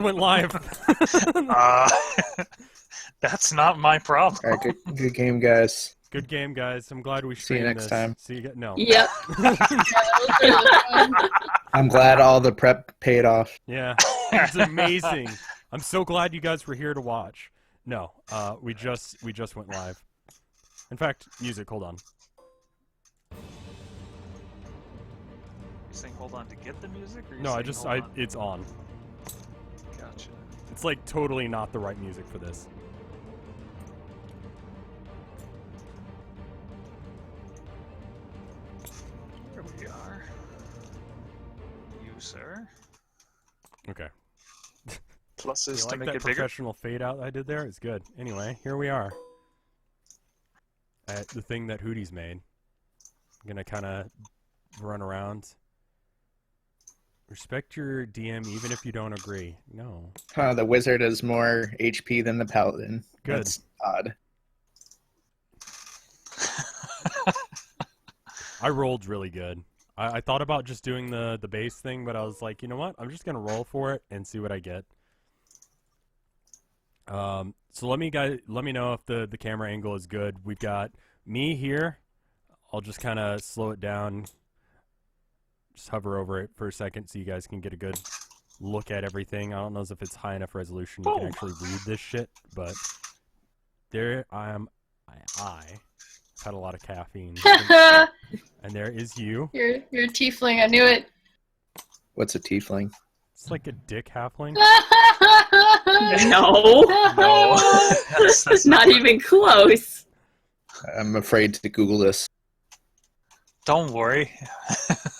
went live. That's not my problem. All right, good game, guys. Good game, guys. I'm glad we See you streamed next this. time. See you. No. Yep. I'm glad all the prep paid off. Yeah, it's amazing. I'm so glad you guys were here to watch. No, we just went live. In fact, music. Hold on. You saying hold on to get the music? Or No, it's on. Gotcha. It's like totally not the right music for this. Here we are. You, sir. Okay. Pluses You to like make that it bigger. professional fade out I did there? It's good. Anyway, here we are. At the thing that Hootie's made. I'm gonna kind of run around. Respect your DM even if you don't agree. No. The wizard has more HP than the paladin. Good. That's odd. I rolled really good. I thought about just doing the base thing, but I was like, you know what? I'm just gonna roll for it and see what I get. So let me know if the camera angle is good. We've got me here. I'll just kind of slow it down. Just hover over it for a second so you guys can get a good look at everything. I don't know if it's high enough resolution you can actually read this shit, but there I am. I've had a lot of caffeine. And there is you. You're a tiefling, I knew it. What's a tiefling? It's like a dick halfling. No. No. That's Not even close. I'm afraid to Google this. Don't worry.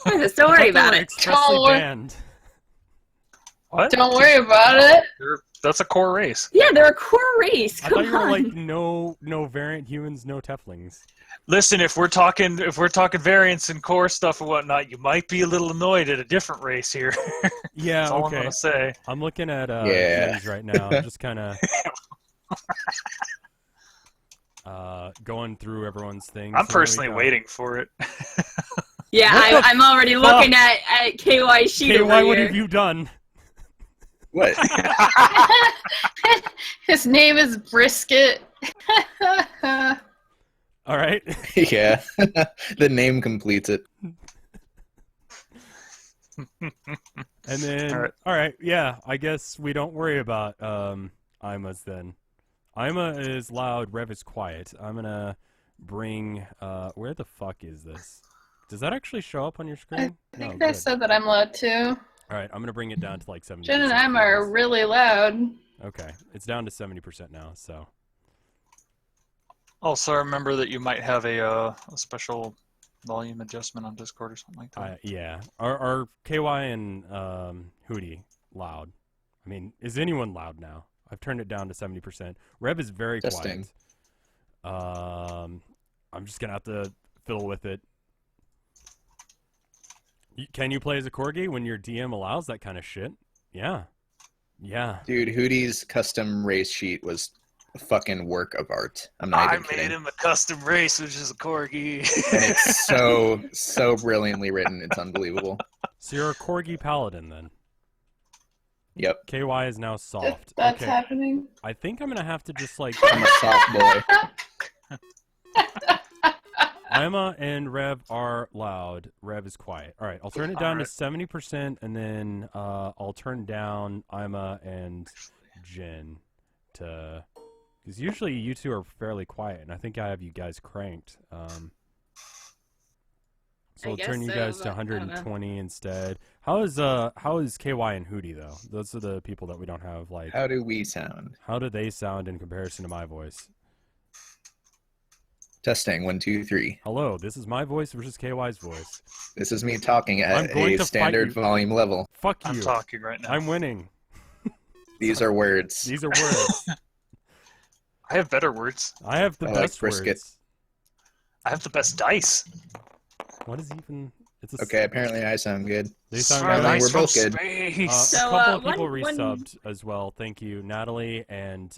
Don't worry about it. Expressly Don't worry. banned. What? Don't worry about it. That's a core race. Yeah, they're a core race. I Come thought you were on. like no variant humans, no teflings. Listen, if we're talking variants and core stuff and whatnot, you might be a little annoyed at a different race here. Yeah, That's all I'm okay. gonna say. I'm looking at Yeah. things right now. I'm just kind of going through everyone's things. I'm So there we personally go. waiting for it. Yeah, What the I'm already looking at KY's sheet Okay, over why? here. What have you done? What? His name is Brisket. All right. Yeah. The name completes it. And then, all right, yeah, I guess we don't worry about Ima's then. Ima is loud, Rev is quiet. I'm gonna bring, where the fuck is this? Does that actually show up on your screen? I think No, I good. said that I'm loud too. All right, I'm gonna bring it down to like 70%. Jen and Emma are really loud. Okay, it's down to 70% now, so. Also, remember that you might have a special volume adjustment on Discord or something like that. Yeah. Are KY and Hootie loud? I mean, is anyone loud now? I've turned it down to 70%. Rev is very Testing. quiet. I'm just gonna have to fiddle with it. Can you play as a corgi when your DM allows that kind of shit? Yeah. Yeah. Dude, Hootie's custom race sheet was a fucking work of art. I'm not I even kidding. made him a custom race, which is a corgi. And it's so brilliantly written. It's unbelievable. So you're a corgi paladin then. Yep. KY is now soft. That's Okay. happening. I think I'm gonna have to just like I'm a soft boy. Ima and Rev are loud. Rev is quiet. All right, I'll turn it down to Alright. 70%, and then I'll turn down Ima and Jen to, because usually you two are fairly quiet, and I think I have you guys cranked. So I I'll guess turn you so, guys to but I don't know. 120 instead. How is KY and Hootie though? Those are the people that we don't have. Like, How do we sound? how do they sound in comparison to my voice? Testing 1, 2, 3. Hello, this is my voice versus KY's voice. This is me talking I'm at going a to fight standard you. volume level. Fuck I'm you. talking right now. I'm winning. These are words. These are words. I have better words. I have the I like best brisket. words. I have the best dice. What is even? It's a. Okay, apparently I sound good. They sound Sorry, good. Apparently dice we're both from good. space. A So, couple of people one- resubbed as well. Thank you, Natalie and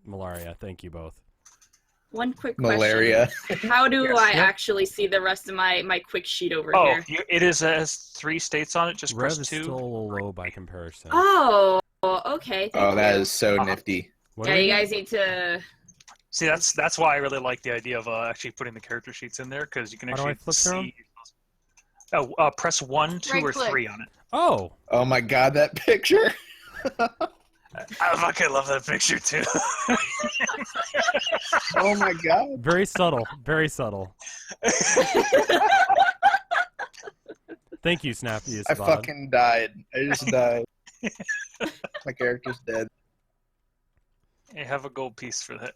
Malaria. Thank you both. One quick question. Malaria. How do Yes. I Yep. actually see the rest of my quick sheet over Oh, here? it has 3 states on it. Just Rev press is 2. still a little low by comparison. Oh, okay. Oh, Thank that you. is so nifty. What Yeah, do we you do? guys need to. See, that's why I really like the idea of actually putting the character sheets in there, because you can How do I actually flip through 'em? see. Oh, press 1, 2, or Right-click. 3 on it. Oh, Oh my god, that picture! I fucking love that picture too. Oh my god. very subtle. Very subtle. Thank you, Snappy. I fucking died. I just died. My character's dead. I have a gold piece for that.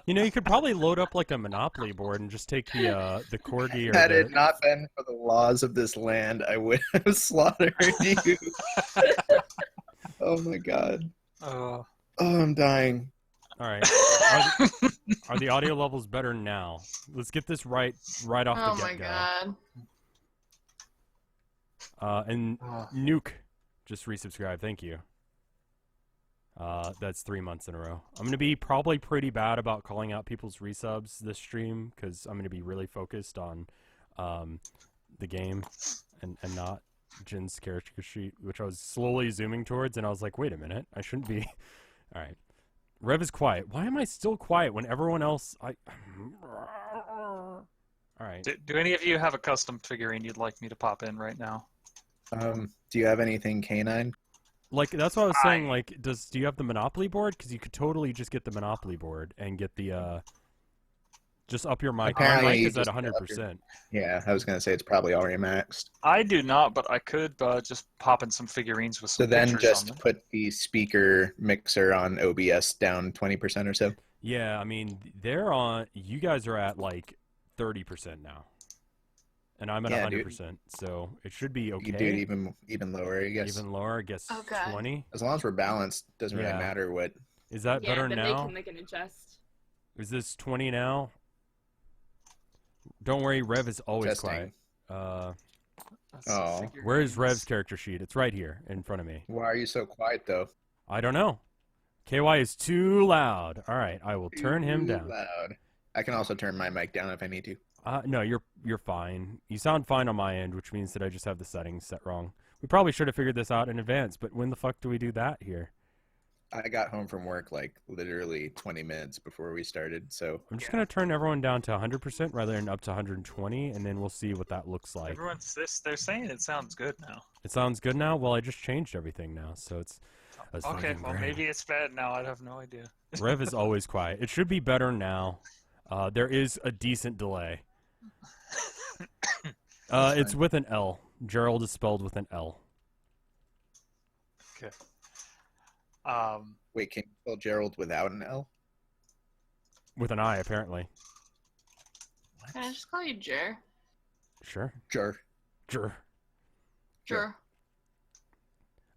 You know, you could probably load up like a Monopoly board and just take the corgi or Had the. it not been for the laws of this land, I would have slaughtered you. Oh my god. Oh. Oh, I'm dying. All right. Are the audio levels better now? Let's get this right off Oh the my get-go. god. And Nuke just resubscribed. Thank you. That's 3 months in a row. I'm gonna be probably pretty bad about calling out people's resubs this stream because I'm gonna be really focused on the game and not Jin's character sheet, which I was slowly zooming towards, and I was like, wait a minute, I shouldn't be. All right, Rev is quiet. Why am I still quiet when everyone else? All right. Do any of you have a custom figurine you'd like me to pop in right now? Do you have anything canine? Like that's what I was saying. Like, do you have the Monopoly board? Because you could totally just get the Monopoly board and get the just up your mic. My Apparently mic you is at just get up 100%. Yeah, I was gonna say it's probably already maxed. I do not, but I could just pop in some figurines with some So then pictures on just them. put the speaker mixer on OBS down 20% or so. Yeah, I mean they're on. You guys are at like 30% now, and I'm at Yeah, 100%. So it should be okay. You do it even lower, I guess. Even lower, I guess. Okay. 20. As long as we're balanced, doesn't Yeah. really matter what. Is that Yeah, better then now? they can adjust. Is this 20 now? Don't worry, Rev is always Testing. quiet. That's the Oh. Where's figurines. Rev's character sheet? It's right here in front of me. Why are you so quiet though? I don't know. KY is too loud. All right, I will turn him Too down. Loud. I can also turn my mic down if I need to. No, you're fine. You sound fine on my end, which means that I just have the settings set wrong. We probably should have figured this out in advance, but when the fuck do we do that here? I got home from work like literally 20 minutes before we started, so I'm just gonna turn everyone down to 100% rather than up to 120, and then we'll see what that looks like. They're saying it sounds good now. It sounds good now. Well, I just changed everything now, so it's. That's Okay, fucking well great. maybe it's bad now. I have no idea. Rev is always quiet. It should be better now. There is a decent delay. It's with an L. Gerald is spelled with an L. Okay. wait, can you spell Gerald without an L? With an I, apparently. Can I just call you Jer? Sure. Sure. Sure. Jer.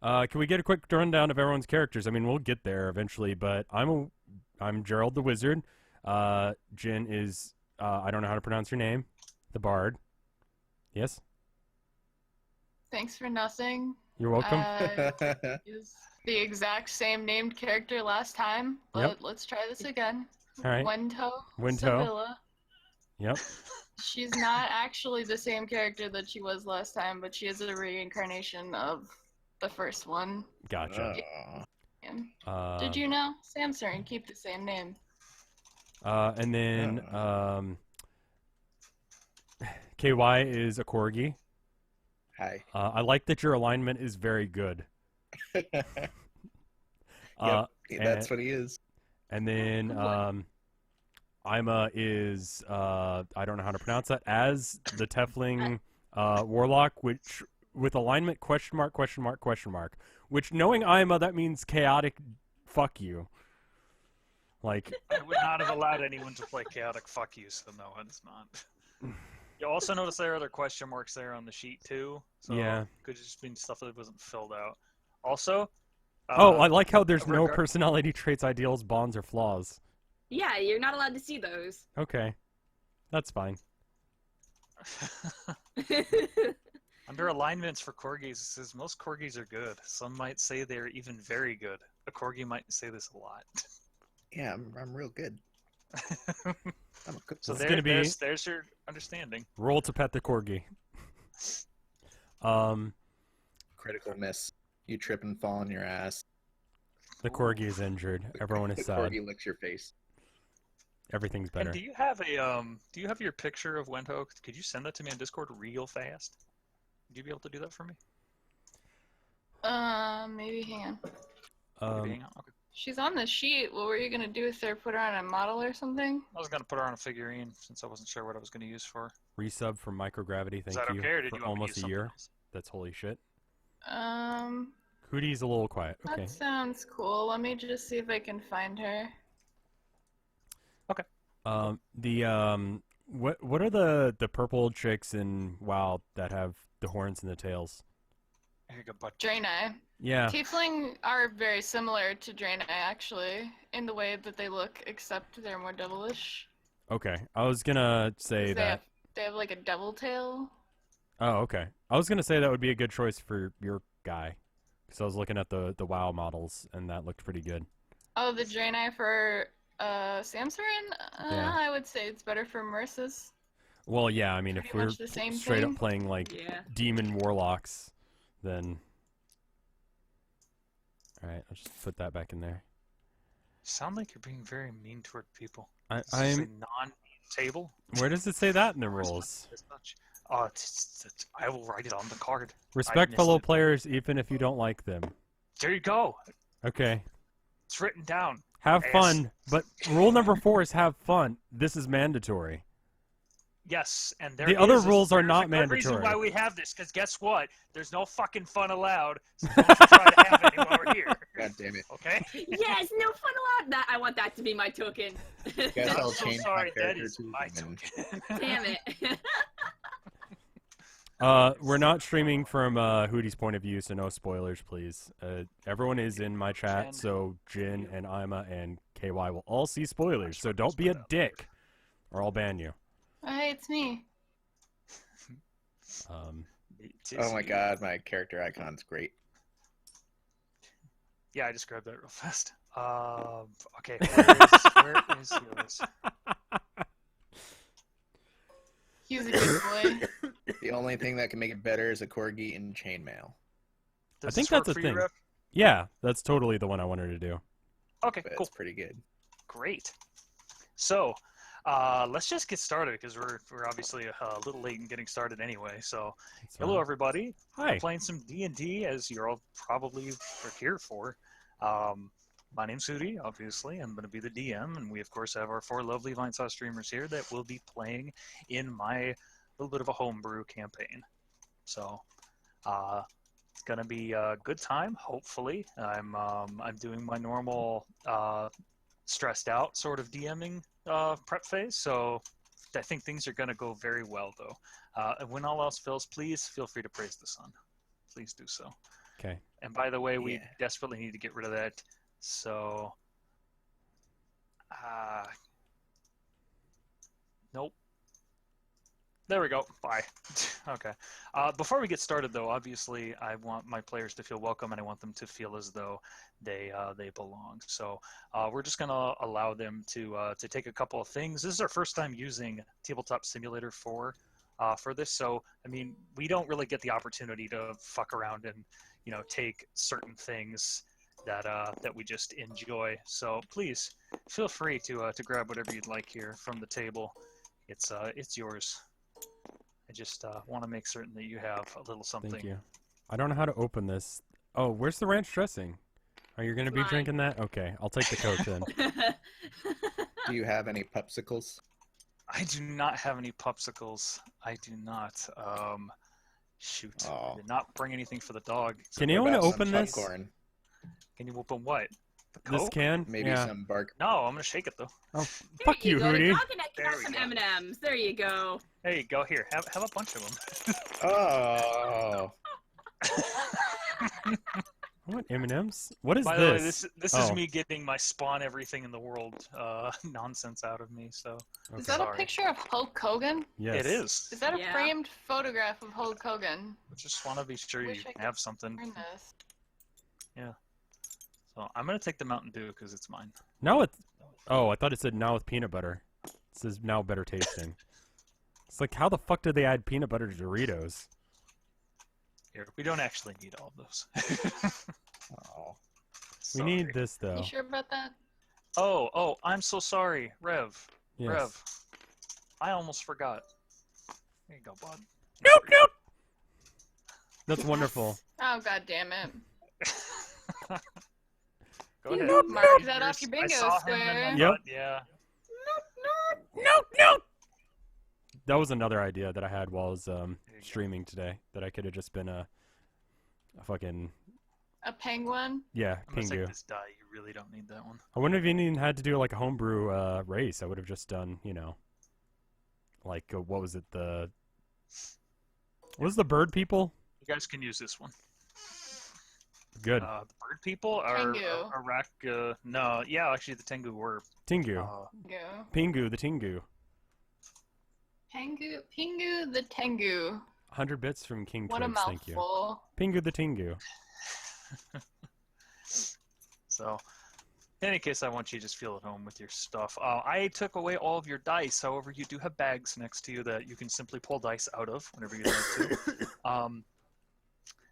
Can we get a quick rundown of everyone's characters? I mean, we'll get there eventually, but I'm Gerald the Wizard. Jin is I don't know how to pronounce your name. The Bard. Yes. Thanks for nothing. You're welcome. Is the exact same named character last time, but Yep. let's try this again. All right. Wento. Wento. Sevilla. Yep. She's not actually the same character that she was last time, but she is a reincarnation of the first one. Gotcha. And did you know? Samsung keep the same name. And then KY is a corgi. Hi. I like that your alignment is very good. Yep, that's and- what he is. And then Ima is I don't know how to pronounce that, as the Tefling warlock, which with alignment question mark question mark question mark. Which, knowing Ima, that means chaotic. Fuck you. Like, I would not have allowed anyone to play chaotic fuck you, so no, it's not. You also notice there are other question marks there on the sheet too. So Yeah. could just been stuff that wasn't filled out. Also. I like how there's no regard- personality traits, ideals, bonds, or flaws. Yeah, you're not allowed to see those. Okay, that's fine. Under alignments for corgis, it says most corgis are good. Some might say they're even very good. A corgi might say this a lot. Yeah, I'm real good. I'm a good So This is boy. gonna be- there's your understanding. Roll to pet the corgi. Critical miss. You trip and fall on your ass. The corgi is injured. Everyone The is sad. corgi licks your face. Everything's And better. do you have a do you have your picture of Wendhoek? Could you send that to me on Discord real fast? Would you be able to do that for me? Maybe hang on. Maybe hang on. Okay. She's on the sheet. What were you gonna do with her? Put her on a model or something? I was gonna put her on a figurine since I wasn't sure what I was gonna use for. Resub from Microgravity. Is Thank that you okay, or did for you want me to almost use a something year. else? That's holy shit. Um, Hootie's a little quiet. Okay. that sounds cool. Let me just see if I can find her. What are the purple chicks in WoW that have the horns and the tails? Here you go, bud. Draenei. Yeah. Tiefling are very similar to Draenei, actually, in the way that they look, except they're more devilish. Okay. I was gonna say 'Cause that. they have like a devil tail. Oh, okay. I was gonna say that would be a good choice for your guy, because I was looking at the WoW models and that looked pretty good. Oh, the Draenei for Samsarin? Yeah. I would say it's better for Mercis. Well, yeah. I mean, if Pretty we're much the same straight thing. up playing like Yeah. demon warlocks, then. All right. I'll just put that back in there. You sound like you're being very mean toward people. I'm. Is this a non-mean table? Where does it say that in the rules? As much. I will write it on the card. Respect missed fellow it. players even if you don't like them. There you go. Okay. It's written down. Have Ass. fun, but rule number 4 is have fun. This is mandatory. Yes, and The other rules are there's not a good reason mandatory. why we have this, because guess what? There's no fucking fun allowed. So don't you try to have any while we're here. God damn it. Okay? Yes, no fun allowed. That I want that to be my token. Guess I'm I'll so change my sorry, that character is to my human. token. Damn it. We're not streaming from Hootie's point of view, so no spoilers, please. Everyone is in my chat, so Jin and Ima and KY will all see spoilers. So don't be a dick, or I'll ban you. Hey, it's me. Oh my god, my character icon's great. Yeah, I just grabbed that real fast. Okay, where is yours? He's a good boy. The only thing that can make it better is a corgi in chainmail. Does think this work that's a for you, thing. Rev? Yeah, that's totally the one I wanted to do. Okay, But cool. it's pretty good. Great. So, let's just get started because we're obviously a little late in getting started anyway. So, That's hello fine. everybody. Hi. We're playing some D&D as you're all probably are here for. My name's Sudi, obviously. I'm going to be the DM, and we of course have our 4 lovely Vinesauce streamers here that will be playing in my little bit of a homebrew campaign. So, it's going to be a good time. Hopefully, I'm doing my normal stressed out sort of DMing prep phase. So, I think things are going to go very well though. And when all else fails, please feel free to praise the sun. Please do so. Okay. And by the way, we Yeah. desperately need to get rid of that. So, nope. There we go. Bye. Okay. Before we get started, though, obviously, I want my players to feel welcome, and I want them to feel as though they belong. So, we're just gonna allow them to take a couple of things. This is our first time using Tabletop Simulator for this. So, I mean, we don't really get the opportunity to fuck around and take certain things that we just enjoy. So please feel free to grab whatever you'd like here from the table. It's yours. I just want to make certain that you have a little something. Thank you. I don't know how to open this. Oh, where's the ranch dressing? Are you going to be Mine. drinking that? Okay, I'll take the Coke then. Do you have any popsicles? I do not have any popsicles. I do not. Shoot. Aw. I did not bring anything for the dog. Can What anyone about some open this? popcorn? Can you open what? The This Coke? can? Maybe yeah. some bark. No, I'm gonna shake it though. Oh, There fuck you, go. The Hootie. dog can There have we some go. M&Ms. There you go. There you go. Here, have a bunch of them. Oh. I want M&Ms. What is By this? the way, this Oh. is me getting my spawn everything in the world nonsense out of me. So Okay. Is that a Sorry. picture of Hulk Hogan? Yes. it is. Is that a Yeah. framed photograph of Hulk Hogan? I just want to be sure you Wish I could have something. Turn this. So I'm gonna take the Mountain Dew because it's mine. Now with... Oh, I thought it said now with peanut butter. It says now better tasting. It's like, how the fuck did they add peanut butter to Doritos? Here, we don't actually need all of those. Oh. We need this though. You sure about that? Oh, I'm so sorry, Rev. Yes. Rev, I almost forgot. There you go, bud. Nope, nope. That's wonderful. Oh, god damn it. Go ahead. Mark that off your I bingo saw him square. and Yep. yeah. Nope, nope. That was another idea that I had while I was go. streaming today. That I could have just been a fucking A penguin? yeah, I'm gonna take Pingu. this die. You really don't need that one. I wouldn't have even had to do like a homebrew race. I would have just done, like what was it? What was the bird people? You guys can use this one. Good. The bird people are Tengu. no, yeah, actually the Tengu were. Tingu. Go. Pingu, the Tingu. Pingu the Tengu. 100 bits from King What a Twigs, thank you. mouthful. Pingu the Tingu. So, in any case, I want you to just feel at home with your stuff. I took away all of your dice. However, you do have bags next to you that you can simply pull dice out of whenever you'd like to.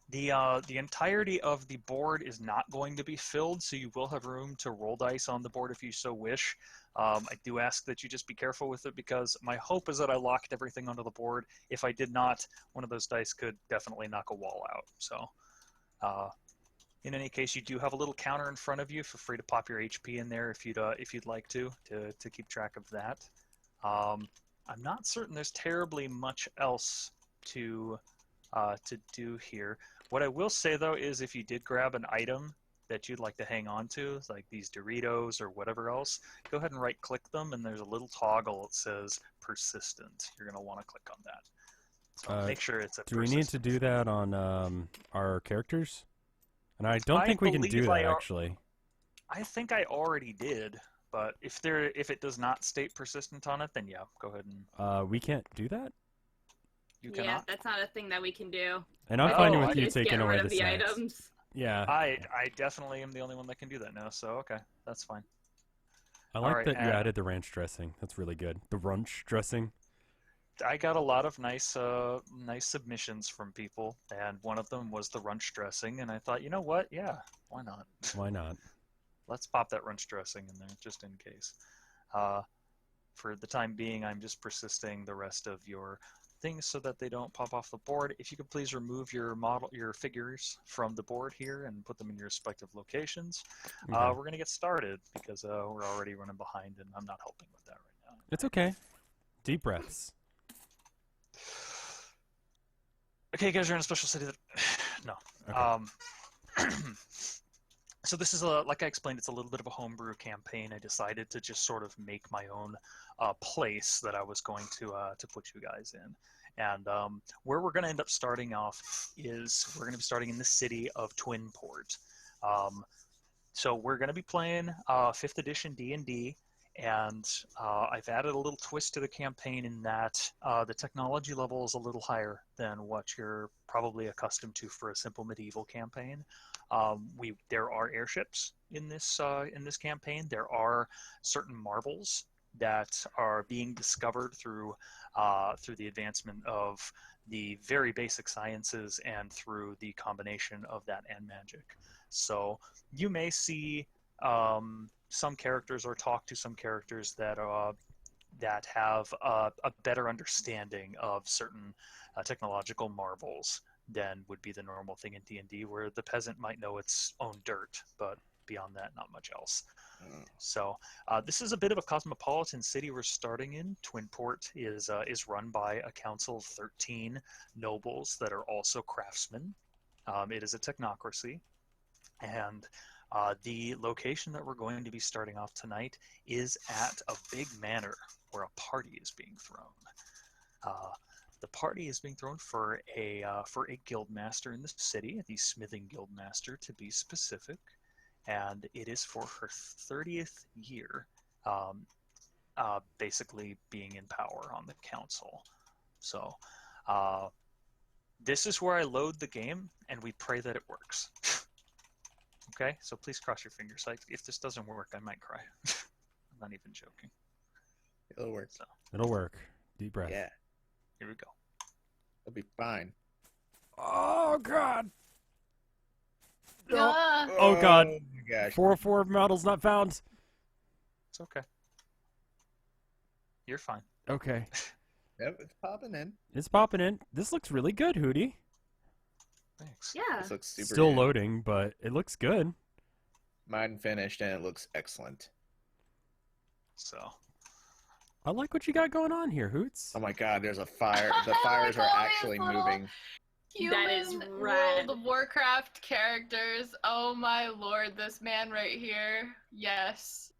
The entirety of the board is not going to be filled, so you will have room to roll dice on the board if you so wish. I do ask that you just be careful with it because my hope is that I locked everything onto the board. If I did not, one of those dice could definitely knock a wall out. So, in any case, you do have a little counter in front of you. Feel free to pop your HP in there if you'd like to keep track of that. I'm not certain there's terribly much else to do here. What I will say though is if you did grab an item that you'd like to hang on to, like these Doritos or whatever else, go ahead and right click them and there's a little toggle that says persistent. You're going to want to click on that. So make sure it's a Do we need to do that on our characters? And I don't think we can do that actually. I think I already did, but if it does not state persistent on it, then yeah, go ahead and we can't do that? You Yeah, cannot? that's not a thing that we can do. And I'm Oh, fine I with you Just taking get away rid the of the snacks. items. Yeah. I definitely am the only one that can do that now, so okay, that's fine. I like Alright, that you added the ranch dressing. That's really good. The ranch dressing. I got a lot of nice submissions from people, and one of them was the runch dressing, and I thought, you know what? Yeah, why not? Why not? Let's pop that runch dressing in there, just in case. For the time being, I'm just persisting the rest of your things so that they don't pop off the board. If you could please remove your figures from the board here and put them in your respective locations. Okay. We're going to get started because we're already running behind, and I'm not helping with that right now. It's okay. Deep breaths. Okay, you guys are in a special city that... no. Okay. So this is like I explained, it's a little bit of a homebrew campaign. I decided to just sort of make my own place that I was going to put you guys in. And where we're going to end up starting off is we're going to be starting in the city of Twinport. So we're going to be playing 5th edition D&D, and I've added a little twist to the campaign in that the technology level is a little higher than what you're probably accustomed to for a simple medieval campaign. There are airships in this campaign. There are certain marbles that are being discovered through the advancement of the very basic sciences and through the combination of that and magic. So you may see some characters or talk to some characters that have a better understanding of certain technological marvels than would be the normal thing in D&D, where the peasant might know its own dirt, but beyond that, not much else. So this is a bit of a cosmopolitan city we're starting in. Twinport is run by a council of 13 nobles that are also craftsmen. It is a technocracy, and the location that we're going to be starting off tonight is at a big manor where a party is being thrown. The party is being thrown for a guild master in the city, the smithing guild master to be specific, and it is for her 30th year, basically being in power on the council. So this is where I load the game, and we pray that it works. Okay, so please cross your fingers. If this doesn't work, I might cry. I'm not even joking. It'll work. So, It'll work. Deep breath. Yeah, here we go. it'll be fine. Oh god. Ah. Oh, God. my gosh. 404 models not found. It's okay. You're fine. Okay. Yep, it's popping in. It's popping in. This looks really good, Hootie. Thanks. Yeah. This looks super Still good. loading, but it looks good. Mine finished and it looks excellent. So I like what you got going on here, Hoots. Oh my god, there's a fire. The I fires like are all these actually little moving. Human That is World rad. of Warcraft characters. Oh my lord, this man right here. Yes.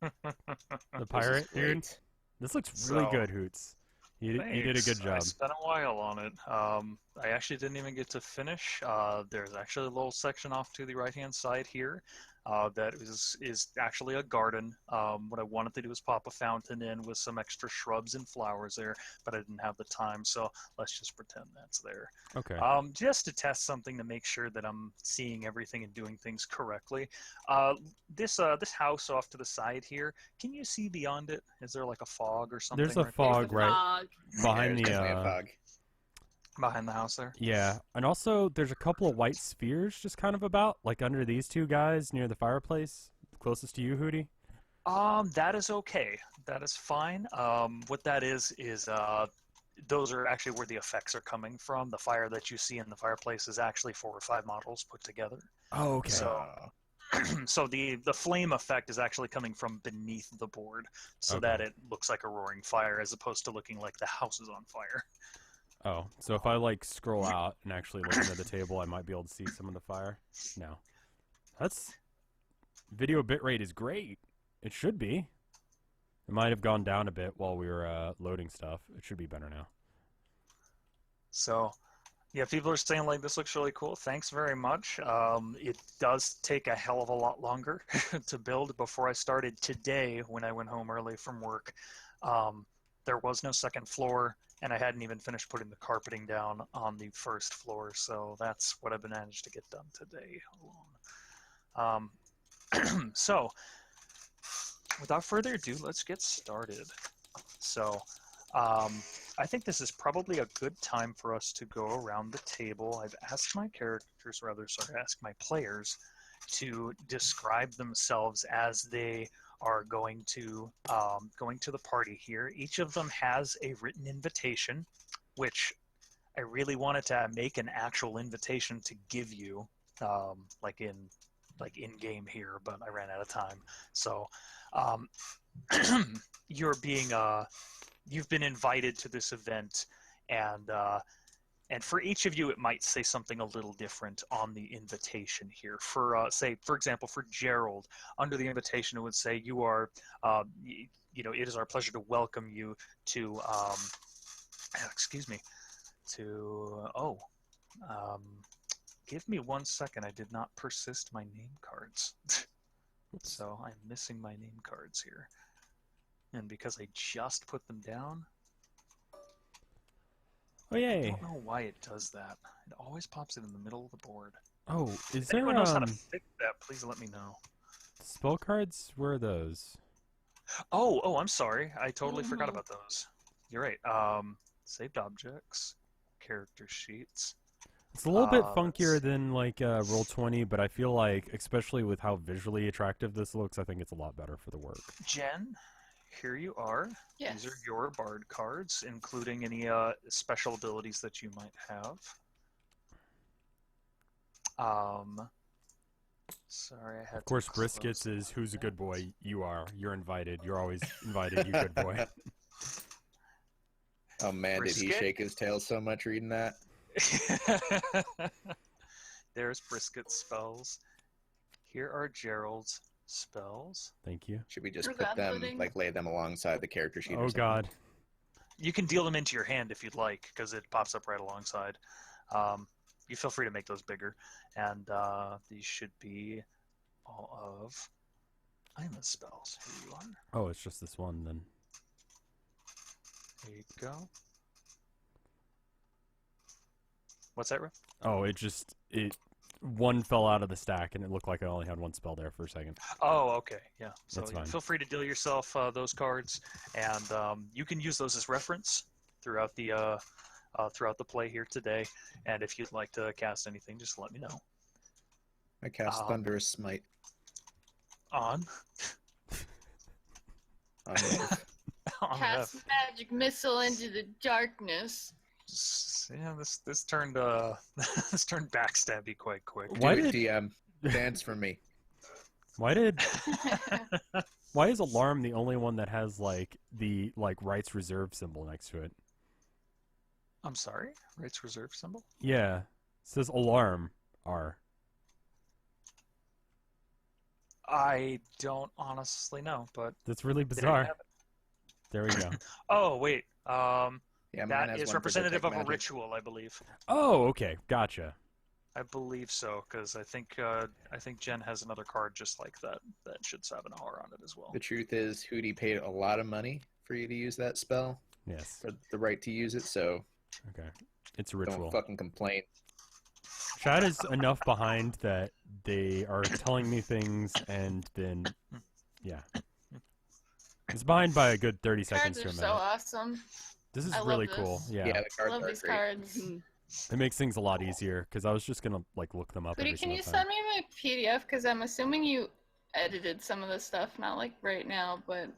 The pirate, dude. Great. This looks really So, good, Hoots. You did a good thanks. I job. spent a while on it. I actually didn't even get to finish. There's actually a little section off to the right-hand side here that is actually a garden. What I wanted to do was pop a fountain in with some extra shrubs and flowers there, but I didn't have the time, so let's just pretend that's there. Okay. Just to test something to make sure that I'm seeing everything and doing things correctly. This house off to the side here, can you see beyond it? Is there like a fog or something? There's a right fog There's the right fog. behind There's the definitely a fog. behind the house there? Yeah, and also there's a couple of white spheres just kind of about, like under these two guys near the fireplace, closest to you, Hootie. That is okay. That is fine. What that is those are actually where the effects are coming from. The fire that you see in the fireplace is actually 4 or 5 models put together. Oh, okay. So- So the flame effect is actually coming from beneath the board, so Okay. that it looks like a roaring fire as opposed to looking like the house is on fire. Oh, so if I like scroll out and actually look under the table, I might be able to see some of the fire. No, that's video bitrate is great. It should be. It might have gone down a bit while we were loading stuff. It should be better now. So, yeah, people are saying like this looks really cool. Thanks very much. It does take a hell of a lot longer to build. Before I started today, when I went home early from work, there was no second floor, and I hadn't even finished putting the carpeting down on the first floor. So that's what I've managed to get done today alone. So, without further ado, let's get started. So, I think this is probably a good time for us to go around the table. I've asked my asked my players to describe themselves as they are going to the party here. Each of them has a written invitation, which I really wanted to make an actual invitation to give you, like in game here, but I ran out of time. So you've been invited to this event, and for each of you, it might say something a little different on the invitation here. For for example, for Gerald, under the invitation, it would say, "You are, it is our pleasure to welcome you to, excuse me, to give me 1 second. I did not persist my name cards, so I'm missing my name cards here, and because I just put them down." Oh I yay! don't know why it does that. It always pops it in the middle of the board. Oh, is If there anyone knows how to fix that, please let me know. spell cards? Where are those? Oh, I'm sorry. I totally forgot Mhm. about those. You're right. Saved objects, character sheets. It's a little bit let's funkier see. than like Roll20, but I feel like, especially with how visually attractive this looks, I think it's a lot better for the work. Jen, here you are. Yes. These are your bard cards, including any special abilities that you might have. Sorry, I had Of course, to close Briskets is that. who's a good boy. You are. You're invited. You're always invited. You good boy. Oh man, did he Brisket? shake his tail so much reading that? There's Brisket's spells. Here are Gerald's spells. Thank you. Should we just Where's put that them, pudding? like lay them alongside the character sheet? or Oh something? God. You can deal them into your hand if you'd like, because it pops up right alongside. You feel free to make those bigger, and these should be all of Ima's spells. Here you are. Oh, it's just this one then. There you go. What's that, Rev? Oh, one fell out of the stack, and it looked like I only had one spell there for a second. Oh, okay, yeah. So That's fine. feel free to deal yourself those cards, and you can use those as reference throughout the throughout the play here today. And if you'd like to cast anything, just let me know. I cast Thunderous Smite On. on Rev. On Cast Rev. magic missile into the darkness. Yeah, this turned this turned backstabby quite quick. Why Do it, did- DM. Dance for me. Why is Alarm the only one that has like the rights reserve symbol next to it? I'm sorry, rights reserve symbol. Yeah, it says Alarm R. I don't honestly know, but That's really there you bizarre. have it. There we go. Oh wait, Yeah, mine that has is one for representative detect of a magic. ritual, I believe. Oh, okay, gotcha. I believe so, because I think Jen has another card just like that should have an R on it as well. The truth is, Hootie paid a lot of money for you to use that spell, Yes. for the right to use it, so Okay. It's a ritual. don't fucking complain. Chad is enough behind that they are telling me things and then, yeah. It's behind by a good 30 seconds Cards to are a so minute. awesome. This is I love really this. cool. Yeah, Yeah. the I cards love are these great. cards. It makes things a lot easier because I was just going to look them up Booty, every can you single time. send me the PDF? Because I'm assuming you edited some of the stuff, not like right now, but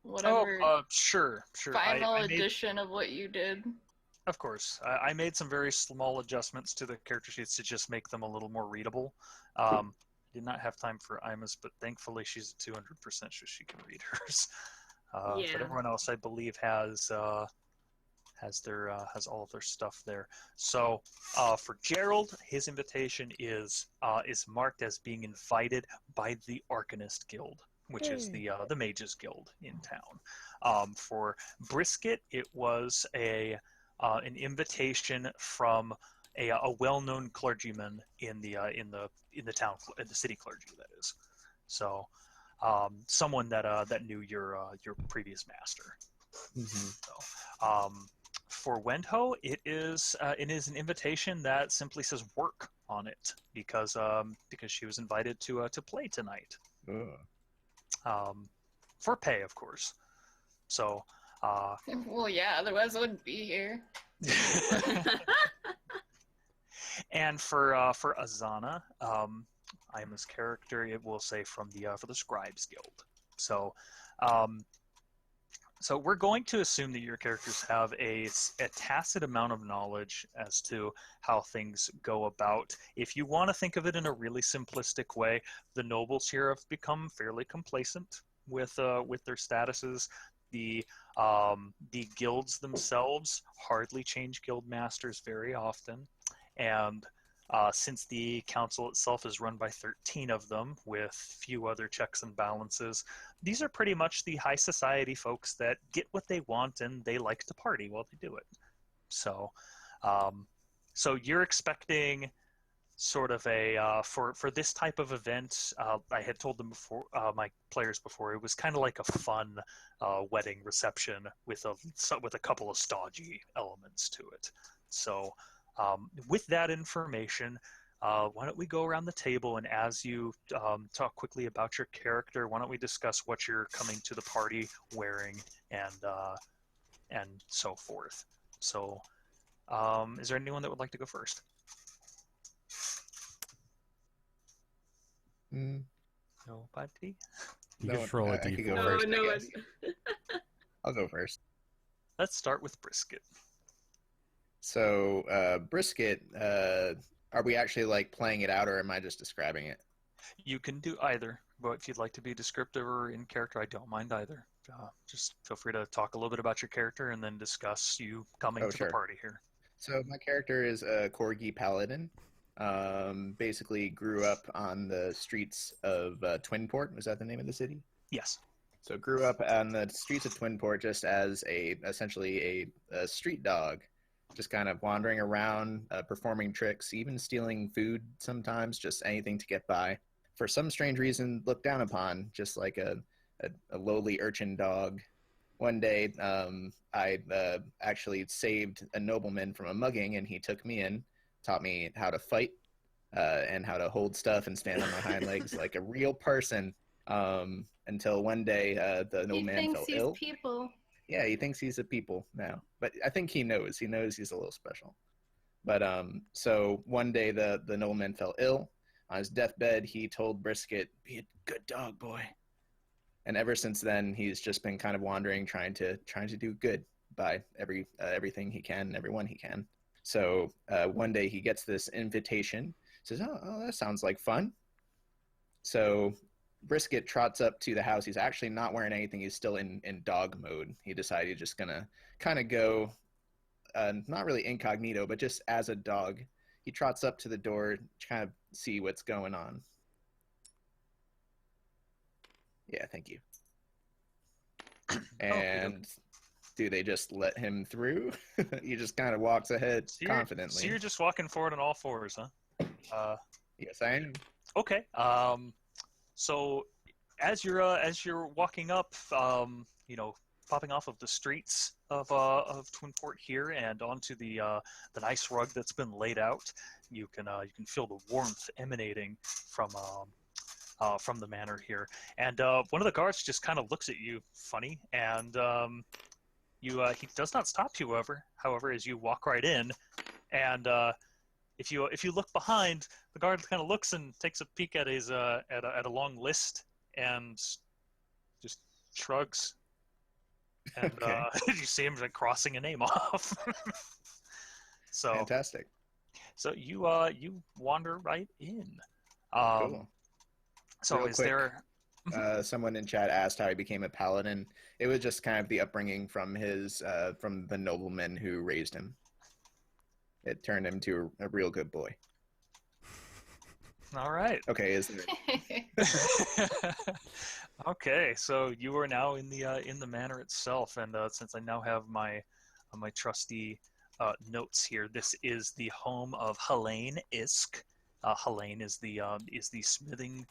whatever Sure. final I made, edition of what you did. of course, I made some very small adjustments to the character sheets to just make them a little more readable. Did not have time for Imus, but thankfully she's 200% sure she can read hers. But Yeah. everyone else, I believe, has all of their stuff there. So for Gerald, his invitation is marked as being invited by the Arcanist Guild, which is the Mages Guild in town. For Brisket, it was an invitation from a well-known clergyman in the town, in the city clergy, that is. So someone that knew your previous master. Mm-hmm. So, for Wendho, it is an invitation that simply says work on it because she was invited to play tonight. For pay, of course. So Well, yeah, otherwise I wouldn't be here. and for Azana, Ima's character, it will say from for the Scribes Guild. So so we're going to assume that your characters have a tacit amount of knowledge as to how things go about. If you want to think of it in a really simplistic way, the nobles here have become fairly complacent with their statuses. The guilds themselves hardly change guild masters very often, and since the council itself is run by 13 of them with few other checks and balances, these are pretty much the high society folks that get what they want and they like to party while they do it. So, so you're expecting sort of a for this type of event. I had told them before, my players before, it was kind of like a fun wedding reception with a couple of stodgy elements to it. So. With that information, why don't we go around the table, and as you talk quickly about your character, why don't we discuss what you're coming to the party wearing and so forth. So, is there anyone that would like to go first? Nobody? You No, can just roll a I could go d4. first. No, I no guess. I'll go first. Let's start with Brisket. So, Brisket, are we actually like playing it out, or am I just describing it? You can do either, but if you'd like to be descriptive or in character, I don't mind either. Just feel free to talk a little bit about your character and then discuss you coming to Sure. the party here. So my character is a Corgi Paladin. Basically grew up on the streets of Twinport. Was that the name of the city? Yes. So grew up on the streets of Twinport just as essentially a street dog, just kind of wandering around, performing tricks, even stealing food sometimes, just anything to get by. For some strange reason, looked down upon, just like a lowly urchin dog. One day, I actually saved a nobleman from a mugging, and he took me in, taught me how to fight, and how to hold stuff and stand on my hind legs like a real person. Until one day, the He nobleman thinks fell he's ill. people. Yeah, he thinks he's a people now, but I think he knows. He knows he's a little special. But so one day the nobleman fell ill. On his deathbed, he told Brisket, "Be a good dog, boy." And ever since then, he's just been kind of wandering, trying to do good by everything he can, everyone he can. So one day he gets this invitation. Says, "Oh, that sounds like fun." So Brisket trots up to the house. He's actually not wearing anything. He's still in dog mode. He decided he's just gonna kind of go, not really incognito, but just as a dog. He trots up to the door to kind of see what's going on. Yeah, thank you. And do they just let him through? He just kind of walks ahead confidently. So you're just walking forward on all fours, huh? Yes, I am. Okay. So as you're walking up, popping off of the streets of Twinport here and onto the nice rug that's been laid out, you can feel the warmth emanating from the manor here. And one of the guards just kind of looks at you funny, and he does not stop you, however, as you walk right in, and if you look behind, the guard kind of looks and takes a peek at his at a long list and just shrugs. And Okay. you see him like crossing a name off. So Fantastic. So you wander right in. Cool. So Real is quick, there? someone in chat asked how he became a paladin. It was just kind of the upbringing from his from the nobleman who raised him. It turned him to a real good boy. All right. Okay, is there? Okay, so you are now in the manor itself, and since I now have my trusty notes here, this is the home of Helene Isk. Helene is the smithing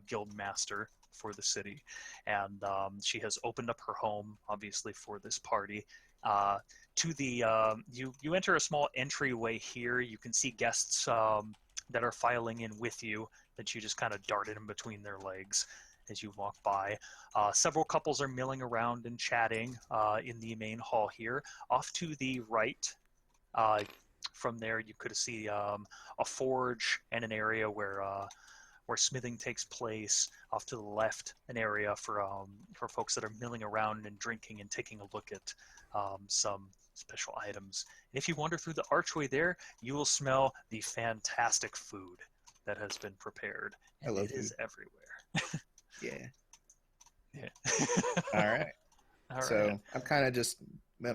guild master for the city, and she has opened up her home, obviously, for this party. To the you enter a small entryway here. You can see guests that are filing in with you that you just kind of darted in between their legs as you walk by. Several couples are milling around and chatting in the main hall here. Off to the right, from there you could see a forge and an area where smithing takes place. Off to the left, an area for folks that are milling around and drinking and taking a look at some special items. And if you wander through the archway there, you will smell the fantastic food that has been prepared. And I love it is food. everywhere. Yeah. Yeah. All right. All right. So I'm kind of just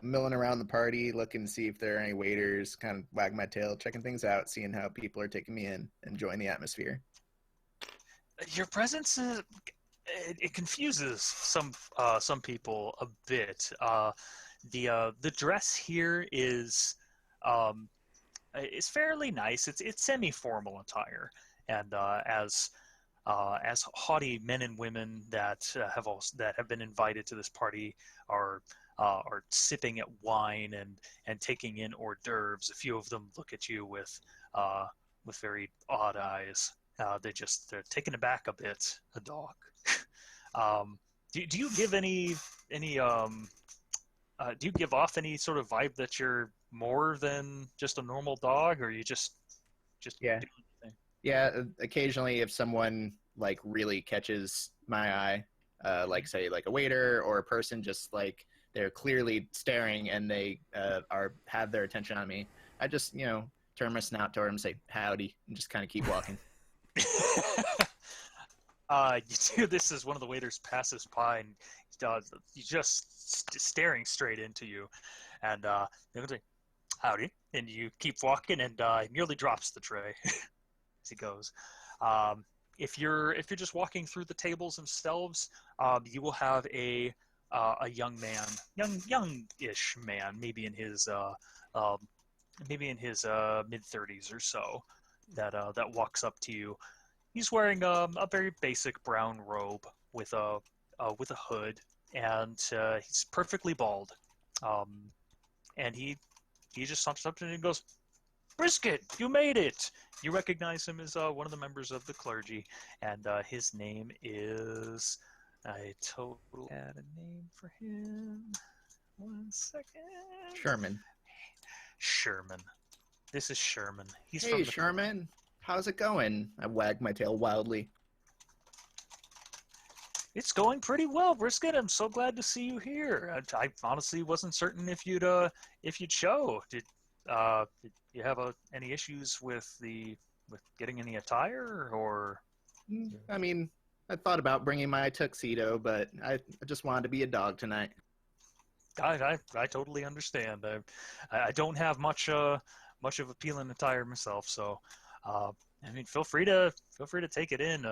milling around the party, looking to see if there are any waiters, kind of wag my tail, checking things out, seeing how people are taking me in, enjoying the atmosphere. Your presence it confuses some people a bit. The dress here is fairly nice. It's semi-formal attire, and as haughty men and women that have been invited to this party are sipping at wine and taking in hors d'oeuvres. A few of them look at you with very odd eyes. They're taken aback a bit. A dog. Do you give any do you give off any sort of vibe that you're more than just a normal dog, or you just Yeah. do anything? Yeah, occasionally if someone like really catches my eye, like say like a waiter or a person, just like they're clearly staring and they have their attention on me, I just turn my snout toward them and say howdy and just kind of keep walking. You do this as one of the waiters passes by, and he's just staring straight into you, and they're gonna say howdy, and you keep walking, and he nearly drops the tray as he goes. If you're just walking through the tables themselves, you will have a young man, youngish man, maybe in his mid-30s or so, that walks up to you. He's wearing a very basic brown robe with a hood, and he's perfectly bald. And he just stomps up to him and goes, "Brisket, you made it!" You recognize him as one of the members of the clergy, and his name is... I totally had a name for him. 1 second. Sherman. Sherman. This is Sherman. He's Hey, from the Sherman. How's it going? I wag my tail wildly. It's going pretty well, Brisket. I'm so glad to see you here. I honestly wasn't certain if you'd show. Did you have any issues with getting any attire or? I mean, I thought about bringing my tuxedo, but I just wanted to be a dog tonight. I totally understand. I don't have much of appealing attire myself, so I mean, feel free to take it in.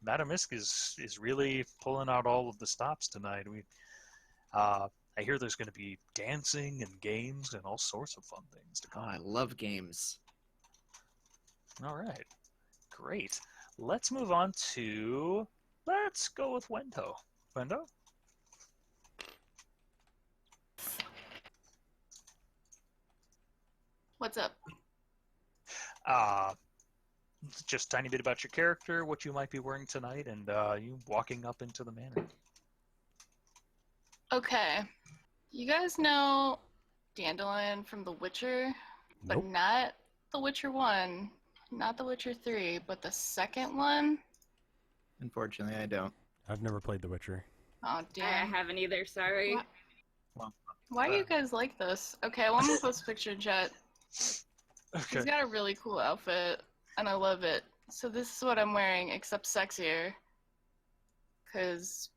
Madam Isk is really pulling out all of the stops tonight. I hear there's going to be dancing and games and all sorts of fun things to Oh, come. I love games. All right, great. Let's move on to. Let's go with Wendo. Wendo. What's up? Just a tiny bit about your character, what you might be wearing tonight, and you walking up into the manor. Okay. You guys know Dandelion from The Witcher, but Nope. not The Witcher 1, not The Witcher 3, but the second one? Unfortunately, I don't. I've never played The Witcher. Oh, I damn. haven't either, sorry. Why are you guys like this? Okay, well, I'm gonna post a picture in chat. Okay. He's got a really cool outfit, and I love it. So this is what I'm wearing, except sexier. Because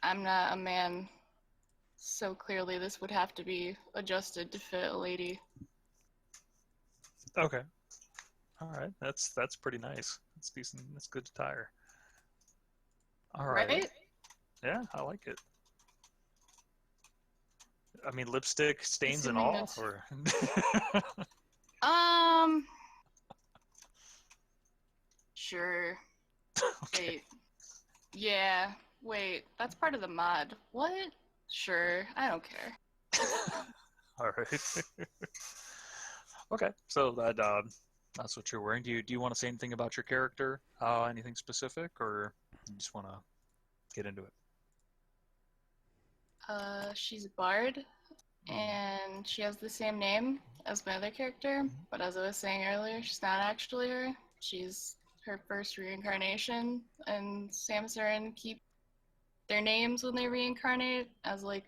I'm not a man, so clearly this would have to be adjusted to fit a lady. Okay. All right. That's pretty nice. That's decent. That's good attire. All right. Right? Yeah, I like it. I mean, lipstick stains and Assuming all, that's- or Sure. okay. Wait. Yeah. Wait. That's part of the mod. What? Sure. I don't care. All right. Okay. So that's what you're wearing. Do you want to say anything about your character? Anything specific, or you just want to get into it? She's a bard, and she has the same name as my other character, but as I was saying earlier, she's not actually her. She's her first reincarnation, and Samsarin keep their names when they reincarnate as like,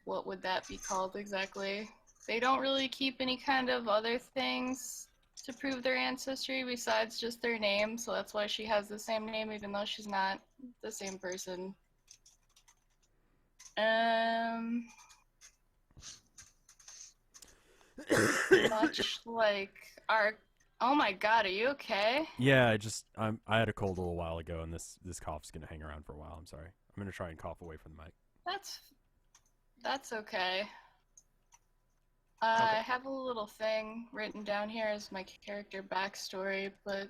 what would that be called exactly? They don't really keep any kind of other things to prove their ancestry besides just their name, so that's why she has the same name even though she's not the same person. Much like our. Oh my god, are you okay? Yeah, I had a cold a little while ago, and this cough's gonna hang around for a while. I'm sorry. I'm gonna try and cough away from the mic. That's okay. Okay. I have a little thing written down here as my character backstory, but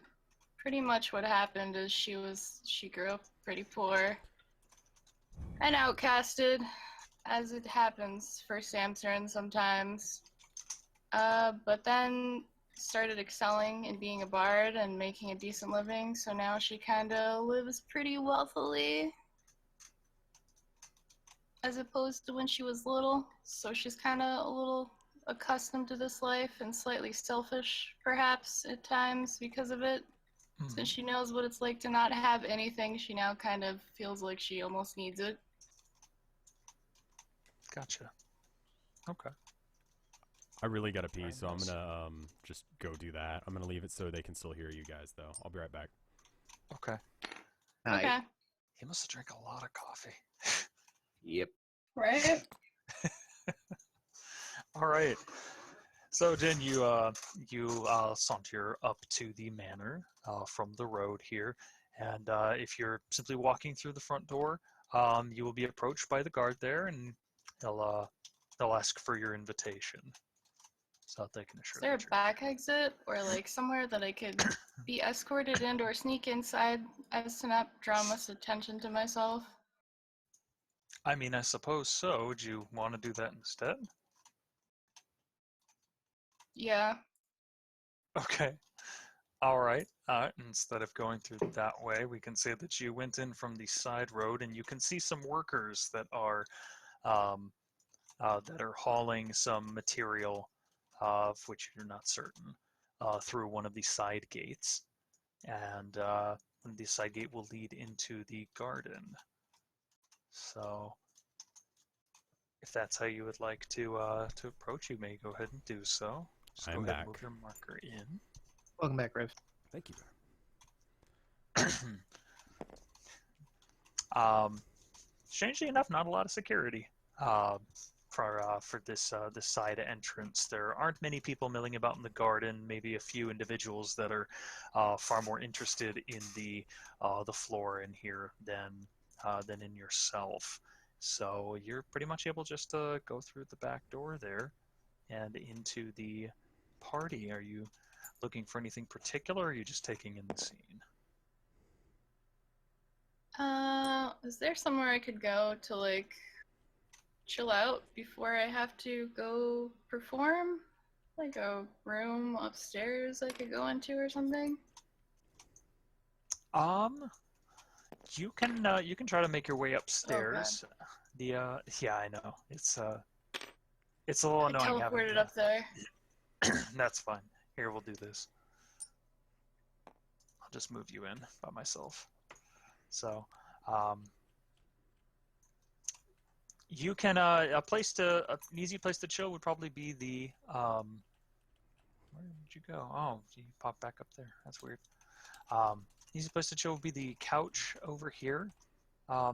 pretty much what happened is she grew up pretty poor and outcasted, as it happens for Samsarin sometimes. But then started excelling in being a bard and making a decent living, so now she kind of lives pretty wealthily as opposed to when she was little. So she's kind of a little accustomed to this life and slightly selfish, perhaps, at times because of it. Hmm. Since she knows what it's like to not have anything, she now kind of feels like she almost needs it. Gotcha. Okay. I really gotta pee, Very so nice. I'm gonna just go do that. I'm gonna leave it so they can still hear you guys, though. I'll be right back. Okay. Hi. Okay. He must have drank a lot of coffee. Yep. Right? All right. So Jen, you saunter up to the manor from the road here, and if you're simply walking through the front door, you will be approached by the guard there, and they'll ask for your invitation, so that they can assure Is there a that you're. back exit or like somewhere that I could be escorted in or sneak inside as to not draw much attention to myself? I mean, I suppose so. Would you want to do that instead? Yeah. Okay. All right. Instead of going through that way, we can say that you went in from the side road, and you can see some workers um, that are hauling some material, of which you're not certain, through one of the side gates, and one of the side gate will lead into the garden. So, if that's how you would like to approach, you may go ahead and do so. Just I go am ahead back. and move your marker in. Welcome back, Rev. Thank you. Strangely enough, not a lot of security for this side entrance. There aren't many people milling about in the garden. Maybe a few individuals that are far more interested in the flora in here than in yourself. So you're pretty much able just to go through the back door there and into the party. Are you looking for anything particular, or are you just taking in the scene? Is there somewhere I could go to, like, chill out before I have to go perform? Like a room upstairs I could go into or something? You can try to make your way upstairs. Yeah, I know. It's a little I annoying having teleported to. up there. That's fine. Here, we'll do this. I'll just move you in by myself. So, you can an easy place to chill would probably be the where did you go? Oh, you popped back up there. That's weird. Easy place to chill would be the couch over here.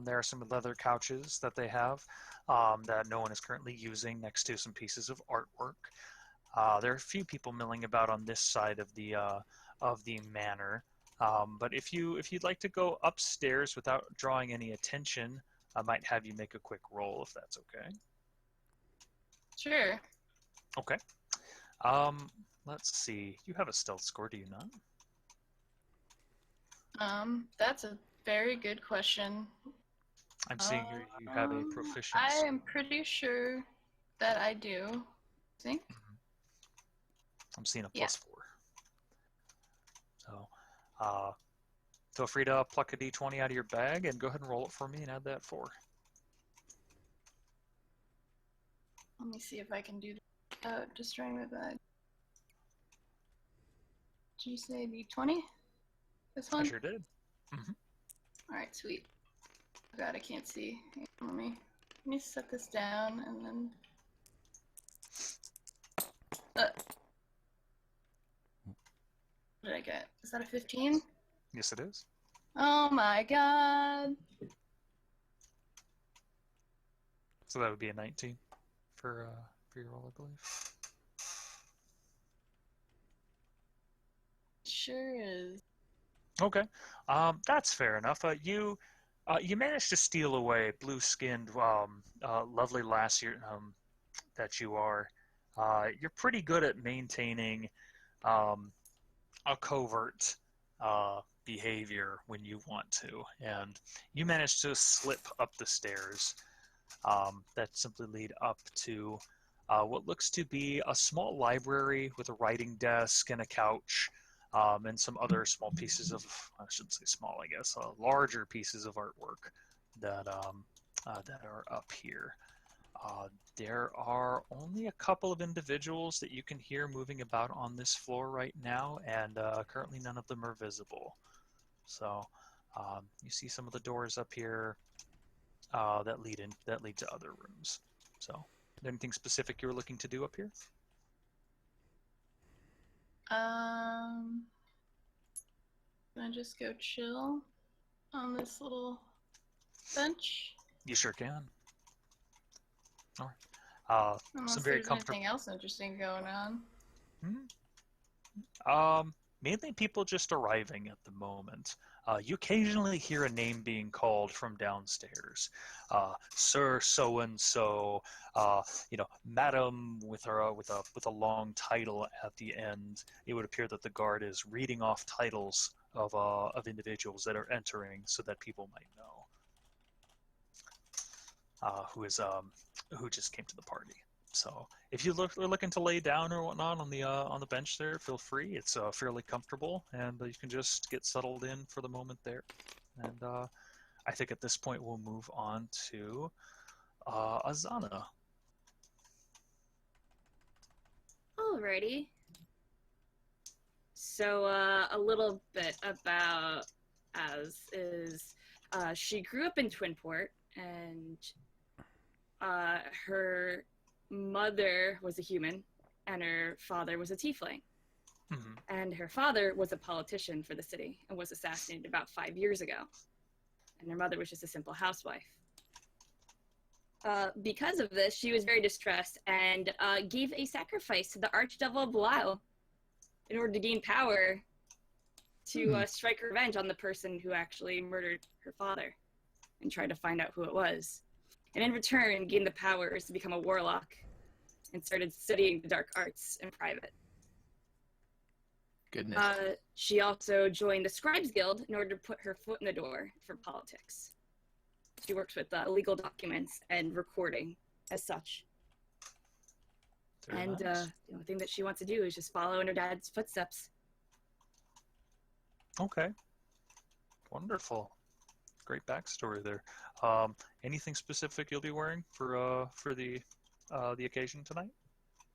There are some leather couches that they have that no one is currently using, next to some pieces of artwork. There are a few people milling about on this side of the manor. But if you'd like to go upstairs without drawing any attention, I might have you make a quick roll if that's okay. Sure. Okay. Let's see. You have a stealth score, do you not? That's a very good question. I'm seeing here you have a proficiency. I am pretty sure that I do. I think. I'm seeing a +4. So, feel free to pluck a d20 out of your bag and go ahead and roll it for me and add that 4. Let me see if I can do that. Destroying my bag. Did you say d20? This one? I sure did. Alright, sweet. Oh god, I can't see. Let me set this down and then... What did I get? Is that a 15? Yes, it is. Oh my god! So that would be a 19 for your roll, I believe. Sure is. Okay, that's fair enough. You managed to steal away blue-skinned, lovely lassie that you are. You're pretty good at maintaining a covert behavior when you want to, and you managed to slip up the stairs that simply lead up to what looks to be a small library with a writing desk and a couch. And some other small pieces of, I shouldn't say small, I guess, larger pieces of artwork that are up here. There are only a couple of individuals that you can hear moving about on this floor right now, and currently none of them are visible. So you see some of the doors up here that lead to other rooms. So, anything specific you were looking to do up here? Can I just go chill on this little bench? You sure can. All right. Unless Some very there's anything else interesting going on. Mainly people just arriving at the moment. You occasionally hear a name being called from downstairs. Sir so and so, Madam with a long title at the end. It would appear that the guard is reading off titles of individuals that are entering, so that people might know who just came to the party. So if you are looking to lay down or whatnot on the bench there, feel free. It's fairly comfortable, and you can just get settled in for the moment there. And I think at this point we'll move on to Azana. Alrighty. So a little bit about Az is she grew up in Twinport, and her mother was a human and her father was a tiefling. Mm-hmm. And her father was a politician for the city and was assassinated about 5 years ago. And her mother was just a simple housewife. Because of this, she was very distressed and gave a sacrifice to the archdevil Belial in order to gain power to strike revenge on the person who actually murdered her father and tried to find out who it was. And in return, gained the powers to become a warlock and started studying the dark arts in private. Goodness. She also joined the Scribes Guild in order to put her foot in the door for politics. She works with legal documents and recording as such. Very and nice. The only thing that she wants to do is just follow in her dad's footsteps. Okay. Wonderful. Great backstory there. Anything specific you'll be wearing for the occasion tonight?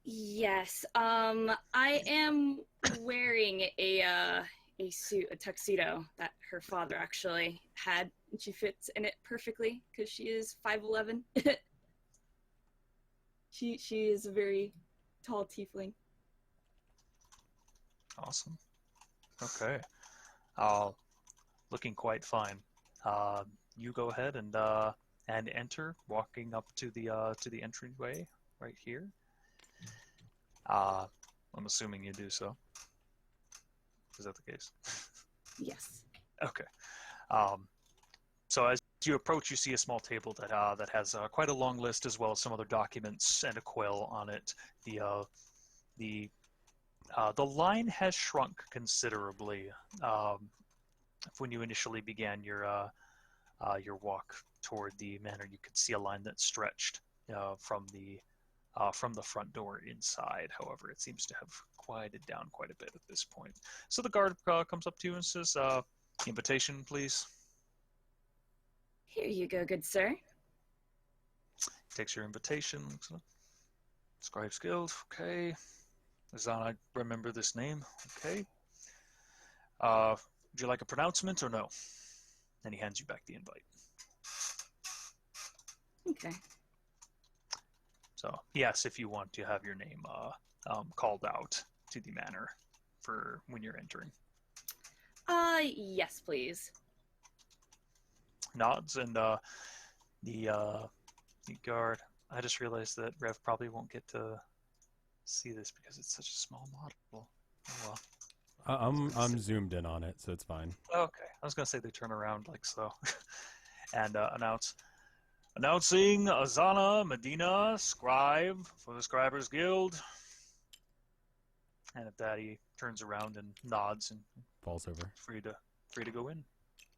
Yes. I am wearing a suit, a tuxedo that her father actually had, and she fits in it perfectly because she is 5'11". She is a very tall tiefling. Awesome. Okay. Looking quite fine. You go ahead and enter, walking up to the entryway right here. I'm assuming you do so. Is that the case? Yes. Okay. So as you approach, you see a small table that has quite a long list, as well as some other documents and a quill on it. The line has shrunk considerably when you initially began your walk toward the manor. You could see a line that stretched from the front door inside. However, it seems to have quieted down quite a bit at this point. So the guard comes up to you and says, "Invitation, please." Here you go, good sir. Takes your invitation. Looks up. Scribes Guild. Okay. Azana, I remember this name. Okay. Would you like a pronouncement or no? And he hands you back the invite. Okay. So, yes, if you want to have your name called out to the manor for when you're entering. Yes, please. Nods, and the guard. I just realized that Rev probably won't get to see this because it's such a small model. Oh well. I'm zoomed in on it, so it's fine. Okay, I was gonna say they turn around like so, and announcing Azana Medina, scribe for the Scribers Guild. And at that, he turns around and nods and Falls over. free to go in.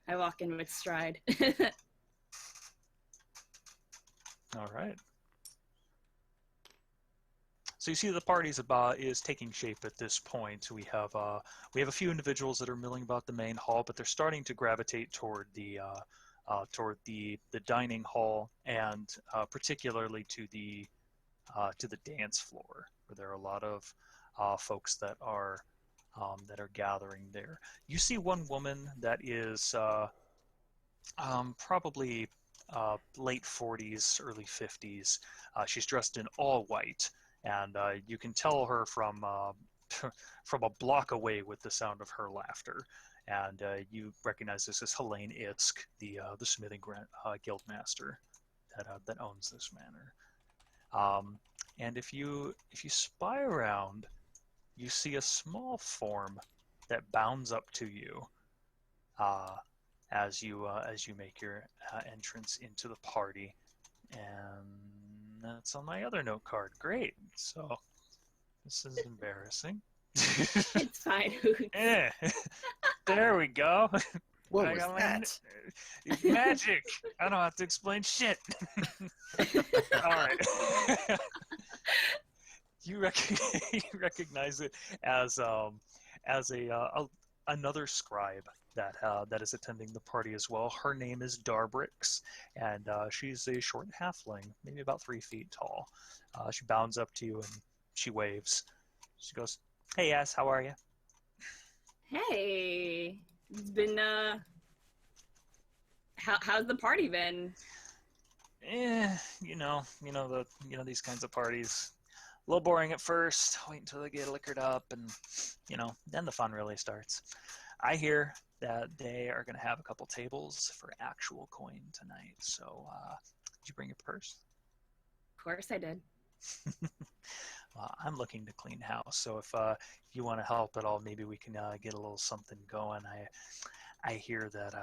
I walk in with stride. All right. So you see the party's is taking shape at this point. We have a few individuals that are milling about the main hall, but they're starting to gravitate toward the dining hall, and particularly to the dance floor, where there are a lot of folks that are gathering there. You see one woman that is probably late 40s, early 50s. She's dressed in all white, and you can tell her from from a block away with the sound of her laughter. And you recognize this as Helene Isk, the smithing guild master that owns this manor. And if you spy around, you see a small form that bounds up to you as you make your entrance into the party. And that's on my other note card. Great. So this is embarrassing. It's fine. Yeah. There we go. What I was got my that? It's magic. I don't have to explain shit. All right. You recognize it as another scribe that is attending the party as well. Her name is Darbrix, and she's a short halfling, maybe about 3 feet tall. She bounds up to you and she waves. She goes, "Hey, Ass, how are you?" Hey, it's been how's the party been? These kinds of parties. A little boring at first. Wait until they get liquored up, and then the fun really starts. I hear that they are going to have a couple tables for actual coin tonight. So, did you bring your purse? Of course I did. I'm looking to clean house, so if you want to help at all, maybe we can get a little something going. I hear that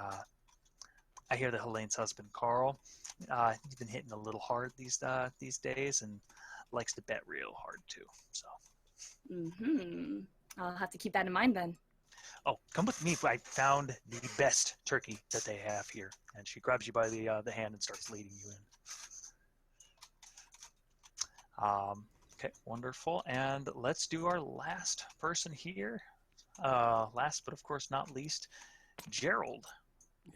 Helene's husband Carl, he's been hitting a little hard these days, and likes to bet real hard too. So. I'll have to keep that in mind then. Oh, come with me. I found the best turkey that they have here. And she grabs you by the hand and starts leading you in. Okay, wonderful. And let's do our last person here. Last, but of course not least, Gerald.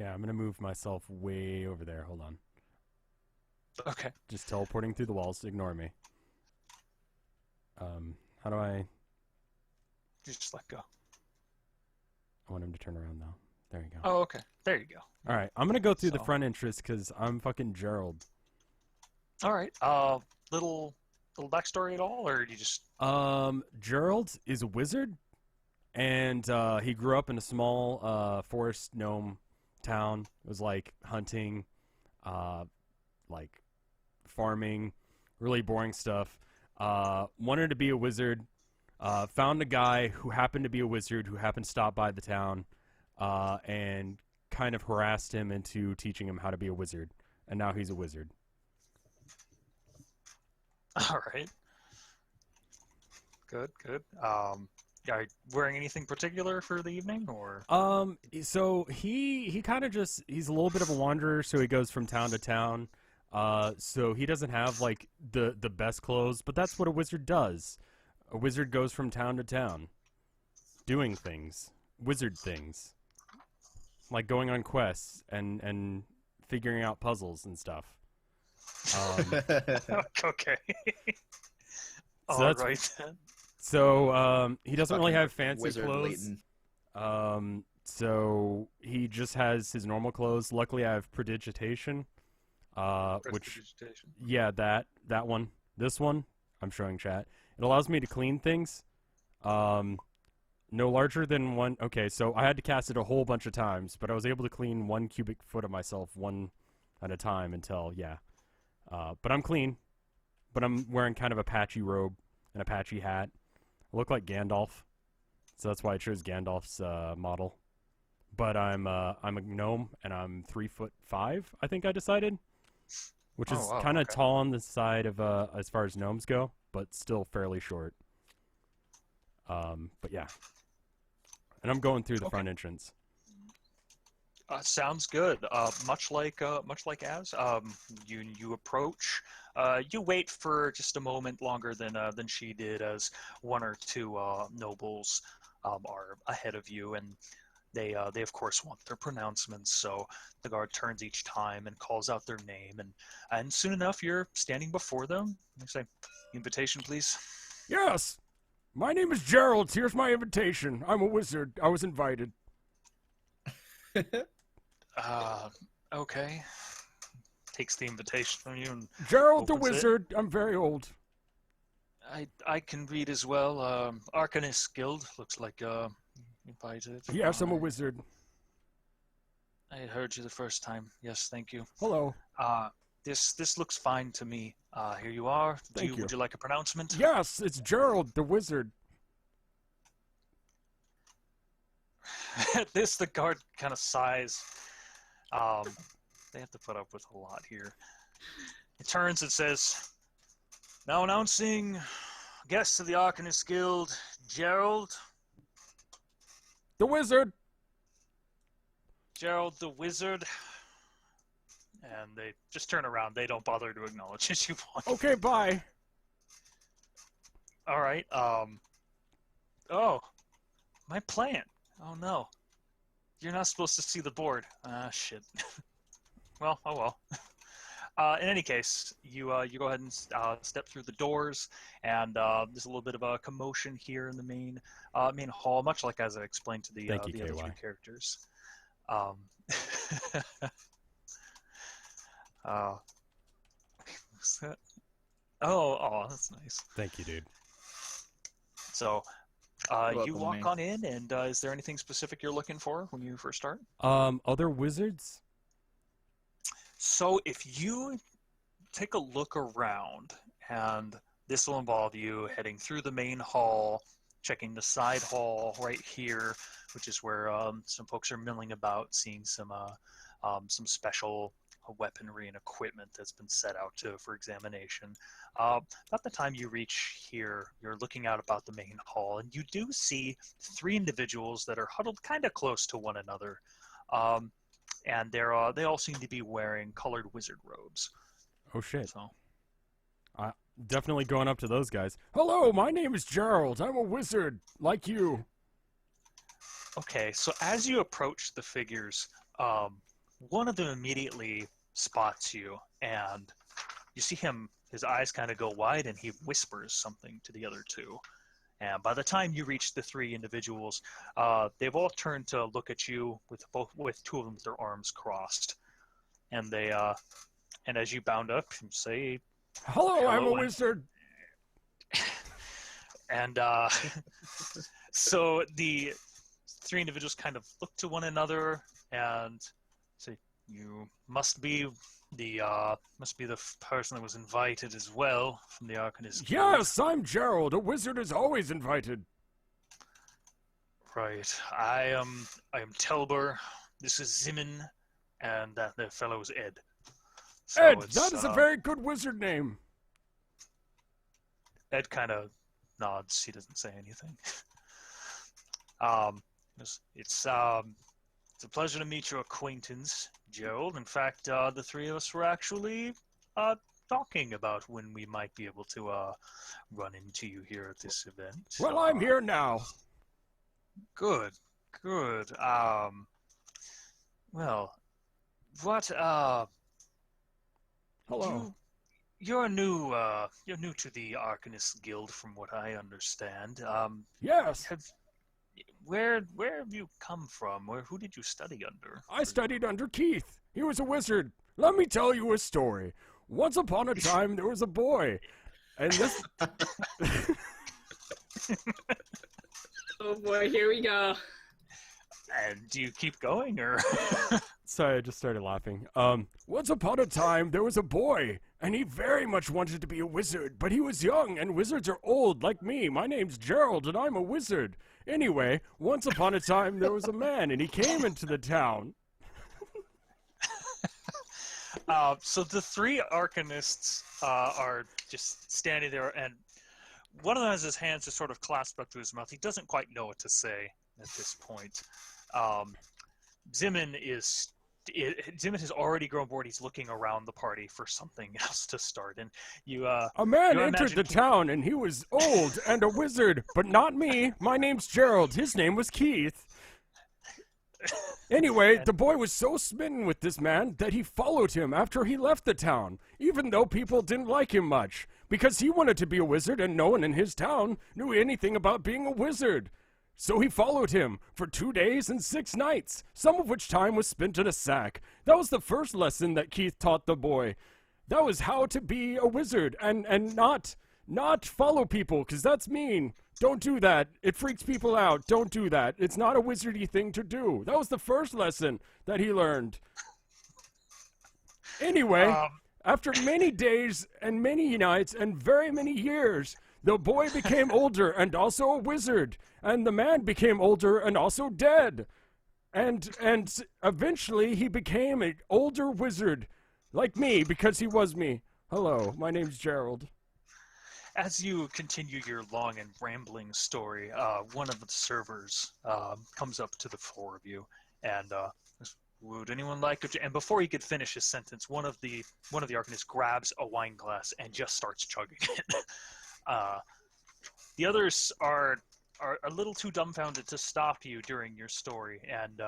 Yeah, I'm going to move myself way over there. Hold on. Okay. Just teleporting through the walls. Ignore me. How do I... Just let go. I want him to turn around, though. There you go. Oh, okay. There you go. All right, I'm going to go through the front entrance because I'm fucking Gerald. All right. Little backstory at all, or you just... Gerald is a wizard, and he grew up in a small forest gnome town. It was like hunting, like farming, really boring stuff. Wanted to be a wizard. Found a guy who happened to be a wizard who happened to stop by the town and kind of harassed him into teaching him how to be a wizard. And now he's a wizard. All right. Good. Are you wearing anything particular for the evening, or? So he kind of just, he's a little bit of a wanderer, so he goes from town to town. So he doesn't have like the best clothes, but that's what a wizard does. A wizard goes from town to town, doing things, wizard things, like going on quests and figuring out puzzles and stuff. Okay. So All right then. So he doesn't really have fancy Wizard clothes. Leighton. So he just has his normal clothes. Luckily, I have prestidigitation. Which, yeah, that one. This one, I'm showing chat. It allows me to clean things. No larger than one. Okay, so I had to cast it a whole bunch of times, but I was able to clean 1 cubic foot of myself one at a time until, yeah. But I'm clean. But I'm wearing kind of a patchy robe and a patchy hat. I look like Gandalf, so that's why I chose Gandalf's model. But I'm a gnome, and I'm 3'5", I think I decided. Which is kind of tall on the side of as far as gnomes go, but still fairly short. But yeah, and I'm going through the front entrance. Sounds good. Much like Az, you approach. You wait for just a moment longer than she did, as 1 or 2 nobles are ahead of you, and they of course want their pronouncements. So the guard turns each time and calls out their name, and soon enough you're standing before them. They say, "Invitation, please." Yes, my name is Gerald. Here's my invitation. I'm a wizard. I was invited. Okay. Takes the invitation from you and Gerald the opens it. wizard. I'm very old. I can read as well. Arcanist Guild looks like invited. Yes, I'm a wizard. I heard you the first time. Yes, thank you. Hello. This looks fine to me. Here you are. Thank you. Would you like a pronouncement? Yes, it's Gerald the wizard. At this, the guard kind of sighs. They have to put up with a lot here. It turns and says, "Now announcing guests of the Arcanist Guild, Gerald." The wizard. Gerald the wizard. And they just turn around. They don't bother to acknowledge as you walk. Okay, bye. All right. Oh, my plant. Oh no, you're not supposed to see the board. Ah, shit. Well, oh well. In any case, you go ahead and step through the doors, and there's a little bit of a commotion here in the main hall, much like as I explained to the Thank you, the other KY. three characters. Um, what's that? Oh, that's nice. Thank you, dude. So, You're you welcome, walk man. on in, and is there anything specific you're looking for when you first start? Other wizards? So, if you take a look around, and this will involve you heading through the main hall, checking the side hall right here, which is where some folks are milling about, seeing some special weaponry and equipment that's been set out for examination. About the time you reach here, you're looking out about the main hall, and you do see three individuals that are huddled kind of close to one another, and they all seem to be wearing colored wizard robes. Oh shit. So, Definitely going up to those guys. Hello, my name is Gerald. I'm a wizard, like you. okay, so as you approach the figures, one of them immediately spots you, and you see his eyes kind of go wide, and he whispers something to the other two. And by the time you reach the three individuals, they've all turned to look at you with two of them with their arms crossed, and and as you bound up, you say, Hello, I'm a Hello, wizard. and so the three individuals kind of look to one another and say, "You must be the person that was invited as well from the Arcanist Guild." Yes, I'm Gerald. A wizard is always invited. Right. I am Telber. This is Zimin, and that the fellow is Ed. So Ed, it's, that is a very good wizard name. Ed kind of nods. He doesn't say anything. It's a pleasure to meet your acquaintance, Gerald. In fact, the three of us were actually talking about when we might be able to run into you here at this event. Well, I'm here now. Good. Well, what Hello. You're new to the Arcanist Guild, from what I understand. Yes, Where have you come from? Who did you study under? I studied under Keith. He was a wizard. Let me tell you a story. Once upon a time, there was a boy, and this... Oh boy, here we go. And do you keep going, or? Sorry, I just started laughing. Once upon a time, there was a boy, and he very much wanted to be a wizard, but he was young, and wizards are old, like me. My name's Gerald, and I'm a wizard. Anyway, once upon a time, there was a man, and he came into the town. So the three Arcanists are just standing there, and one of them has his hands just sort of clasped up to his mouth. He doesn't quite know what to say at this point. Zimin has already grown bored. He's looking around the party for something else to start, and A man you entered imagine the Keith- town, and he was old and a wizard, but not me. My name's Gerald. His name was Keith. Anyway, the boy was so smitten with this man that he followed him after he left the town, even though people didn't like him much, because he wanted to be a wizard and no one in his town knew anything about being a wizard. So he followed him for 2 days and 6 nights, some of which time was spent in a sack. That was the first lesson that Keith taught the boy. That was how to be a wizard and not follow people, because that's mean. Don't do that. It freaks people out. Don't do that. It's not a wizardy thing to do. That was the first lesson that he learned. Anyway, after many days and many nights and very many years, the boy became older and also a wizard, and the man became older and also dead. And eventually he became an older wizard, like me, because he was me. Hello, my name's Gerald. As you continue your long and rambling story, one of the servers comes up to the four of you and says, "Would anyone like to?" And before he could finish his sentence, one of the Arcanists grabs a wine glass and just starts chugging it. The others are a little too dumbfounded to stop you during your story, and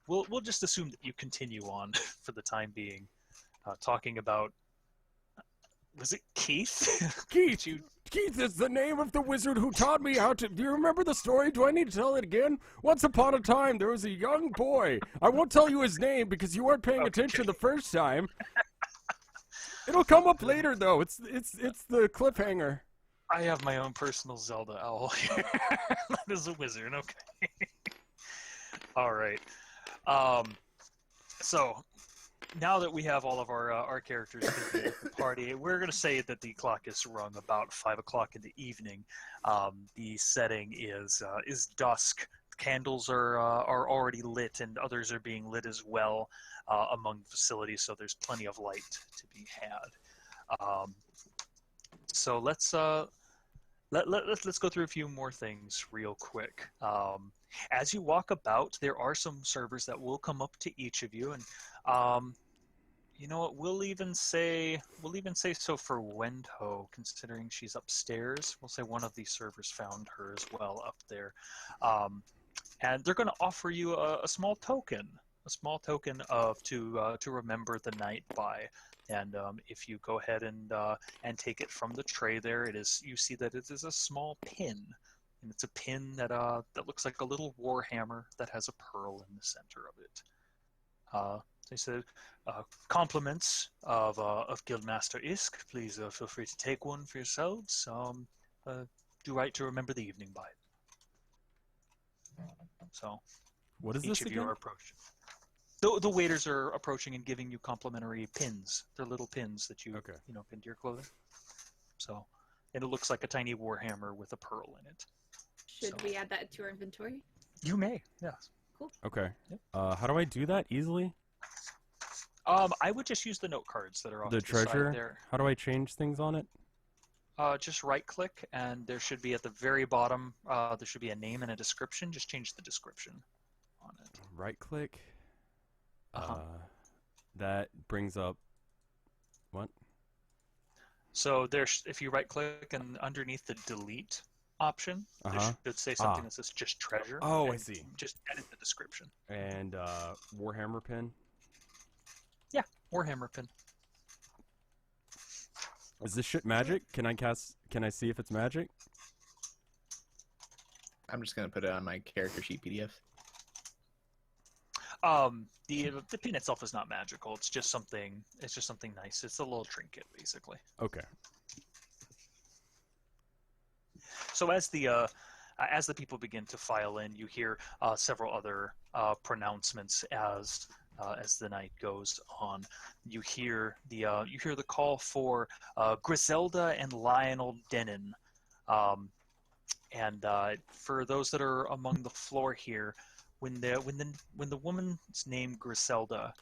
we'll just assume that you continue on for the time being, talking about. Was it Keith? Keith! Keith is the name of the wizard who taught me how to... Do you remember the story? Do I need to tell it again? Once upon a time, there was a young boy. I won't tell you his name because you weren't paying attention the first time. It'll come up later, though. It's the cliffhanger. I have my own personal Zelda owl here. That is a wizard, okay. All right. So, now that we have all of our characters at the party, we're going to say that the clock is rung about 5 o'clock in the evening. The setting is dusk. Candles are already lit, and others are being lit as well among the facilities, so there's plenty of light to be had. So let's go through a few more things real quick. As you walk about, there are some servers that will come up to each of you, and you know what? We'll even say so for Wendho, considering she's upstairs. We'll say one of these servers found her as well up there, and they're going to offer you a small token of to remember the night by. And if you go ahead and take it from the tray there, you see that it is a small pin, and it's a pin that looks like a little warhammer that has a pearl in the center of it. They said, compliments of Guildmaster Isk. Please feel free to take one for yourselves. Do right to remember the evening by it. So, What is each this of again? you are approaching. The waiters are approaching and giving you complimentary pins. They're little pins that you pin to your clothing. So, and it looks like a tiny warhammer with a pearl in it. Should we add that to our inventory? You may, yes. Cool. Okay. Yep. How do I do that easily? I would just use the note cards that are off The to the side treasure? there. How do I change things on it? Just right-click, and there should be at the very bottom, there should be a name and a description. Just change the description on it. Right click. Uh-huh. That brings up what? So if you right-click and underneath the delete option, there should say something that says just treasure. Oh, I see. Just edit the description. And Warhammer pin. Yeah, Warhammer pin. Is this shit magic? Can I see if it's magic? I'm just gonna put it on my character sheet PDF. The pin itself is not magical. It's just something nice. It's a little trinket, basically. Okay. So as the people begin to file in, you hear several other pronouncements as the night goes on. You hear the call for Griselda and Lionel Denon, and for those that are among the floor here, when the woman's name Griselda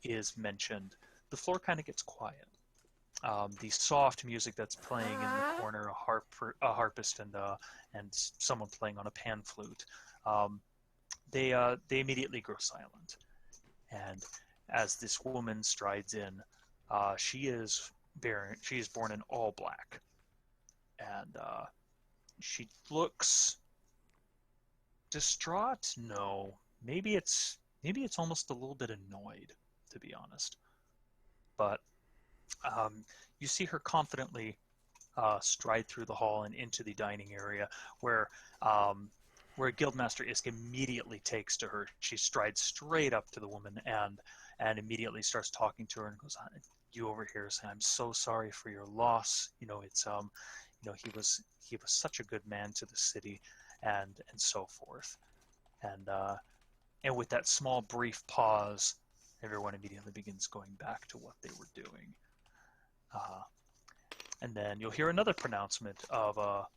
is mentioned, the floor kind of gets quiet. The soft music that's playing in the corner, a harpist and someone playing on a pan flute, they immediately grow silent. And as this woman strides in, she is born in all black, and she looks distraught. No, maybe it's almost a little bit annoyed, to be honest. But you see her confidently stride through the hall and into the dining area, where Guildmaster Isk immediately takes to her. She strides straight up to the woman and immediately starts talking to her and goes, "You over here saying, I'm so sorry for your loss. He was such a good man to the city, and so forth." And with that small brief pause, everyone immediately begins going back to what they were doing. And then you'll hear another pronouncement of a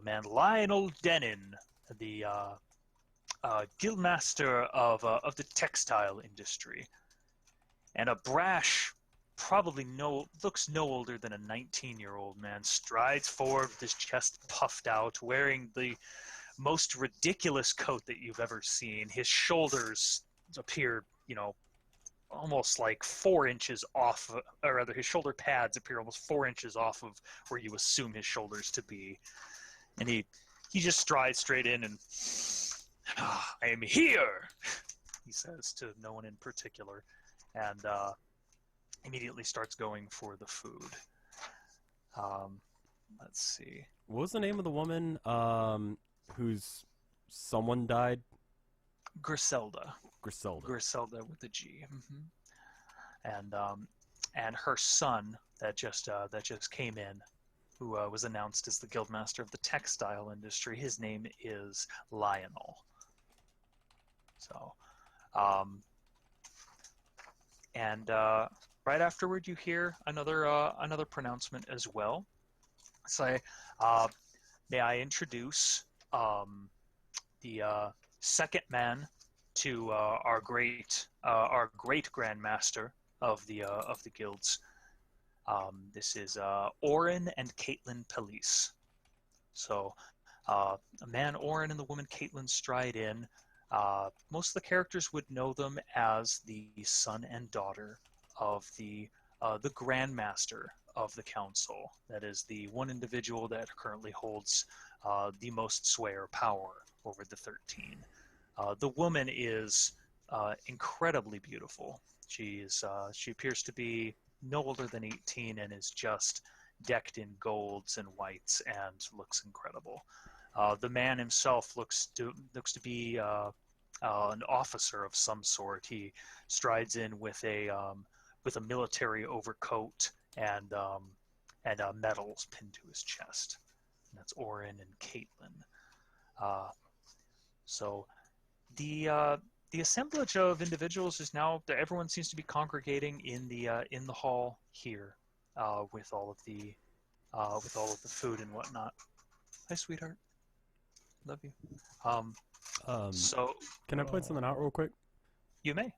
man, Lionel Denon, the guildmaster of the textile industry, and a brash, looks no older than a 19-year-old man, strides forward with his chest puffed out, wearing the most ridiculous coat that you've ever seen. His shoulders appear, almost like 4 inches off, or rather his shoulder pads appear almost 4 inches off of where you assume his shoulders to be. And he just strides straight in and, I am here, he says to no one in particular, and immediately starts going for the food. Let's see. What was the name of the woman whose someone died? Griselda. Griselda. Griselda with a G. And her son that just came in, who was announced as the guildmaster of the textile industry. His name is Lionel. So, right afterward, you hear another pronouncement as well. Say, may I introduce the second man to our great grandmaster of the guilds. This is Orin and Caitlin Police. So, a man Orin and the woman Caitlin stride in. Most of the characters would know them as the son and daughter of the grandmaster of the council. That is the one individual that currently holds the most sway or power over the 13. The woman is incredibly beautiful. She appears to be no older than 18 and is just decked in golds and whites and looks incredible. The man himself looks to be an officer of some sort. He strides in with a military overcoat and medals pinned to his chest. And that's Orin and Caitlin. So the assemblage of individuals is now. Everyone seems to be congregating in the hall here, with all of the food and whatnot. Hi, sweetheart. Love you. So can I point something out real quick? You may.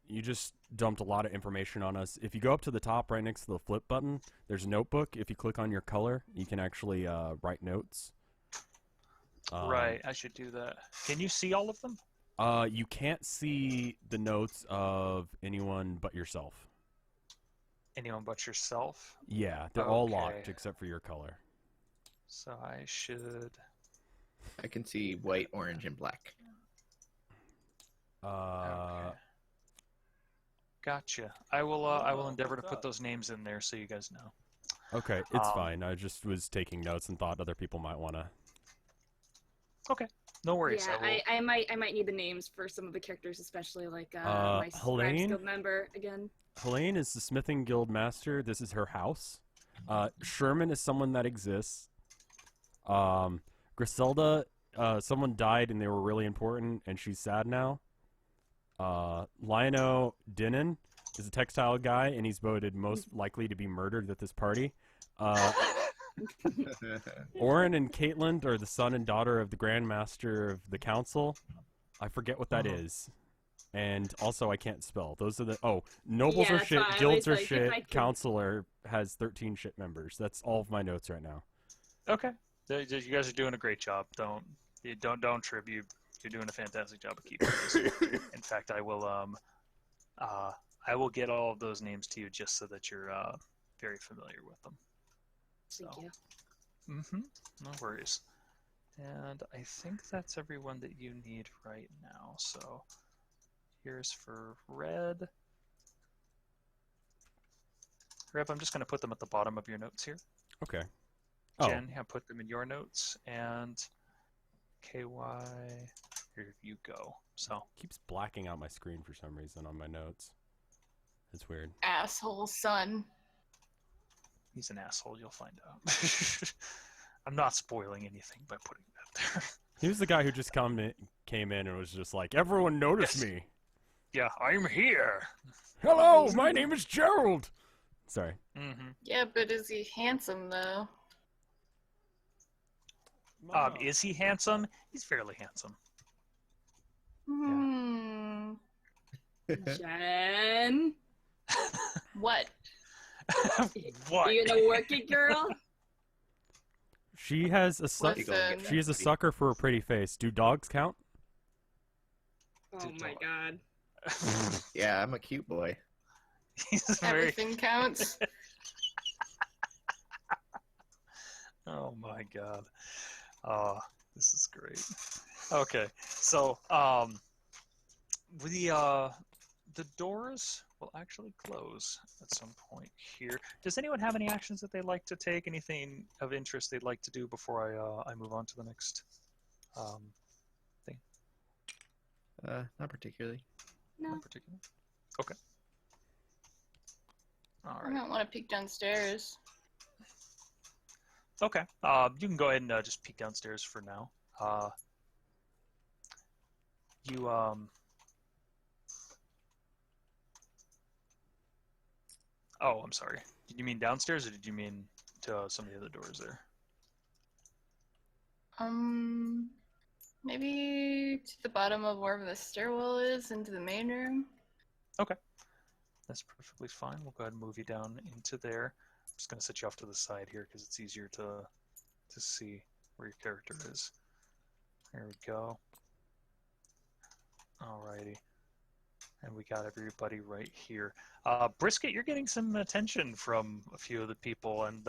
You just dumped a lot of information on us. If you go up to the top right next to the flip button, there's a notebook. If you click on your color, you can actually write notes. Right, I should do that. Can you see all of them? You can't see the notes of anyone but yourself. Anyone but yourself? Yeah, they're all locked except for your color. So I should... I can see white, orange, and black. Okay. Gotcha. I will endeavor to put those names in there so you guys know. Okay, it's fine. I just was taking notes and thought other people might want to. Okay, no worries. Yeah, I might need the names for some of the characters, especially like my Helene? Guild member again. Helene is the Smithing Guild Master. This is her house. Sherman is someone that exists. Griselda, someone died and they were really important, and she's sad now. Lionel Dinnan is a textile guy, and he's voted most likely to be murdered at this party. Orin and Caitlin are the son and daughter of the Grandmaster of the Council. I forget what that is. And also, I can't spell. Those are the... Oh, nobles are shit, guilds are shit, councilor has 13 shit members. That's all of my notes right now. Okay. You guys are doing a great job. Don't trip. You're doing a fantastic job of keeping this. In fact, I will get all of those names to you just so that you're very familiar with them. Thank you. No worries. And I think that's everyone that you need right now. So here's for Red. Reb, I'm just going to put them at the bottom of your notes here. Okay. Jen, yeah, put them in your notes. And KY, here you go. So It keeps blacking out my screen for some reason on my notes. It's weird. Asshole son. he's an asshole. You'll find out. I'm not spoiling anything by putting that there. He was the guy who just came in and was just like, everyone notice me. Yeah, I'm here. Hello, my name is Gerald. Sorry. Yeah, but is he handsome though? Is he handsome? He's fairly handsome. Jen? What? What? Are you gonna work it, girl? She has a Listen. she is a sucker for a pretty face. Do dogs count? Oh my god. Yeah, I'm a cute boy. He's very... Everything counts. Oh my god. This is great. Okay, so the doors will actually close at some point here. Does anyone have any actions that they'd like to take? Anything of interest they'd like to do before I move on to the next thing? Not particularly. No. Not particular. Okay. All I right. don't want to peek downstairs. Okay. You can go ahead and just peek downstairs for now. You Oh, I'm sorry. Did you mean downstairs, or did you mean to some of the other doors there? Maybe to the bottom of wherever the stairwell is, into the main room. Okay. That's perfectly fine. We'll go ahead and move you down into there. I'm just going to set you off to the side here because it's easier to see where your character is. There we go. Alrighty. And we got everybody right here. Brisket, you're getting some attention from a few of the people. And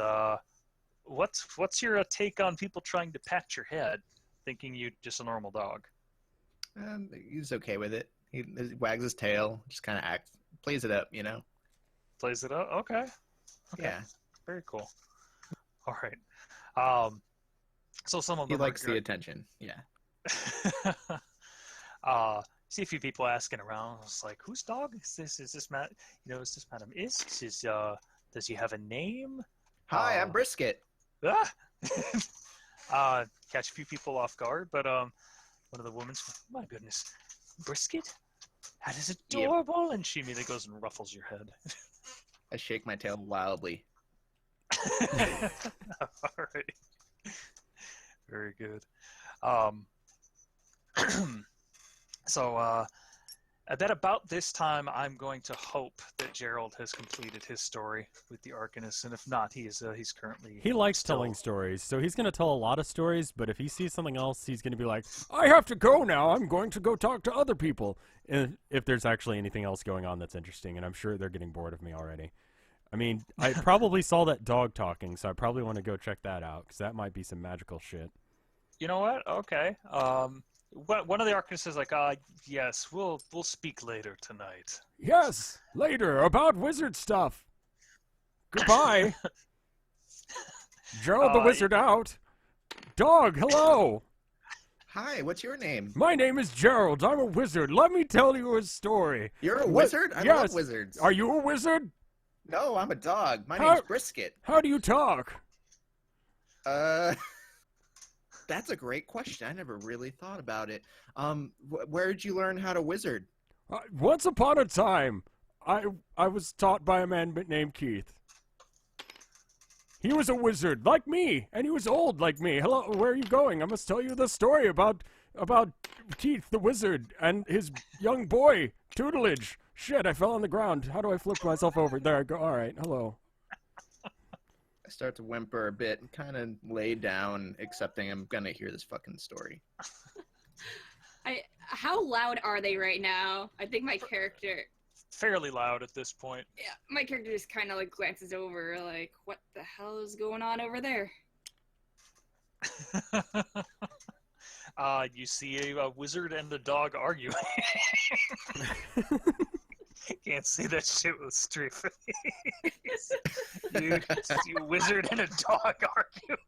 what's your take on people trying to pat your head, thinking you're just a normal dog? He's okay with it. He wags his tail, just kind of plays it up, you know? Plays it up? Okay. Yeah. Very cool. All right. So some of He them likes the attention, yeah. See a few people asking around. It's like, whose dog is this? Is this Matt? You know, is this Madam Isk? Does he have a name? Hi, I'm Brisket. Catch a few people off guard, but one of the women's, my goodness, Brisket? That is adorable. Yep. And she immediately goes and ruffles your head. I shake my tail wildly. All right. Very good. So at about this time, I'm going to hope that Gerald has completed his story with the Arcanist, and if not, he's currently... He likes telling stories, so he's going to tell a lot of stories, but if he sees something else, he's going to be like, I have to go now, I'm going to go talk to other people, if there's actually anything else going on that's interesting, and I'm sure they're getting bored of me already. I mean, I probably saw that dog talking, so I probably want to go check that out, because that might be some magical shit. You know what? Okay. One of the Arcanists is like, yes, we'll speak later tonight. Yes, later, about wizard stuff. Goodbye. Gerald the wizard out. Dog, hello. Hi, what's your name? My name is Gerald. I'm a wizard. Let me tell you a story. You're a wizard? I love wizards. Are you a wizard? No, I'm a dog. My name's Brisket. How do you talk? That's a great question. I never really thought about it. Where did you learn how to wizard? Once upon a time, I was taught by a man named Keith. He was a wizard like me, and he was old like me. Hello, where are you going? I must tell you the story about Keith the wizard and his young boy, Tutelage. Shit, I fell on the ground. How do I flip myself over? There I go. All right, hello. I start to whimper a bit and kind of lay down, accepting I'm going to hear this fucking story. How loud are they right now? I think my character... Fairly loud at this point. Yeah, my character just kind of like glances over, like, what the hell is going on over there? You see a wizard and the dog arguing. Can't see that shit with straight face. You see a wizard and a dog arguing.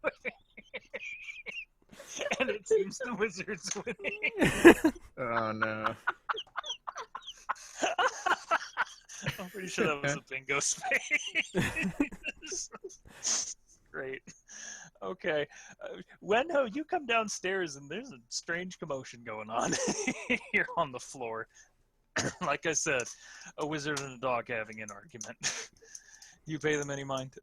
And it seems the wizard's winning. Oh, no. I'm pretty sure that was a bingo space. Great. Okay. Wenho, you come downstairs and there's a strange commotion going on here on the floor. Like I said, a wizard and a dog having an argument. You pay them any mind?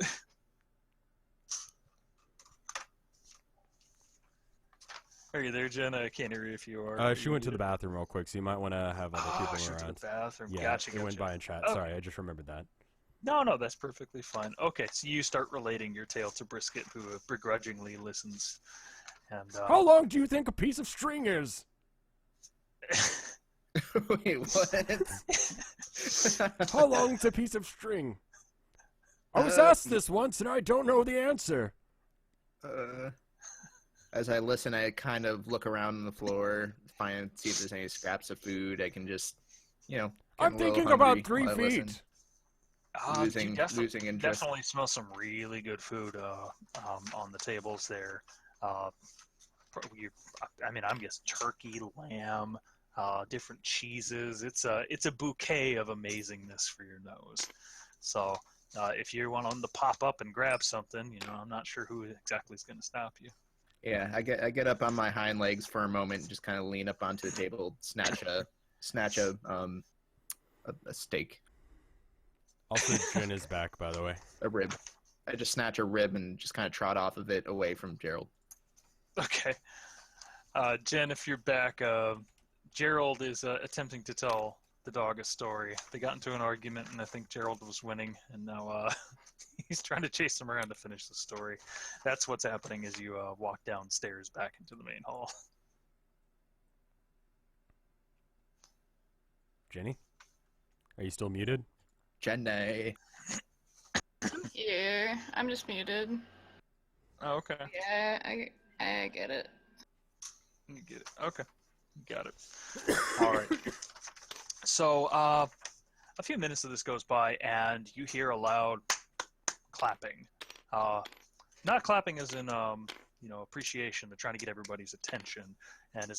Are you there, Jen? I can't hear you if you are. She went to the bathroom real quick, so you might want to have other people she around. went to the bathroom. Yeah, Gotcha, it went by in chat. Okay. Sorry, I just remembered that. No, that's perfectly fine. Okay, so you start relating your tale to Brisket, who begrudgingly listens. And how long do you think a piece of string is? Wait, what? How long's a piece of string? I was asked this once, and I don't know the answer. As I listen, I kind of look around on the floor, see if there's any scraps of food. I can just, getting I'm a little thinking hungry about 3 while I listen. feet. Losing interest. Definitely smell some really good food on the tables there. I'm guessing turkey, lamb, different cheeses. It's a bouquet of amazingness for your nose. So if you want them to pop up and grab something, I'm not sure who exactly is going to stop you. Yeah, I get up on my hind legs for a moment, just kind of lean up onto the table, snatch a steak, Also, Jin is back, by the way. a rib. I just snatch a rib and just kind of trot off of it away from Gerald. Okay. Jen, if you're back, Gerald is attempting to tell the dog a story. They got into an argument, and I think Gerald was winning, and now he's trying to chase him around to finish the story. That's what's happening as you walk downstairs back into the main hall. Jenny? Are you still muted? Jenny. I'm here. I'm just muted. Oh, okay. Yeah, I get it. You get it. Okay. Got it. All right. So, a few minutes of this goes by, and you hear a loud clapping. Not clapping as in, appreciation. They're trying to get everybody's attention, and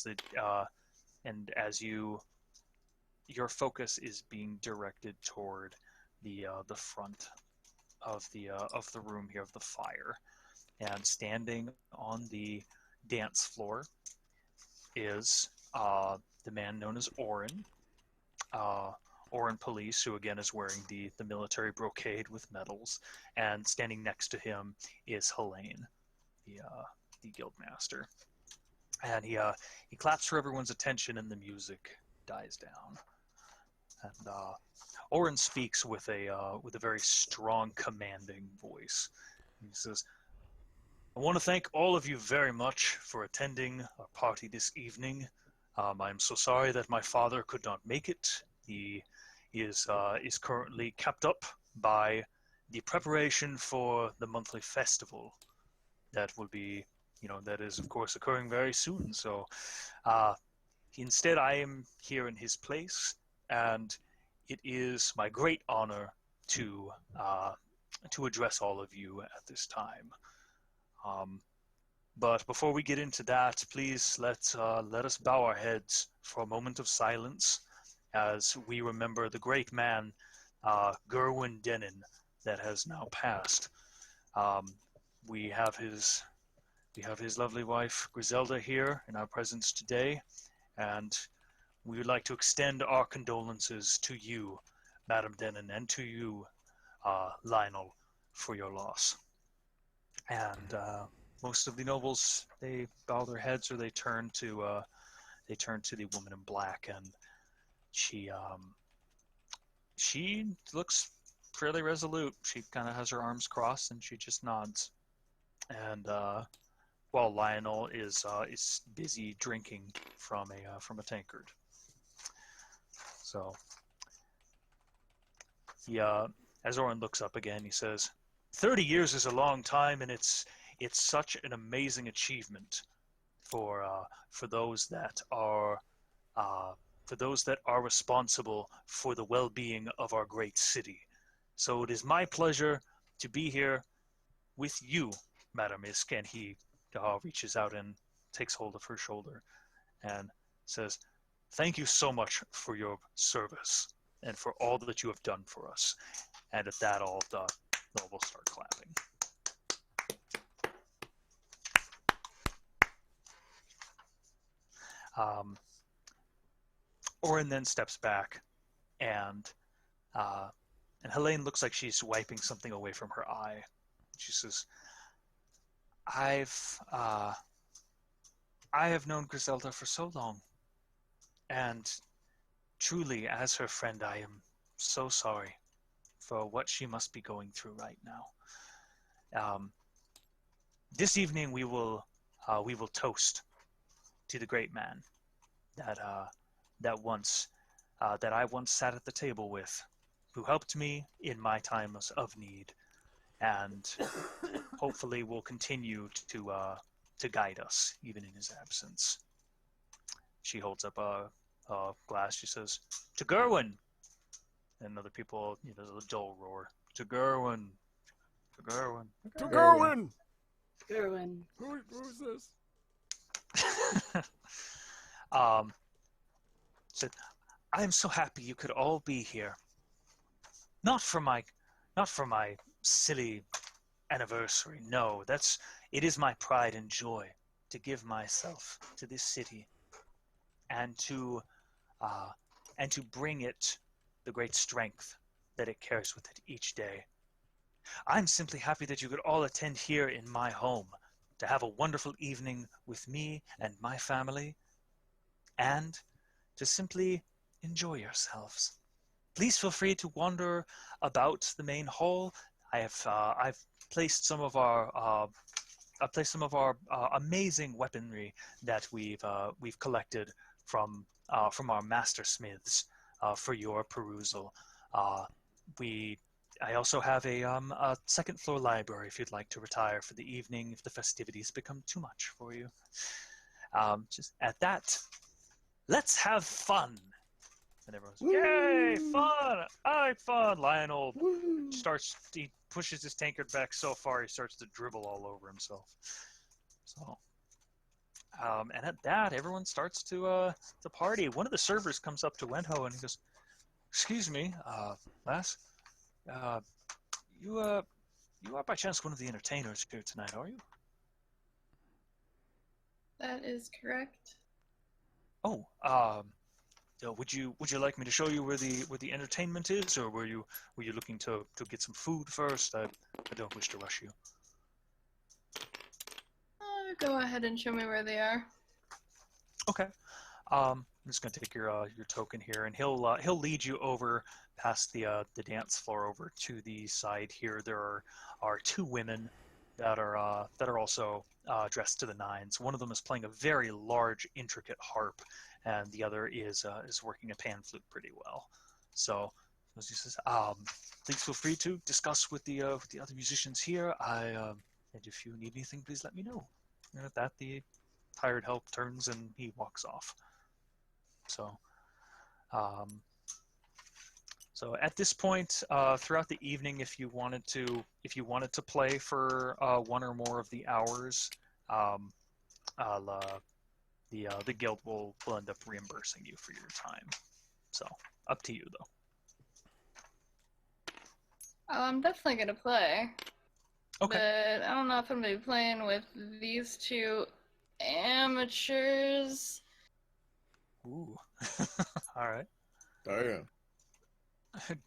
your focus is being directed toward the front of the room here, of the fire, and standing on the dance floor is the man known as Orin. Orin Police, who again is wearing the military brocade with medals, and standing next to him is Helene, the guildmaster. And he claps for everyone's attention, and the music dies down. And Orin speaks with a very strong, commanding voice. He says, "I want to thank all of you very much for attending our party this evening. I'm so sorry that my father could not make it. He is currently kept up by the preparation for the monthly festival that will be, that is of course occurring very soon. So instead I am here in his place, and it is my great honor to address all of you at this time. But before we get into that, please let us bow our heads for a moment of silence as we remember the great man, Gerwin Denon, that has now passed. We have his lovely wife Griselda here in our presence today, and we would like to extend our condolences to you, Madam Denon, and to you, Lionel, for your loss. And most of the nobles, they bow their heads, or they turn to the woman in black, and she looks fairly resolute. She kind of has her arms crossed, and she just nods. And while Lionel is busy drinking from a tankard. So as Orin looks up again, he says, 30 years is a long time, and it's such an amazing achievement for those that are responsible for the well-being of our great city. So it is my pleasure to be here with you, Madam Isk. And he reaches out and takes hold of her shoulder and says, "Thank you so much for your service and for all that you have done for us." And at that, all the nobles start clapping. Orin then steps back, and Helene looks like she's wiping something away from her eye. She says, I have known Griselda for so long, and truly, as her friend, I am so sorry for what she must be going through right now. This evening, we will toast to the great man that I once sat at the table with, who helped me in my times of need, and hopefully will continue to guide us even in his absence. She holds up a glass. She says, "To Gerwin," and other people, there's a dull roar. "To Gerwin, to Gerwin, To Gerwin! Gerwin. Who's this? Said, "I am so happy you could all be here. Not for my silly anniversary. No, it is my pride and joy to give myself to this city, and to bring it the great strength that it carries with it each day. I'm simply happy that you could all attend here in my home to have a wonderful evening with me and my family, and to simply enjoy yourselves. Please feel free to wander about the main hall. I've placed some of our amazing weaponry that we've collected from our master smiths for your perusal. I also have a second floor library if you'd like to retire for the evening if the festivities become too much for you. Just at that, let's have fun." And everyone's, "Yay, fun! I like fun!" Lionel he pushes his tankard back so far he starts to dribble all over himself. So, and at that, everyone starts to party. One of the servers comes up to Wenho and he goes, "Excuse me, lass, you are by chance one of the entertainers here tonight, are you?" That is correct. "Oh, would you like me to show you where the entertainment is, or were you looking to get some food first? I don't wish to rush you." Go ahead and show me where they are. Okay. I'm just gonna take your token here, and he'll lead you over past the dance floor over to the side here. There are two women that are also dressed to the nines. One of them is playing a very large, intricate harp, and the other is working a pan flute pretty well. So, as he says, "Please feel free to discuss with the other musicians here. And if you need anything, please let me know." And at that, the hired help turns and he walks off. So, so at this point, throughout the evening, if you wanted to play for one or more of the hours, the guild will end up reimbursing you for your time. So up to you, though. I'm definitely gonna play. Okay. But I don't know if I'm gonna be playing with these two amateurs. Ooh. All right. Damn.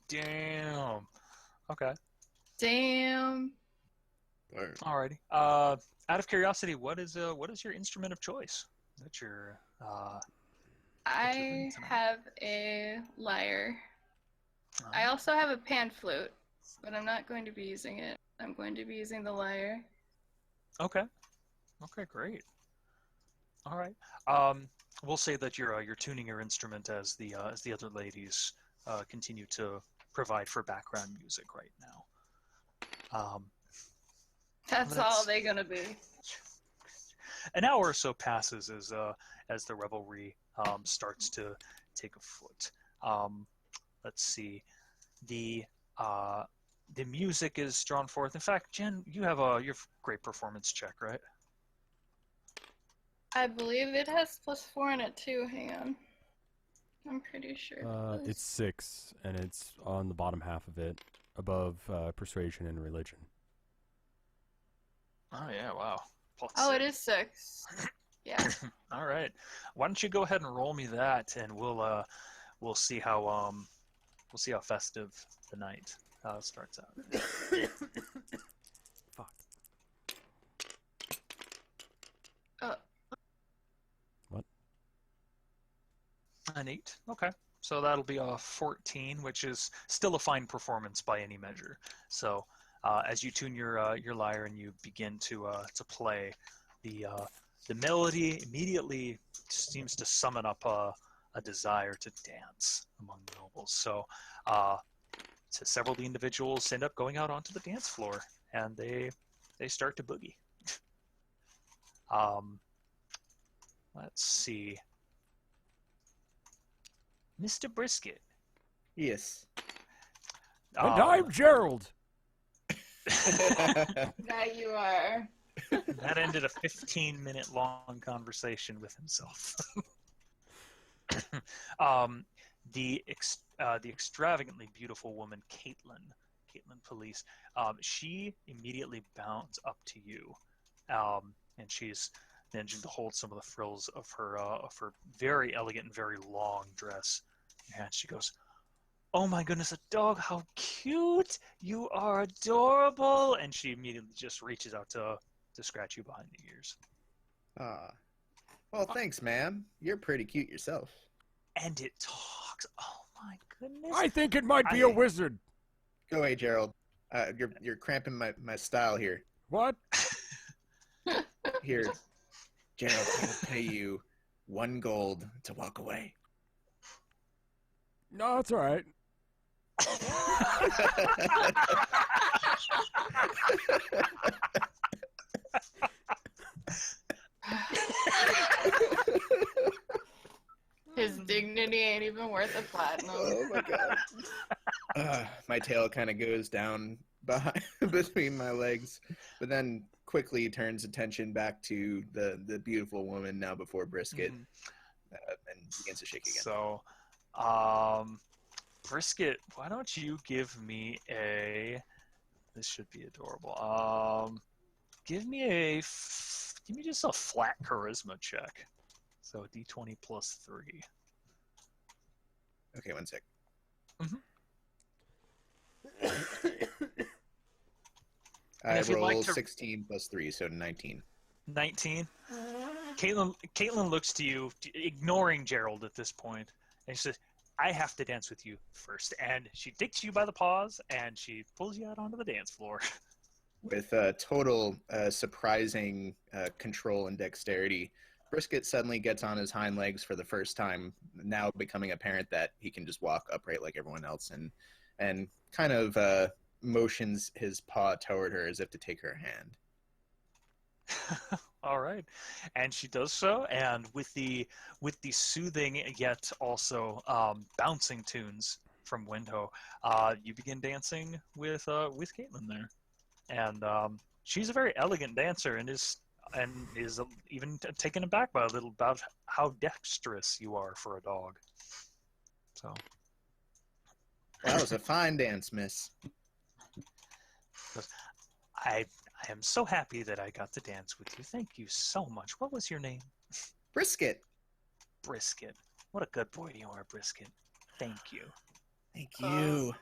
Damn. Okay. Damn. Damn. Alrighty. Out of curiosity, what is your instrument of choice that you're I tonight? have a lyre. I Uh, also have a pan flute, but I'm not going to be using it. I'm going to be using the lyre. Okay. Okay, great. All right. We'll say that you're tuning your instrument as the other ladies continue to provide for background music right now. That's all they're gonna be. An hour or so passes as the revelry starts to take a foot. Let's see. The music is drawn forth. In fact, Jen, you have your great performance check, right? I believe it has +4 in it too. Hang on. I'm pretty sure it does. It's 6, and it's on the bottom half of it, above persuasion and religion. Oh yeah, wow. Oh, it is 6. Yeah. All right. Why don't you go ahead and roll me that, and we'll see how festive the night starts out. Fuck. What? An 8. Okay. So that'll be a 14, which is still a fine performance by any measure. So as you tune your lyre and you begin to play, the melody immediately seems to summon up a desire to dance among the nobles. So several of the individuals end up going out onto the dance floor, and they start to boogie. Let's see. Mr. Brisket. Yes. And I'm Gerald. That you are. That ended a 15-minute long conversation with himself. The extravagantly beautiful woman, Caitlin Police, she immediately bounds up to you, and she's managing to hold some of the frills of her very elegant and very long dress, and she goes, "Oh my goodness, a dog! How cute! You are adorable!" And she immediately just reaches out to scratch you behind the ears. Ah. Well, thanks, ma'am. You're pretty cute yourself. And it talks. Oh my goodness! I think it might be a wizard. Go away, Gerald. You're cramping my style here. What? Here, Gerald, I'll pay you 1 gold to walk away. No, it's all right. His dignity ain't even worth a platinum. Oh my god. My tail kind of goes down behind, between my legs, but then quickly turns attention back to the beautiful woman now before Brisket, and begins to shake again. So, Brisket, why don't you give me a? This should be adorable. Give me just a flat charisma check. So D20 plus 3. Okay, 1 sec. I if you'd roll like to- 16 plus 3, so 19. 19. Caitlin looks to you, ignoring Gerald at this point, and she says, "I have to dance with you first." And she takes you by the paws, and she pulls you out onto the dance floor. With total surprising control and dexterity, Brisket suddenly gets on his hind legs for the first time, now becoming apparent that he can just walk upright like everyone else, and kind of motions his paw toward her as if to take her hand. All right, and she does so, and with the soothing yet also bouncing tunes from Windhoe, you begin dancing with Caitlin there, and she's a very elegant dancer, and is even taken aback by a little about how dexterous you are for a dog. So That was a fine dance, miss. I am so happy that I got to dance with you. Thank you so much. What was your name? Brisket. Brisket. What a good boy you are, Brisket. Thank you. Thank you.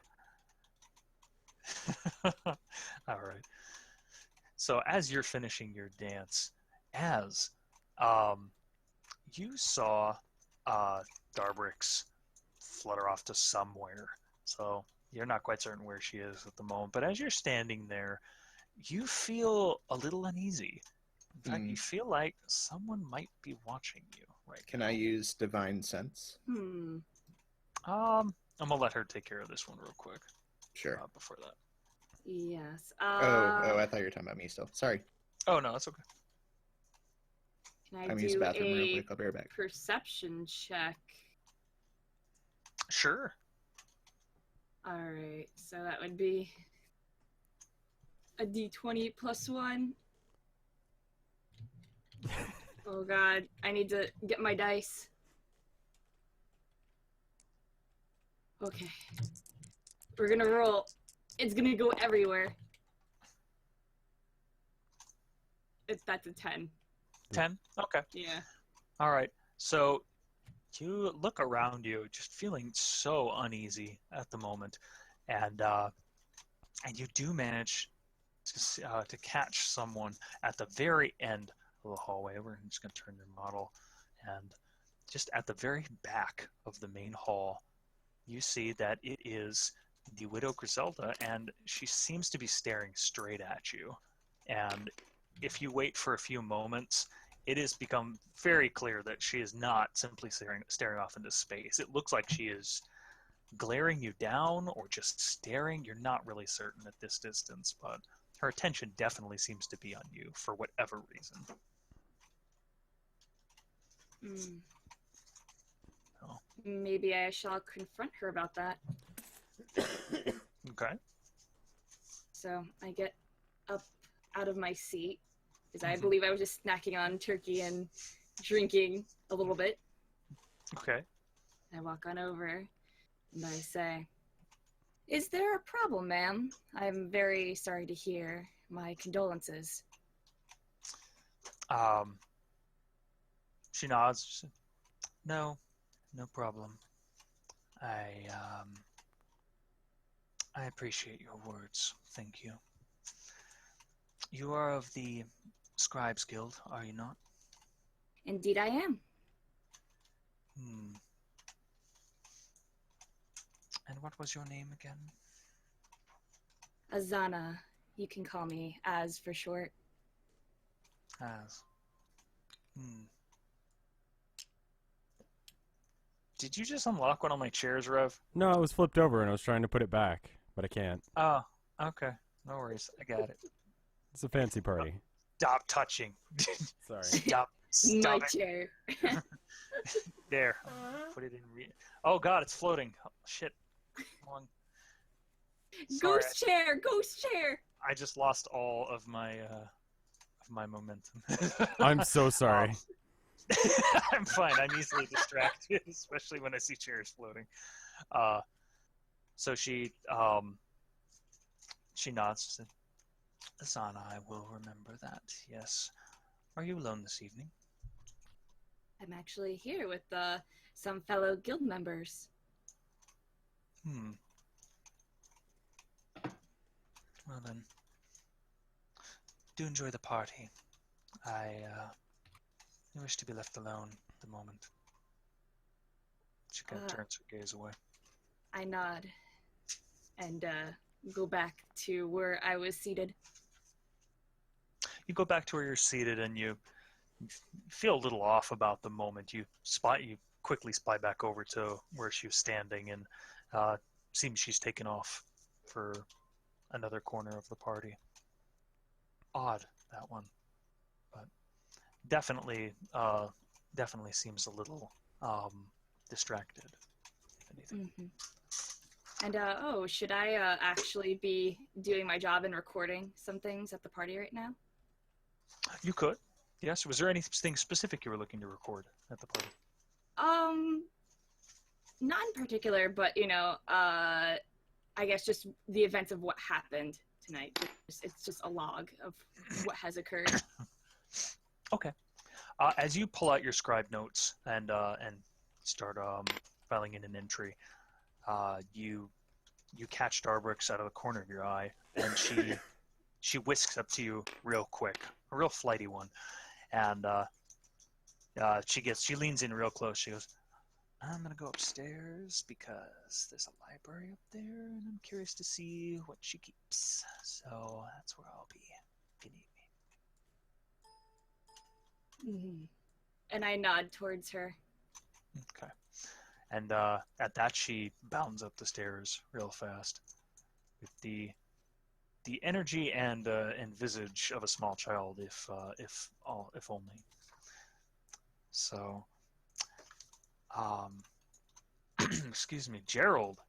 All right. So as you're finishing your dance, as you saw Darbrix flutter off to somewhere. So you're not quite certain where she is at the moment. But as you're standing there, you feel a little uneasy. In fact, you feel like someone might be watching you right Can now. I use Divine Sense? Hmm. I'm gonna let her take care of this one real quick. Sure. Before that. Yes. Oh, I thought you were talking about me still. Sorry. Oh no, that's okay. Can I I'm using do the bathroom real a quick. I'll be right back. perception check? Sure. All right. So that would be a D20 plus 1. Oh god, I need to get my dice. Okay. We're gonna roll. It's gonna go everywhere. That's a 10. 10? Okay. Yeah. All right. So you look around you, just feeling so uneasy at the moment, and you do manage to catch someone at the very end of the hallway. We're just going to turn your model, and just at the very back of the main hall, you see that it is the Widow Griselda, and she seems to be staring straight at you. And if you wait for a few moments, it has become very clear that she is not simply staring off into space. It looks like she is glaring you down or just staring. You're not really certain at this distance, but her attention definitely seems to be on you for whatever reason. Hmm. Oh. Maybe I shall confront her about that. Okay. So I get up out of my seat, because I believe I was just snacking on turkey and drinking a little bit. Okay. I walk on over and I say, "Is there a problem, ma'am? I'm very sorry to hear. My condolences." She nods. No, no problem. I appreciate your words. Thank you. You are of the Scribes Guild, are you not? Indeed I am. And what was your name again? Azana. You can call me Az for short. Az. Did you just unlock one of my chairs, Rev? No, it was flipped over and I was trying to put it back, but I can't. Oh, okay. No worries. I got it. It's a fancy party. Stop touching. Sorry. Stop My it. chair. There. Put it in. Oh God, it's floating. Oh, shit. Wrong. Sorry, Ghost chair! Ghost chair! I just lost all of my momentum. I'm so sorry. I'm fine. I'm easily distracted, especially when I see chairs floating. So she nods and said, "Asana, I will remember that. Yes. Are you alone this evening?" I'm actually here with some fellow guild members. Well then, do enjoy the party. I wish to be left alone at the moment. She kind of turns her gaze away. I nod and go back to where I was seated. You go back to where you're seated, and you feel a little off about the moment. You quickly spy back over to where she was standing, and seems she's taken off for another corner of the party. Odd, that one, but definitely seems a little distracted, if anything. And should I actually be doing my job and recording some things at the party right now? You could. Yes. Was there anything specific you were looking to record at the party? Not in particular, but I guess just the events of what happened tonight. It's just a log of what has occurred. Okay. As you pull out your scribe notes and start filing in an entry, you catch Darbrooks out of the corner of your eye, and she whisks up to you real quick, a real flighty one, and she leans in real close. She goes, "I'm gonna go upstairs because there's a library up there, and I'm curious to see what she keeps. So that's where I'll be if you need me." And I nod towards her. Okay. And at that, she bounds up the stairs real fast with the energy and visage of a small child, if only. So, excuse me, Gerald,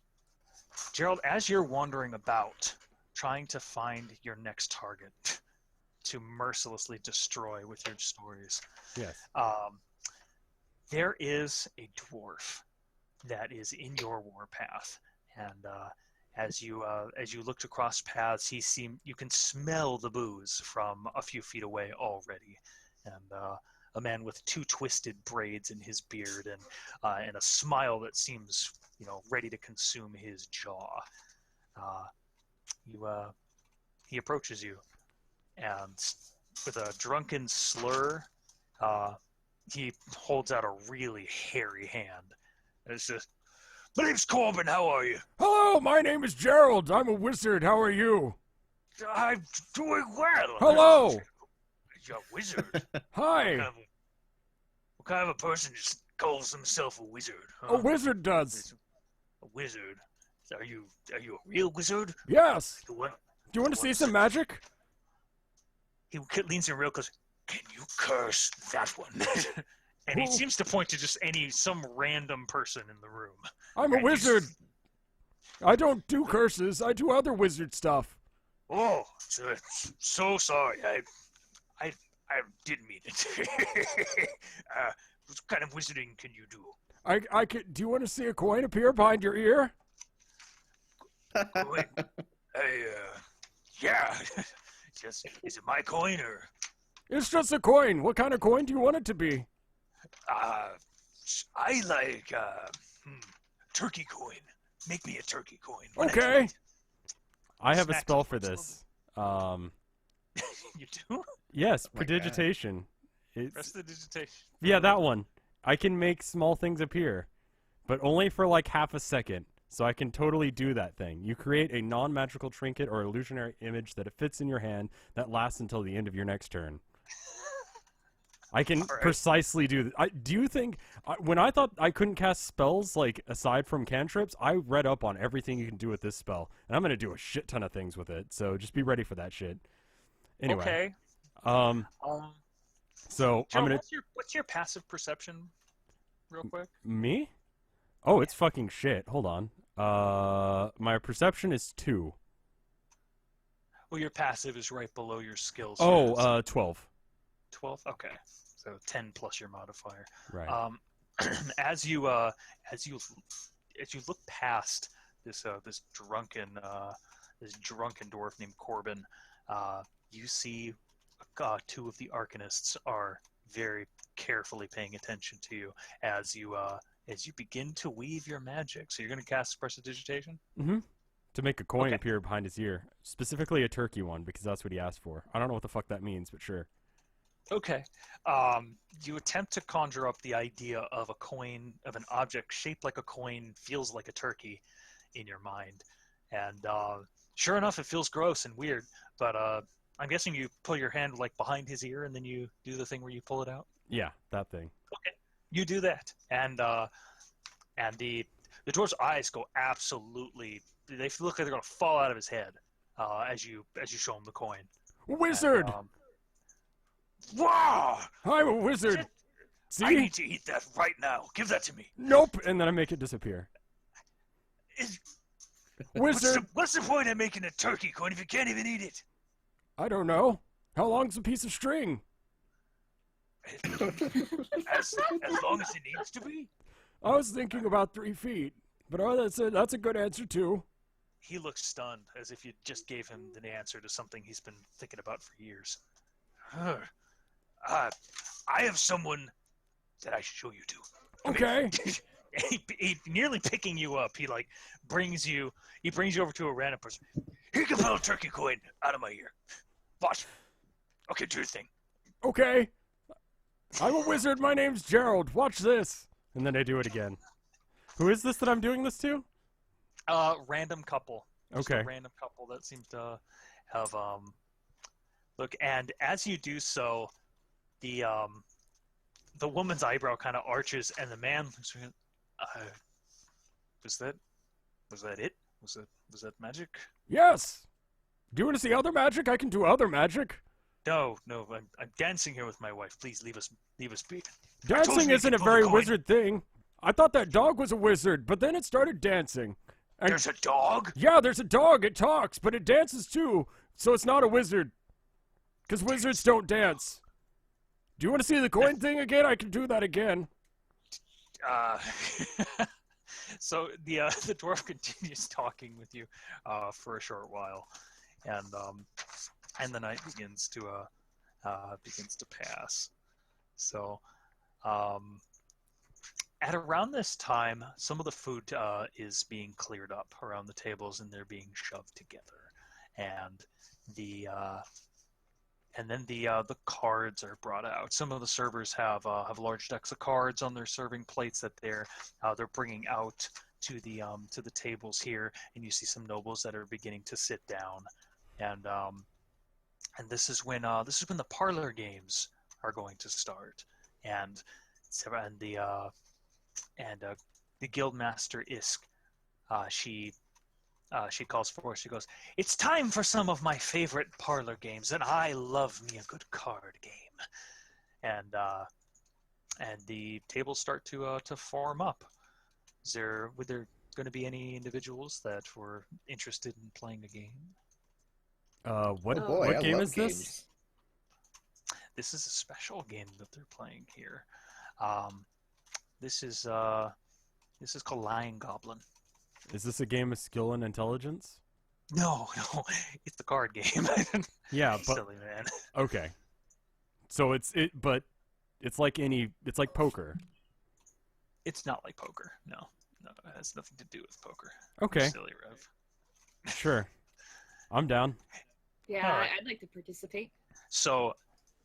as you're wandering about, trying to find your next target to mercilessly destroy with your stories. Yes. There is a dwarf that is in your warpath, and as you looked across paths, you can smell the booze from a few feet away already, and a man with two twisted braids in his beard and a smile that seems ready to consume his jaw. He approaches you, and with a drunken slur, he holds out a really hairy hand. And it's just, "My name's Corbin, how are you?" Hello, my name is Gerald. I'm a wizard. How are you? "I'm doing well." Hello. You're a wizard. Hi. What kind of a person just calls himself a wizard? Huh? A wizard does. A wizard? Are you a real wizard? Yes. The one- Do you want to see some magic? he leans in real close. Can you curse that one? And he seems to point to just some random person in the room. I'm a And wizard. I don't do curses. I do other wizard stuff. Oh, so sorry. I didn't mean it. What kind of wizarding can you do? I could. Do you want to see a coin appear behind your ear? Coin? Yeah. Just, is it my coin or? It's just a coin. What kind of coin do you want it to be? I like turkey coin. Make me a turkey coin. Okay. I have a Smack spell it. for this. You do? Yes, Oh my prodigitation. That's the digitation. Yeah, that one. I can make small things appear, but only for like half a second. So I can totally do that thing. You create a non-magical trinket or illusionary image that it fits in your hand that lasts until the end of your next turn. I can All right. precisely do that. Do you think, when I thought I couldn't cast spells, like, aside from cantrips, I read up on everything you can do with this spell. And I'm going to do a shit ton of things with it, so just be ready for that shit. Anyway. Okay. So, Joe, I'm going to... what's your passive perception, real quick? Me? Oh, it's fucking shit. Hold on. My perception is 2. Well, your passive is right below your skills. 12. 12. Okay, so 10 plus your modifier. Right. As you look past this drunken dwarf named Corbin, you see 2 of the Arcanists are very carefully paying attention to you as you begin to weave your magic. So you're going to cast Prestidigitation? Mm-hmm. To make a coin Okay. appear behind his ear. Specifically a turkey one, because that's what he asked for. I don't know what the fuck that means, but sure. Okay. You attempt to conjure up the idea of a coin, of an object shaped like a coin, feels like a turkey in your mind. And sure enough, it feels gross and weird, but I'm guessing you pull your hand like behind his ear and then you do the thing where you pull it out? Yeah, that thing. Okay. You do that. And the dwarf's eyes go absolutely, they look like they're going to fall out of his head as you show him the coin. Wizard! And, wow! I'm a wizard! See? I need to eat that right now. Give that to me. Nope! And then I make it disappear. Wizard! What's the point of making a turkey coin if you can't even eat it? I don't know. How long's a piece of string? As long as it needs to be. I was thinking about 3 feet. But that's a good answer, too. He looks stunned, as if you just gave him the answer to something he's been thinking about for years. I have someone that I should show you to. Okay. He nearly picking you up. He brings you over to a random person. Here, you can pull a turkey coin out of my ear. Watch. Okay, do your thing. Okay. I'm a wizard. My name's Gerald. Watch this. And then I do it again. Who is this that I'm doing this to? Random couple. Just Okay. a random couple that seems to have look, and as you do so, the woman's eyebrow kind of arches, and the man looks. Was that it? Was that magic? Yes. Do you want to see other magic? I can do other magic. No, I'm dancing here with my wife. Please leave us be. Dancing you isn't could a pull the very coin. wizard thing. I thought that dog was a wizard, but then it started dancing. And There's a dog? yeah, there's a dog. It talks, but it dances too. So it's not a wizard. Because wizards don't dance. Do you want to see the coin thing again? I can do that again. So the dwarf continues talking with you for a short while, and the night begins to pass. So at around this time, some of the food is being cleared up around the tables, and they're being shoved together, and then the cards are brought out. Some of the servers have large decks of cards on their serving plates that they're bringing out to the tables here, and you see some nobles that are beginning to sit down, and this is when the parlor games are going to start, and the guildmaster Isk, she she calls forth. She goes, "It's time for some of my favorite parlor games, and I love me a good card game." And the tables start to form up. Would there going to be any individuals that were interested in playing a game? What Oh boy, what I game love is this? games. This is a special game that they're playing here. This is called Lion Goblin. Is this a game of skill and intelligence? No, it's the card game. Yeah, but Silly man. okay. So but it's like poker. It's not like poker. No, it has nothing to do with poker. Okay, Silly Rev. sure. I'm down. Yeah, All right. I'd like to participate. So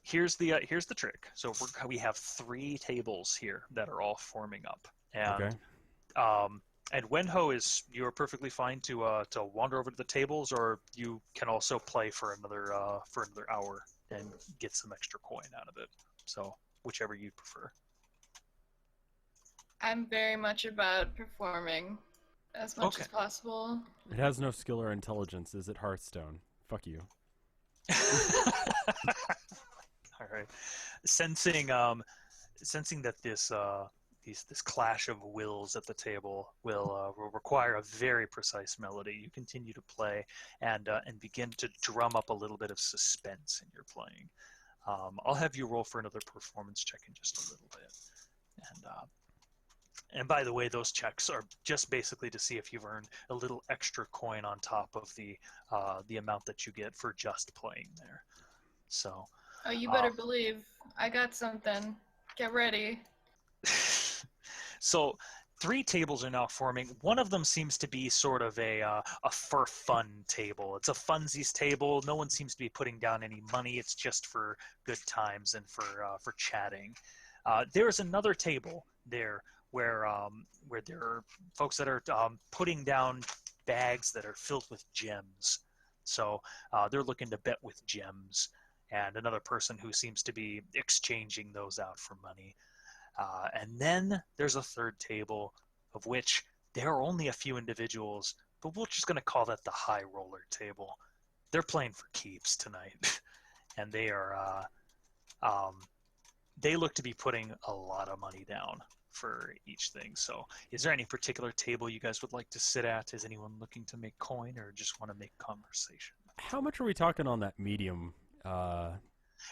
here's the trick. So we have 3 tables here that are all forming up, and Okay. and Wenho you're perfectly fine to wander over to the tables, or you can also play for another hour and get some extra coin out of it. So whichever you prefer. I'm very much about performing as much as possible. It has no skill or intelligence. Is it Hearthstone? Fuck you. All right. Sensing that this clash of wills at the table will require a very precise melody, you continue to play and begin to drum up a little bit of suspense in your playing. I'll have you roll for another performance check in just a little bit, and by the way, those checks are just basically to see if you've earned a little extra coin on top of the amount that you get for just playing there. So. Oh, you better believe I got something. Get ready. So 3 tables are now forming. One of them seems to be sort of a for fun table. It's a funsies table. No one seems to be putting down any money. It's just for good times and for chatting. There's another table there where there are folks that are putting down bags that are filled with gems. So they're looking to bet with gems. And another person who seems to be exchanging those out for money. And then there's a third table, of which there are only a few individuals, but we're just going to call that the high roller table. They're playing for keeps tonight, and they look to be putting a lot of money down for each thing. So is there any particular table you guys would like to sit at? Is anyone looking to make coin or just want to make conversation? How much are we talking on that medium?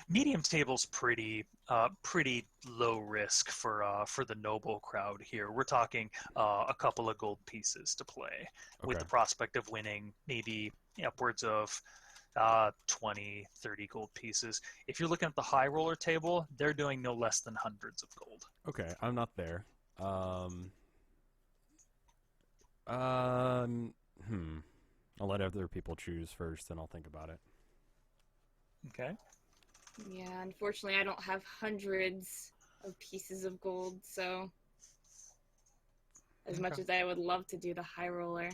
Medium table's pretty low risk for the noble crowd here. We're talking a couple of gold pieces to play, with the prospect of winning maybe upwards of 20, 30 gold pieces. If you're looking at the high roller table, they're doing no less than hundreds of gold. Okay, I'm not there. I'll let other people choose first, and I'll think about it. Okay. Yeah, unfortunately, I don't have hundreds of pieces of gold, so as much as I would love to do the high roller.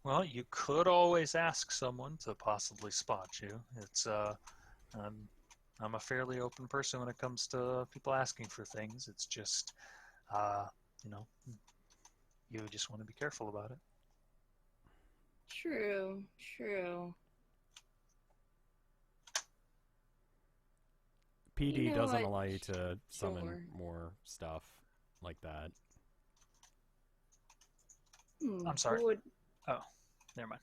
Well, you could always ask someone to possibly spot you. It's I'm a fairly open person when it comes to people asking for things. It's just you just want to be careful about it. True. PD doesn't allow you to summon more stuff like that. I'm sorry. Oh, never mind.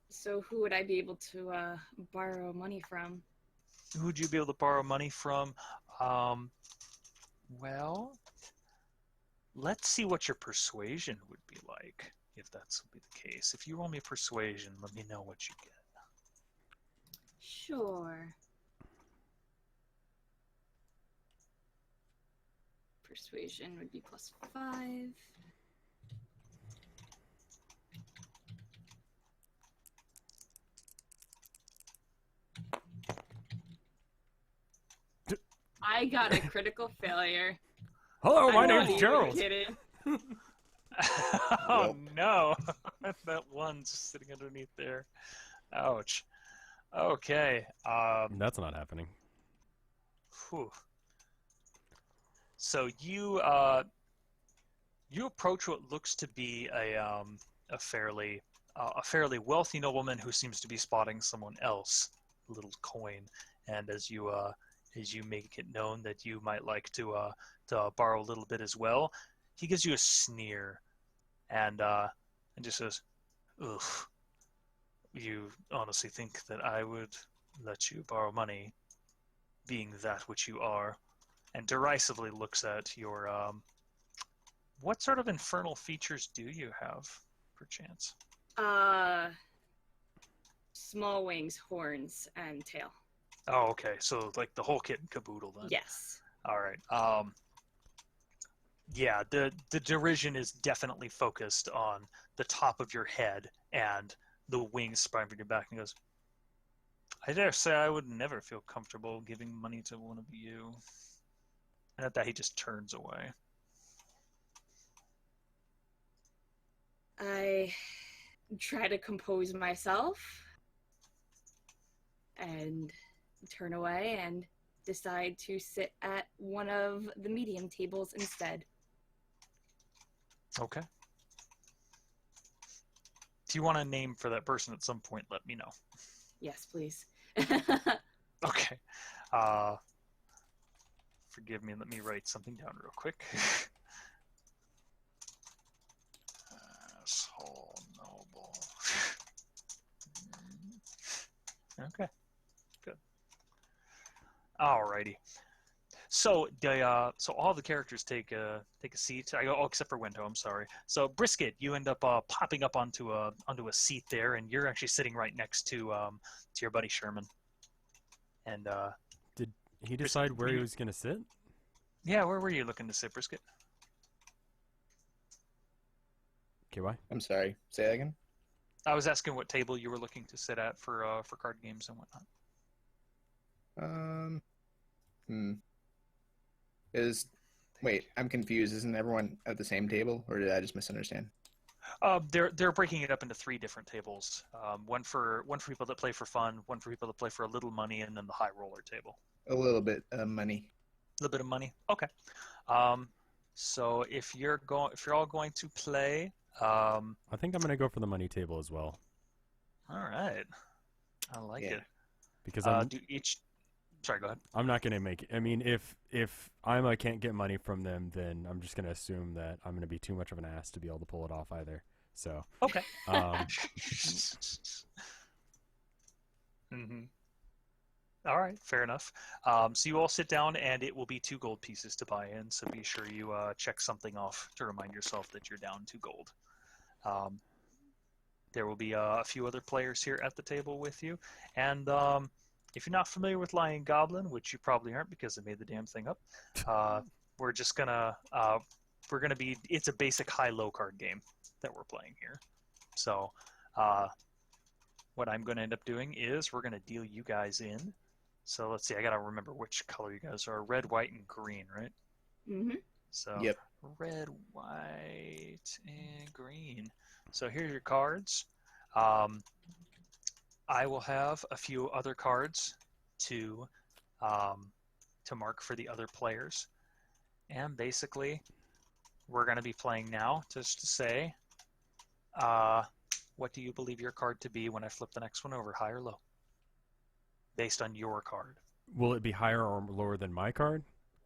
So who would I be able to borrow money from? Who would you be able to borrow money from? Well, let's see what your persuasion would be like, if that's would be the case. If you roll me persuasion, let me know what you get. Sure. Persuasion would be +5. I got a critical failure. Hello, my name's name's Gerald. Oh no, that one's sitting underneath there. Ouch. Okay. That's not happening. Whew. So you You approach what looks to be a fairly wealthy nobleman who seems to be spotting someone else, a little coin, and as you make it known that you might like to borrow a little bit as well, he gives you a sneer, and just says, "Ugh, you honestly think that I would let you borrow money, being that which you are?" And derisively looks at your what sort of infernal features do you have, perchance? Small wings, horns, and tail. Oh, okay. So like the whole kit and caboodle then. Yes. All right. Yeah, the derision is definitely focused on the top of your head and the wings spread from your back, and he goes, "I dare say I would never feel comfortable giving money to one of you." And at that, he just turns away. I try to compose myself and turn away and decide to sit at one of the medium tables instead. Okay. Do you want a name for that person at some point? Let me know. Yes, please. Okay. Forgive me. Let me write something down real quick. Asshole noble. Okay. Good. Alrighty. So all the characters take a seat. Except for Wento. I'm sorry. So Brisket, you end up popping up onto a seat there, and you're actually sitting right next to your buddy Sherman. And Did he decide where he was going to sit? Yeah, where were you looking to sit, Brisket? Okay, why? I'm sorry. Say that again. I was asking what table you were looking to sit at for card games and whatnot. Wait, I'm confused. Isn't everyone at the same table, or did I just misunderstand? They're breaking it up into 3 different tables. One for people that play for fun, one for people that play for a little money, and then the high roller table. A little bit of money. A little bit of money. Okay. So if you're all going to play, I think I'm going to go for the money table as well. All right. I like it. Because Sorry, go ahead. I'm not going to make it. I mean, if I can't get money from them, then I'm just going to assume that I'm going to be too much of an ass to be able to pull it off either. So. Okay. Mm-hmm. All right, fair enough. So you all sit down, and it will be 2 gold pieces to buy in. So be sure you check something off to remind yourself that you're down 2 gold. There will be a few other players here at the table with you, and if you're not familiar with Lion Goblin, which you probably aren't because I made the damn thing up, we're just gonna it's a basic high-low card game that we're playing here. So what I'm going to end up doing is we're going to deal you guys in. So let's see, I got to remember which color you guys are. Red, white, and green, right? Mm-hmm. So Yep. Red, white, and green. So here's your cards. I will have a few other cards to mark for the other players. And basically, we're going to be playing now just to say, what do you believe your card to be when I flip the next one over, high or low? Based on your card. Will it be higher or lower than my card?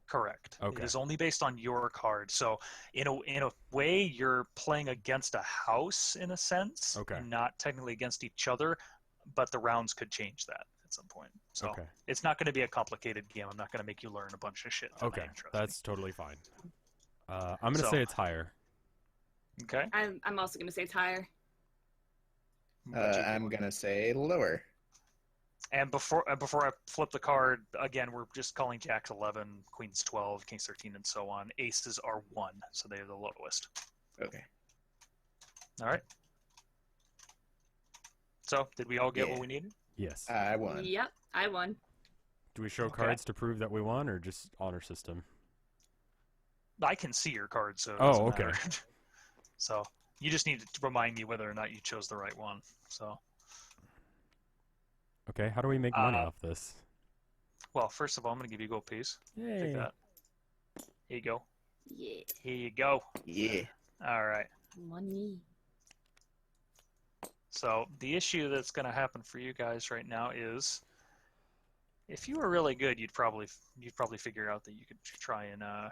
Correct. Okay. It is only based on your card. So in a way, you're playing against a house in a sense, Okay. and not technically against each other, but the rounds could change that at some point. So Okay. it's not going to be a complicated game. I'm not going to make you learn a bunch of shit. Okay, that's totally fine. I'm going to say it's higher. Okay. I'm also going to say it's higher. I'm going to say lower. And before I flip the card, again, we're just calling Jacks 11, Queens 12, Kings 13, and so on. Aces are 1, so they're the lowest. Okay. All right. So, did we all get what we needed? Yes. I won. Yep, I won. Do we show cards to prove that we won, or just honor system? I can see your cards, so it Oh, doesn't okay. matter. So, you just need to remind me whether or not you chose the right one. So. Okay, how do we make money off this? Well, first of all, I'm going to give you a gold piece. Yay. Take that. Here you go. Yeah. Here you go. Yeah. All right. Money. So the issue that's going to happen for you guys right now is, if you were really good, you'd probably figure out that you could try and Oh,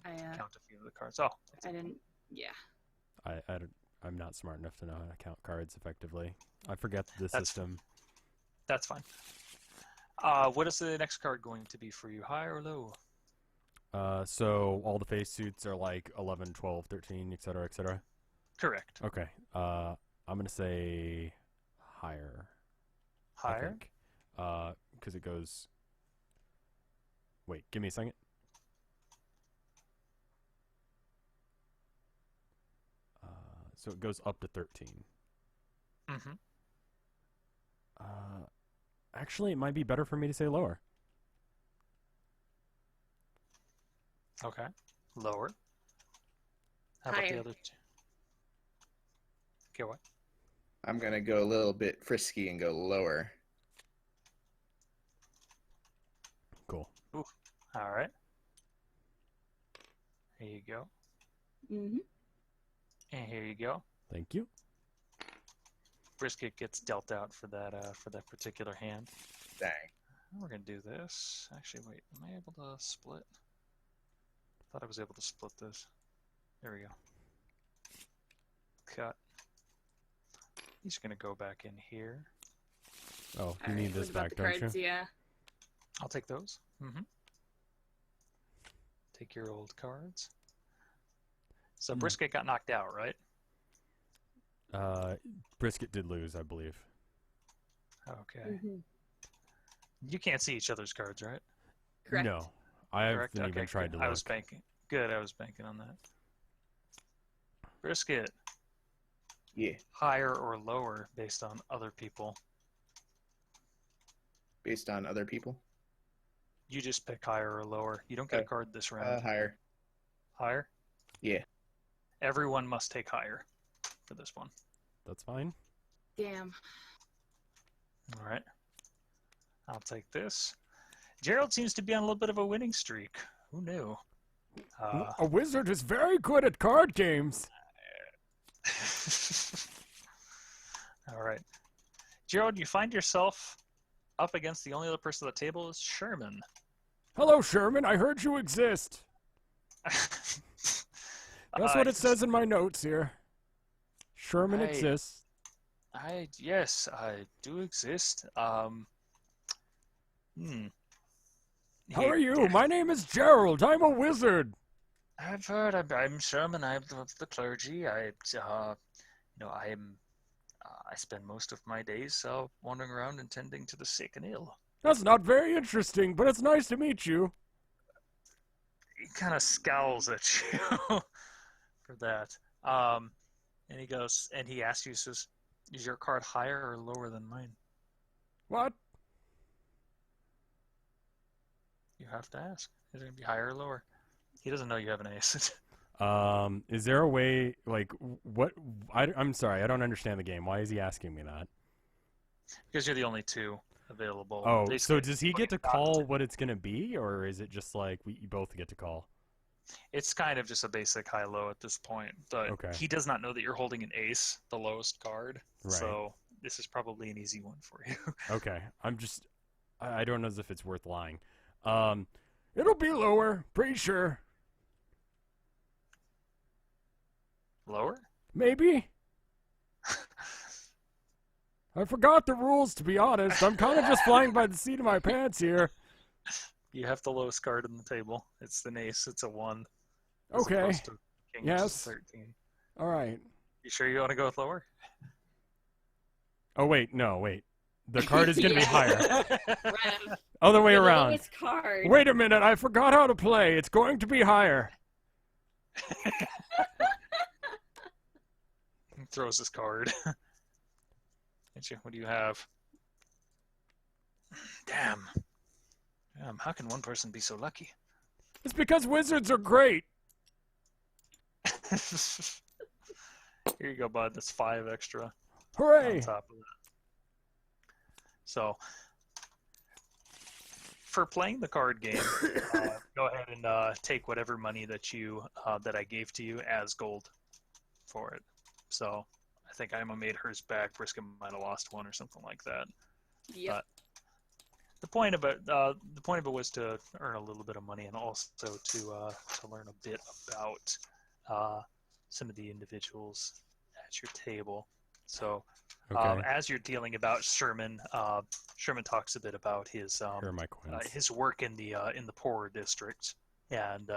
count a few of the cards. Oh, I didn't. Yeah. I'm not smart enough to know how to count cards effectively. I forget the That's- system. that's fine. What is the next card going to be for you? High or low? So all the face suits are like 11, 12, 13, etc., etc. Correct. Okay. I'm gonna say higher. Higher. Because it goes. Wait, give me a second. So it goes up to 13. Mm-hmm. Actually, it might be better for me to say lower. Okay. Lower. How about Higher. the other two? Okay, what? I'm gonna go a little bit frisky and go lower. Cool. All right. Here you go. Mm-hmm. And here you go. Thank you. Brisket gets dealt out for that particular hand. Dang. We're gonna do this. Actually, wait. Am I able to split? Thought I was able to split this. There we go. Cut. He's gonna go back in here. Oh, you need this back, don't cards, you? Yeah. I'll take those. Mm-hmm. Take your old cards. So Brisket got knocked out, right? Brisket did lose, I believe. Okay. Mm-hmm. You can't see each other's cards, right? Correct. No, I haven't Correct? even Okay, tried good. to I was look. banking. Good, I was banking on that. Brisket, Yeah. higher or lower based on other people? Based on other people. You just pick higher or lower. You don't get a card this round. Higher. Higher? Yeah. Everyone must take higher for this one. That's fine. Damn. All right. I'll take this. Gerald seems to be on a little bit of a winning streak. Who knew? A wizard is very good at card games. All right. Gerald, you find yourself up against the only other person at the table is Sherman. Hello, Sherman. I heard you exist. That's what it says in my notes here. Sherman exists. Yes, I do exist. How are you? My name is Gerald. I'm a wizard. I've heard. I'm Sherman. I'm of the clergy. I spend most of my days wandering around and tending to the sick and ill. That's not very interesting, but it's nice to meet you. He kind of scowls at you for that. And he goes, and he asks you, says, "Is your card higher or lower than mine?" What? You have to ask. Is it gonna be higher or lower? He doesn't know you have an ace. Is there a way, like, what? I'm sorry, I don't understand the game. Why is he asking me that? Because you're the only two available. Oh, so Basically, does he get to call what it's gonna be, or is it just like you both get to call? It's kind of just a basic high-low at this point, but Okay. he does not know that you're holding an ace, the lowest card. Right. So this is probably an easy one for you. Okay, I don't know as if it's worth lying. It'll be lower, pretty sure. Lower? Maybe. I forgot the rules, to be honest. I'm kind of just flying by the seat of my pants here. You have the lowest card on the table. It's an ace. It's a 1. Okay. Opposed to king, which is Yes. 13. All right. You sure you want to go with lower? Oh, wait. No, wait. The card is going to be higher. Rev. Other way You're the around. lowest card. Wait a minute. I forgot how to play. It's going to be higher. He throws his card. What do you have? Damn. How can one person be so lucky? It's because wizards are great. Here you go, bud. That's 5 extra on Hooray. top of that. So, for playing the card game, go ahead and take whatever money that you that I gave to you as gold for it. So I think Ima made hers back. Brisket might have lost one or something like that. Yep. But the point of it was to earn a little bit of money and also to learn a bit about some of the individuals at your table. So Okay. as you're dealing about Sherman, Sherman talks a bit about his Here are my coins. his work in the poorer district and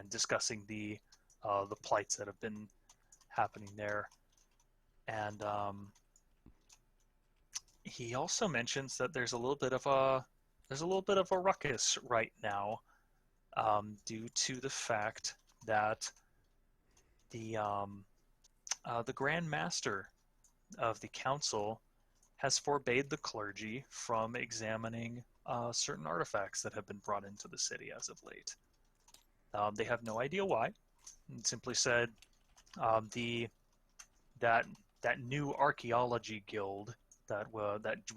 discussing the plights that have been happening there. And he also mentions that there's a little bit of a ruckus right now, due to the fact that the Grand Master of the council has forbade the clergy from examining certain artifacts that have been brought into the city as of late. They have no idea why. It simply said that new archaeology guild that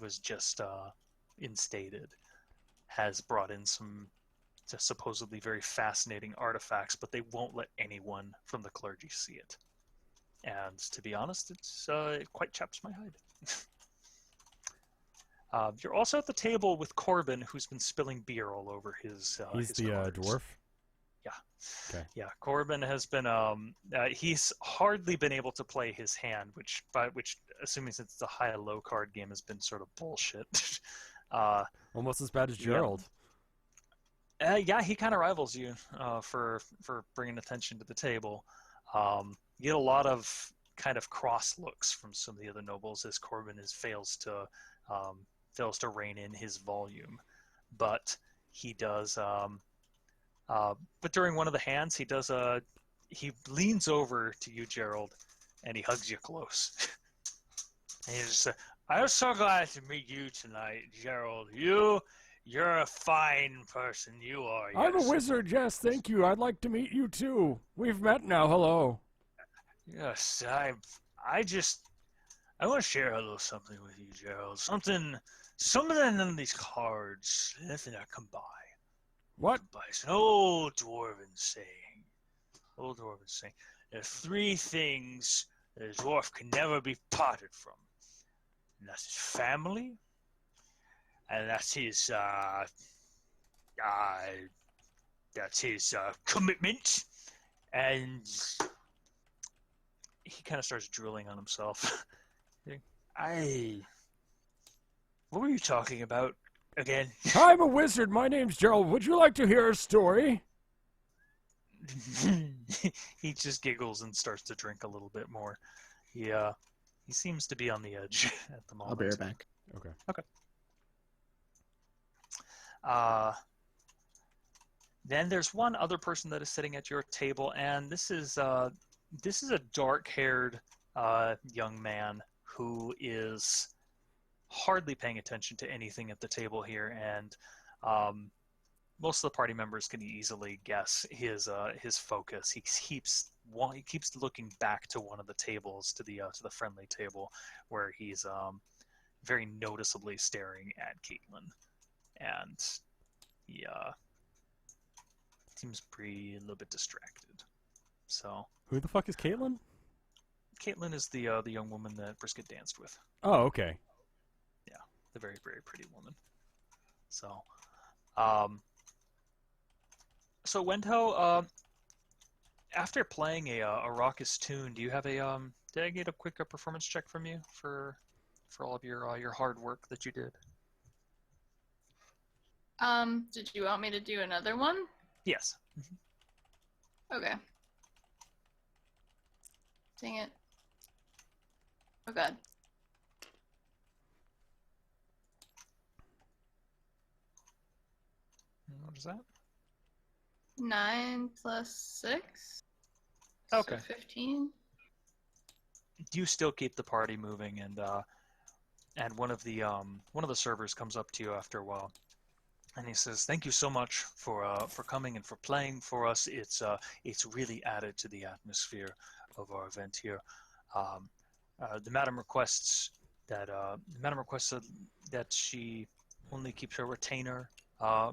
was just instated has brought in some just supposedly very fascinating artifacts, but they won't let anyone from the clergy see it. And to be honest, it quite chaps my hide. You're also at the table with Corbin, who's been spilling beer all over his. He's his the cards. dwarf? Yeah. Okay. Yeah, Corbin has been. He's hardly been able to play his hand, which, assuming since it's a high-low card game, has been sort of bullshit. Almost as bad as Gerald. Yeah, he kind of rivals you for bringing attention to the table. You get a lot of kind of cross looks from some of the other nobles as Corbin fails to rein in his volume, but he does. But during one of the hands, he leans over to you, Gerald, and he hugs you close. And he just says, "I'm so glad to meet you tonight, Gerald. You're a fine person. You are. I'm yes." a wizard, yes, thank you. I'd like to meet you too. We've met now, hello. Yes, I want to share a little something with you, Gerald. Something in these cards, nothing I come by. What? By an old dwarven saying. There are three things that a dwarf can never be parted from. And that's his family, and that's his commitment, and he kind of starts drooling on himself. What were you talking about again? I'm a wizard. My name's Gerald. Would you like to hear a story? He just giggles and starts to drink a little bit more. He seems to be on the edge at the moment. I'll be right back. Okay. Then there's one other person that is sitting at your table, and this is a dark-haired young man who is hardly paying attention to anything at the table here, and most of the party members can easily guess his focus. He keeps looking back to one of the tables, to the friendly table, where he's very noticeably staring at Caitlin, and he seems a little bit distracted. So Who the fuck is Caitlin? Caitlin is the young woman that Brisket danced with. Oh, okay. Yeah, the very, very pretty woman. So, so Wento, after playing a raucous tune, do you have did I get a quick performance check from you for all of your hard work that you did? Did you want me to do another one? Yes. Okay. Dang it. Oh god. What is that? 9 plus 6. Okay. So 15. You still keep the party moving, and one of the servers comes up to you after a while, and he says, "Thank you so much for coming and for playing for us. It's really added to the atmosphere of our event here. The madam requests that she only keeps her retainer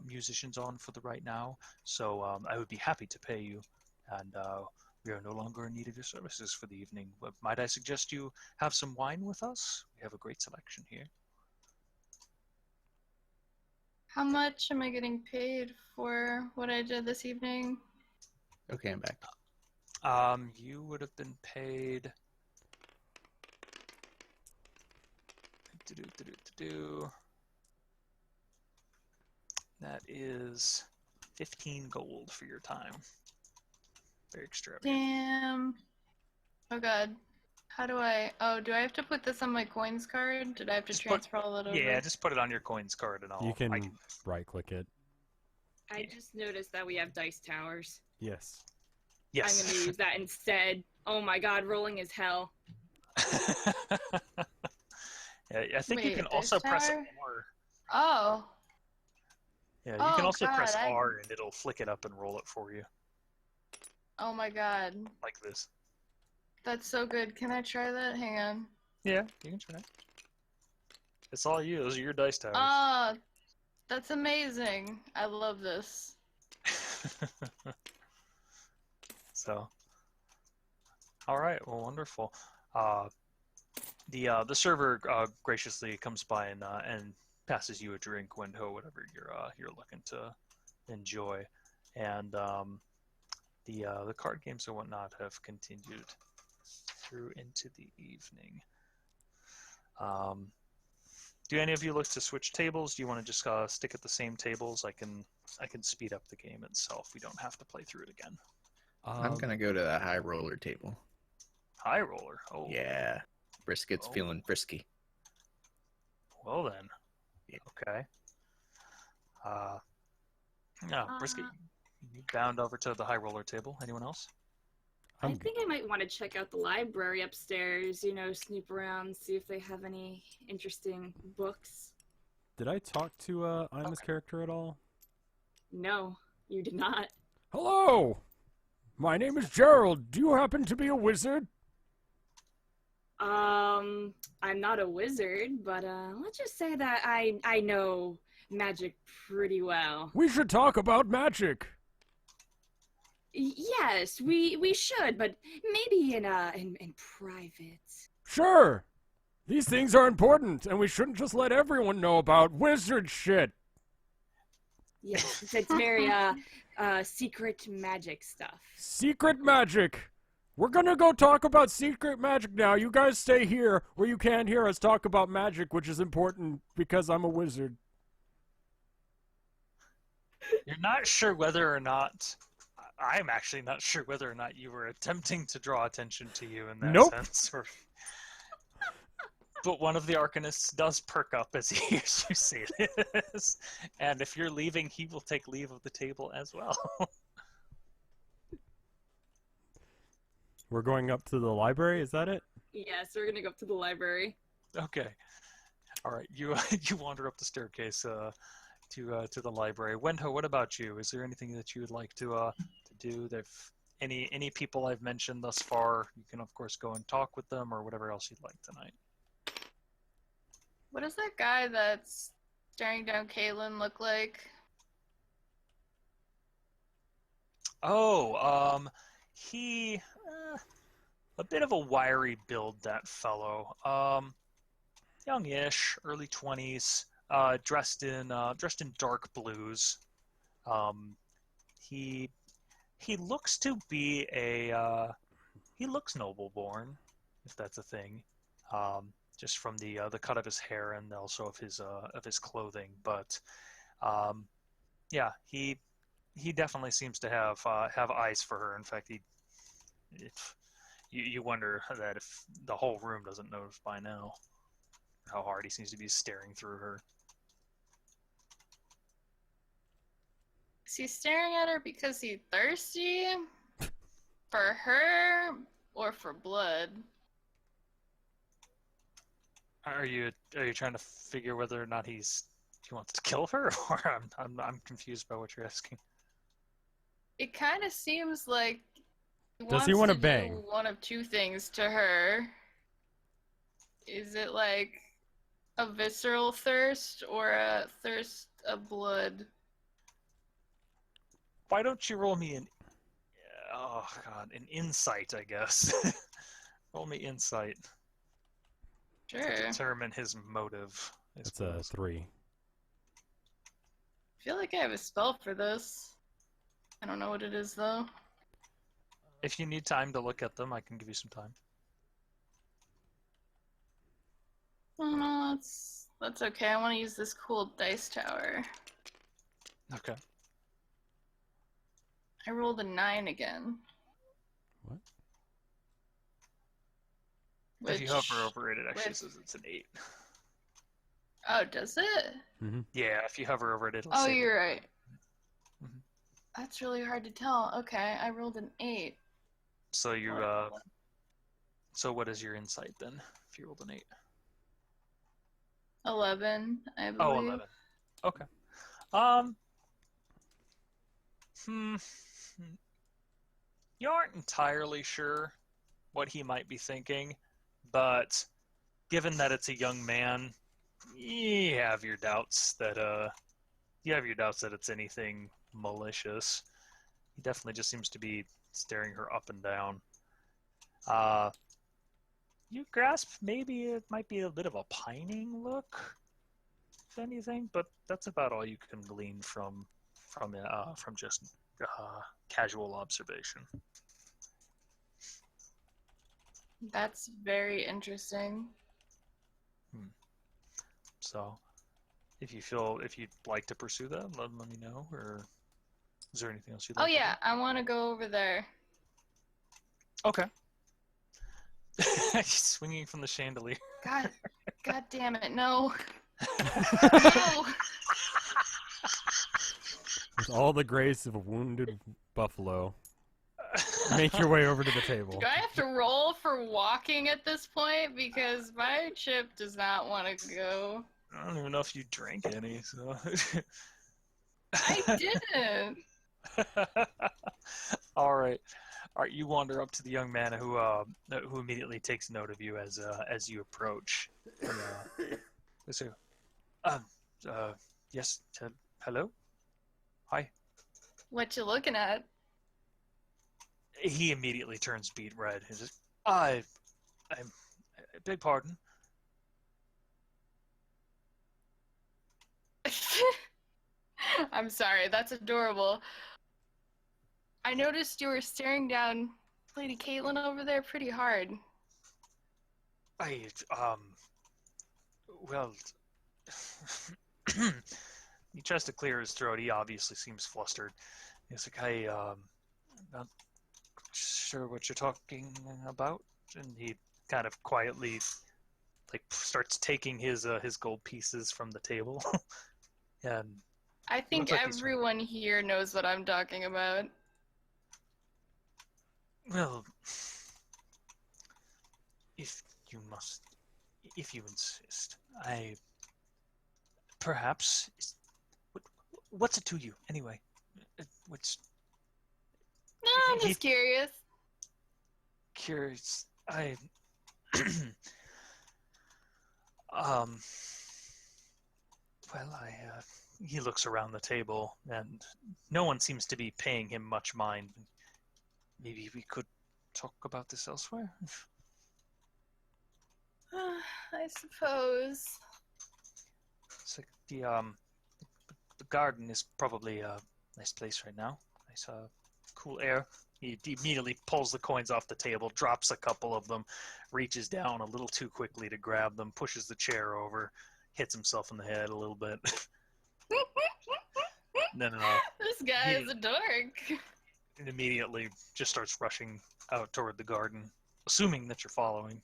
musicians on for the right now, so I would be happy to pay you, and we are no longer in need of your services for the evening. But might I suggest you have some wine with us? We have a great selection here. How much am I getting paid for what I did this evening? Okay, I'm back. You would have been paid. That is 15 gold for your time. Very extravagant. Damn. Oh god. How do I... Oh, do I have to put this on my coins card? Did I have to Just transfer all that over? Yeah, just put it on your coins card and You I can can... right-click it. I just noticed that we have dice towers. Yes. Yes. I'm gonna use that instead. Oh my god, rolling is hell. Yeah, I think you Wait, can dice also press tower? R. Oh. Yeah, you can Oh, also press God, R and it'll flick it up and roll it for you, Oh my god. like this. That's so good. Can I try that? Hang on. Yeah, you can try it. It's all you. Those are your dice towers. Ah, that's amazing. I love this. So, all right. Well, wonderful. The server graciously comes by and passes you a drink, Wendho, whatever you're looking to enjoy, and the card games and whatnot have continued through into the evening. Do any of you look to switch tables? Do you want to just stick at the same tables? I can speed up the game itself. We don't have to play through it again. I'm gonna go to the high roller table. High roller. Oh Yeah, brisket's Oh. feeling frisky. well then. Yeah. Okay. No, Brisket, you bound over to the high roller table. Anyone else? I think I might want to check out the library upstairs, you know, snoop around, see if they have any interesting books. Did I talk to Ima's character at all? No, you did not. Hello! My name is Gerald. Do you happen to be a wizard? I'm not a wizard, but let's just say that I know magic pretty well. We should talk about magic. Yes, we should, but maybe in private. Sure. These things are important, and we shouldn't just let everyone know about wizard shit. Yes, it's very secret magic stuff. Secret magic. We're gonna go talk about secret magic now. You guys stay here where you can't hear us talk about magic, which is important because I'm a wizard. You're not sure whether or not. I'm actually not sure whether or not you were attempting to draw attention to you in that Nope. sense. But one of the Arcanists does perk up as he hears you say this. And if you're leaving, he will take leave of the table as well. We're going up to the library, is that it? Yes, we're gonna go up to the library. Okay. All right. You wander up the staircase to the library. Wendho, what about you? Is there anything that you would like to do? Any people I've mentioned thus far, you can of course go and talk with them or whatever else you'd like tonight. What does that guy that's staring down Caitlin look like? Oh, he a bit of a wiry build, that fellow. Youngish, early 20s, dressed in dark blues. He looks to be he looks noble born, if that's a thing. Just from the cut of his hair and also of his clothing, but yeah, he definitely seems to have eyes for her. In fact, you wonder that if the whole room doesn't notice by now how hard he seems to be staring through her. Is he staring at her because he's thirsty? For her or for blood? Are you trying to figure whether or not he wants to kill her, or I'm confused by what you're asking. It kind of seems like Does he want wanna to bang? do one of two things to her. Is it like a visceral thirst or a thirst of blood? Why don't you roll me an... Oh, God. An insight, I guess. Roll me insight to Sure. determine his motive. I That's a suppose. 3. I feel like I have a spell for this. I don't know what it is though. If you need time to look at them, I can give you some time. Oh no, that's okay. I want to use this cool dice tower. Okay. I rolled a 9 again. What? If you hover which- over it, it actually with- says it's an 8. Oh, does it? Mm-hmm. Yeah, if you hover over it, it'll Oh, say... you're right. Mhm. That's really hard to tell. Okay, I rolled an 8. So you, So what is your insight, then, if you rolled an 8? 11, I believe. Oh, 11. Okay. Hmm. You aren't entirely sure what he might be thinking, but given that it's a young man, you have your doubts that it's anything malicious. He definitely just seems to be staring her up and down. You grasp maybe it might be a bit of a pining look, if anything, but that's about all you can glean from just casual observation. That's very interesting. So, if you'd like to pursue that, let me know. Or is there anything else you'd Oh like? yeah, I want to go over there. Okay. He's swinging from the chandelier. God damn it, no. No. With all the grace of a wounded buffalo, make your way over to the table. Do I have to roll for walking at this point? Because my chip does not want to go. I don't even know if you drank any, so. I didn't. All right. You wander up to the young man who immediately takes note of you as you approach. So, yes. Hello. Hi. What you looking at? He immediately turns beet red. He says, I beg pardon. I'm sorry, that's adorable. I noticed you were staring down Lady Caitlin over there pretty hard. Well, he tries to clear his throat. He obviously seems flustered. He's like, I'm not sure what you're talking about. And he kind of quietly, starts taking his gold pieces from the table. And I think looks like he's everyone here knows what I'm talking about. well, if you insist, perhaps. What's it to you, anyway? What's No, I'm just curious. curious? He looks around the table, and no one seems to be paying him much mind. Maybe we could talk about this elsewhere? I suppose. It's like the garden is probably a nice place right now. Nice cool air. He immediately pulls the coins off the table, drops a couple of them, reaches down a little too quickly to grab them, pushes the chair over, hits himself in the head a little bit. Then This guy is a dork. immediately just starts rushing out toward the garden, assuming that you're following.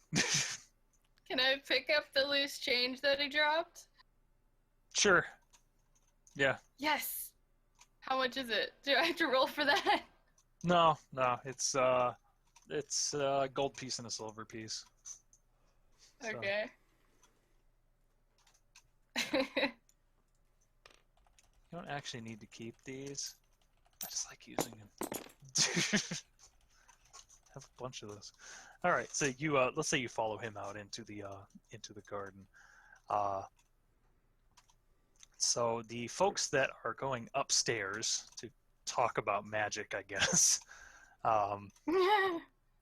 Can I pick up the loose change that he dropped? Sure. Yeah. Yes. How much is it? Do I have to roll for that? No, it's a gold piece and a silver piece. So, Okay. you don't actually need to keep these. I just like using them. Have a bunch of those. All right, so you let's say you follow him out into the garden. So the folks that are going upstairs to talk about magic, I guess.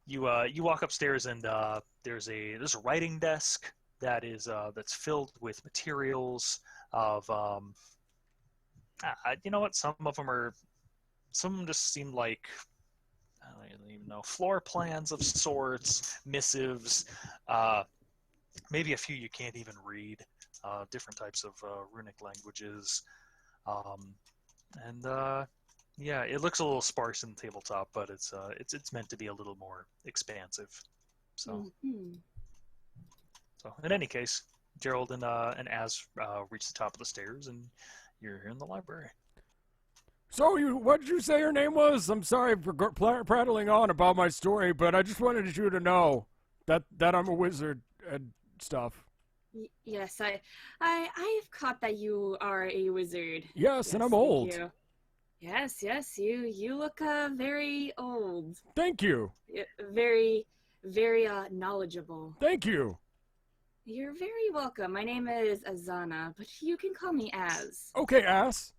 You walk upstairs and there's a writing desk that is that's filled with materials of you know what, some of them just seem like, I don't even know, floor plans of sorts, missives, maybe a few you can't even read, different types of runic languages, and yeah, it looks a little sparse in the tabletop, but it's meant to be a little more expansive. So, so in any case, Gerald and Az reach the top of the stairs, and you're here in the library. So, what did you say your name was? I'm sorry for prattling on about my story, but I just wanted you to know that I'm a wizard and stuff. Yes, I've caught that you are a wizard. Yes, and I'm old. Thank you. Yes, you look very old. Thank you. Very, very knowledgeable. Thank you. You're very welcome. My name is Azana, but you can call me Az. Okay, ass.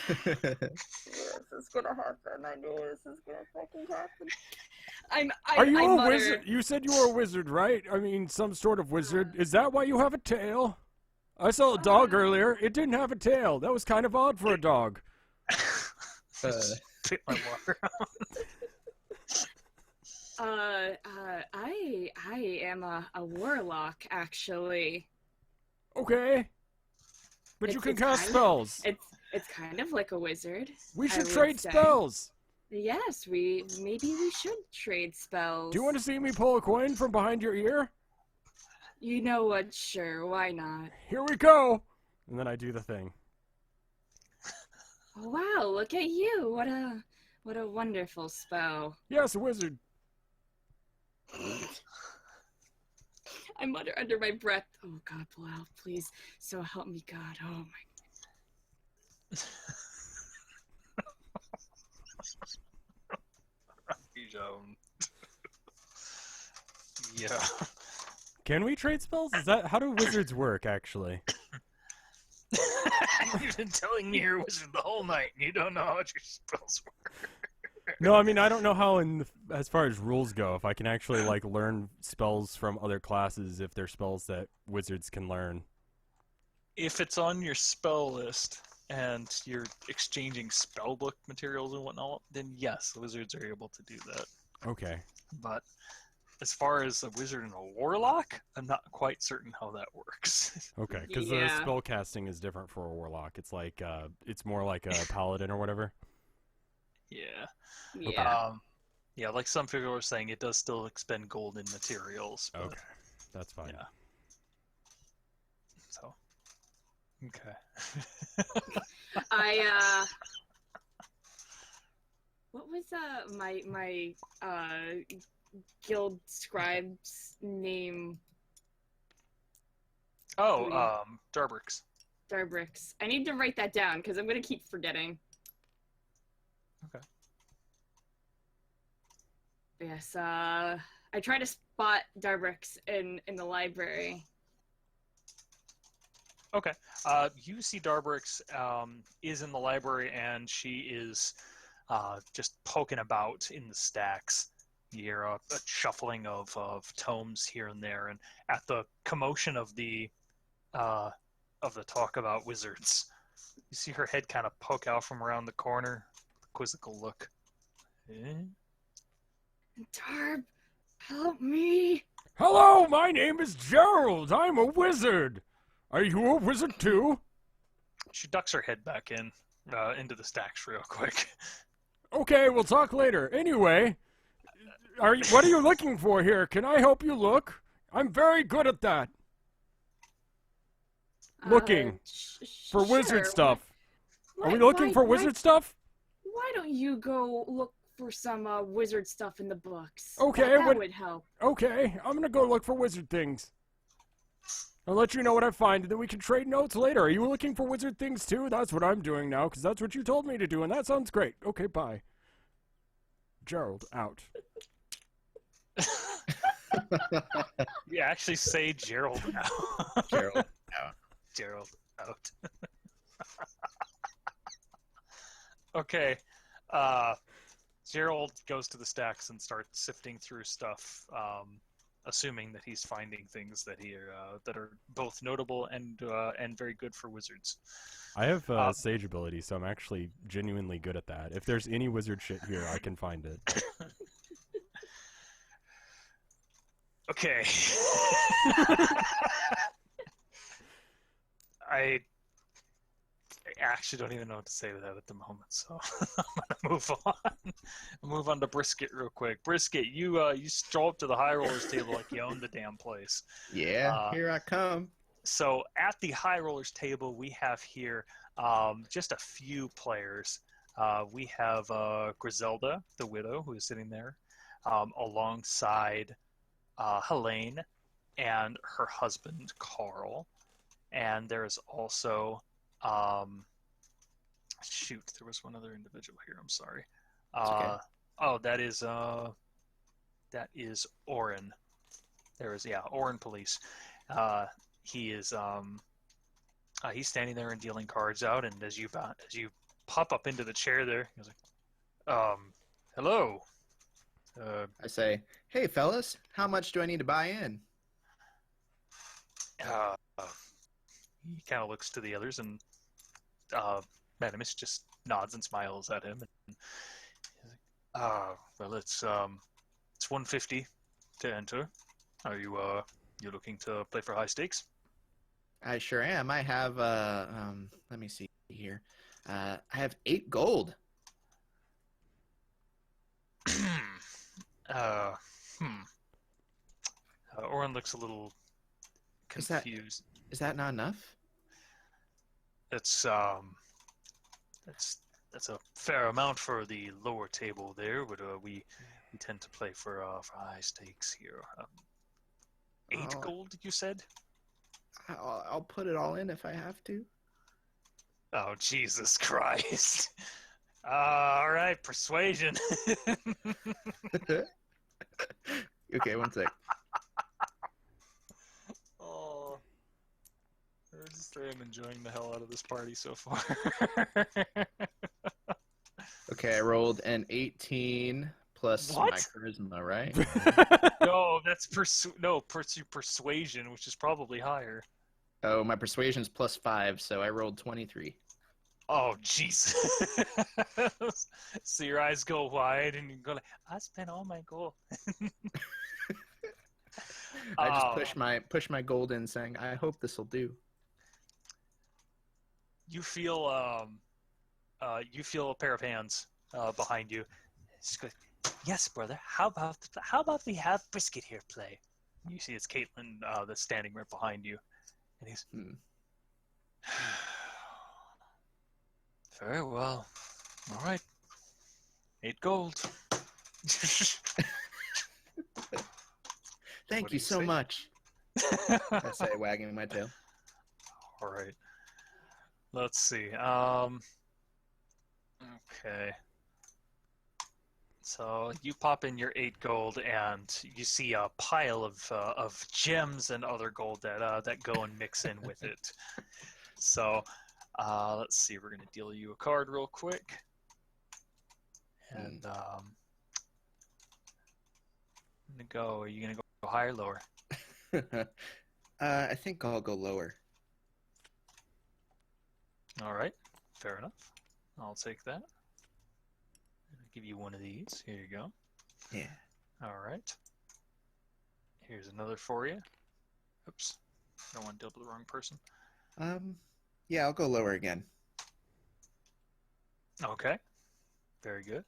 This is gonna happen. I knew this is gonna fucking happen. Are you a mutter. wizard? You said you were a wizard, right? I mean, some sort of wizard. Is that why you have a tail? I saw a dog earlier. It didn't have a tail. That was kind of odd for a dog. Spit my water out. I am a warlock, actually. Okay. But you can It's cast spells. It's kind of like a wizard. We I should would trade say. spells. Yes, maybe we should trade spells. Do you want to see me pull a coin from behind your ear? You know what? Sure, why not? Here we go. And then I do the thing. Oh, wow, look at you! What a wonderful spell. Yes, a wizard. I mutter under my breath. Oh God, Blau, please, so help me God. Oh my. Yeah. Can we trade spells? Is that how do wizards work? Actually. You've been telling me you're a wizard the whole night, and you don't know how your spells work. No, I mean I don't know how as far as rules go, if I can actually like learn spells from other classes, if they're spells that wizards can learn. If it's on your spell list and you're exchanging spellbook materials and whatnot, then yes, wizards are able to do that. Okay. But as far as a wizard and a warlock, I'm not quite certain how that works. Okay, because the spell casting is different for a warlock. It's like it's more like a paladin or whatever. Yeah. Yeah. Yeah, like some people were saying, it does still expend gold in materials. But, Okay, that's fine. Yeah. So. Okay. What was my guild scribe's name? Oh, Darbrix. Darbrix. I need to write that down because I'm gonna keep forgetting. Okay. Yes, I try to spot Darbrix in the library. Okay. You see Darbrix is in the library, and she is just poking about in the stacks. You hear a shuffling of tomes here and there, and at the commotion of the talk about wizards, you see her head kind of poke out from around the corner, quizzical look. Eh? Darb, help me! Hello, my name is Gerald. I'm a wizard. Are you a wizard too? She ducks her head back in into the stacks real quick. Okay, we'll talk later. Anyway, what are you looking for here? Can I help you look? I'm very good at that. Looking for wizard stuff. Are we looking for wizard stuff? Why don't you go look for some wizard stuff in the books? Okay, that would help. Okay, I'm gonna go look for wizard things. I'll let you know what I find, and then we can trade notes later. Are you looking for wizard things too? That's what I'm doing now, because that's what you told me to do, and that sounds great. Okay, bye. Gerald, out. You actually say Gerald out. Gerald, out. Gerald out. Okay. Gerald goes to the stacks and starts sifting through stuff, assuming that he's finding things that that are both notable and very good for wizards. I have sage ability, so I'm actually genuinely good at that. If there's any wizard shit here, I can find it. Okay. I actually don't even know what to say to that at the moment, so I'm gonna move on. Move on to Brisket real quick. Brisket, you stroll up to the high rollers table like you own the damn place. Yeah, here I come. So at the high rollers table, we have here just a few players. We have Griselda, the widow, who is sitting there, alongside Helene and her husband, Carl. And there is also, shoot, there was one other individual here. I'm sorry. Okay. Oh, that is Oren. There is, Oren Police. He is he's standing there and dealing cards out, and as you pop up into the chair there, he goes like, hello. I say, hey, fellas, how much do I need to buy in? He kind of looks to the others, and Madamus just nods and smiles at him. And he's like, well, it's 150 to enter. Are you you looking to play for high stakes? I sure am. I have, let me see here. I have 8 gold. Oren looks a little confused. Is that not enough? That's a fair amount for the lower table there, but we tend to play for high stakes here. 8 gold, you said? I'll put it all in if I have to. Oh, Jesus Christ. All right, persuasion. Okay, one sec. Oh, I am enjoying the hell out of this party so far. Okay, I rolled an 18 plus What? my charisma, right? No, that's persuasion, which is probably higher. Oh, my persuasion's plus 5, so I rolled 23. Oh, jeez. So your eyes go wide and you go like, I spent all my gold. I just push my gold in, saying, I hope this will do. You feel a pair of hands behind you. She goes, yes, brother. How about we have Brisket here play? You see it's Caitlin that's standing right behind you, and he's very well. All right, 8 gold. Thank What you do so say? much. I say, wagging my tail. All right. Let's see. Okay. So you pop in your 8 gold, and you see a pile of gems and other gold that go and mix in with it. So let's see. We're gonna deal you a card real quick, and I'm gonna go. Are you gonna go higher or lower? I think I'll go lower. All right. Fair enough. I'll take that. I'll give you one of these. Here you go. Yeah. All right. Here's another for you. Oops. Don't want to deal with the wrong person. Yeah, I'll go lower again. Okay. Very good.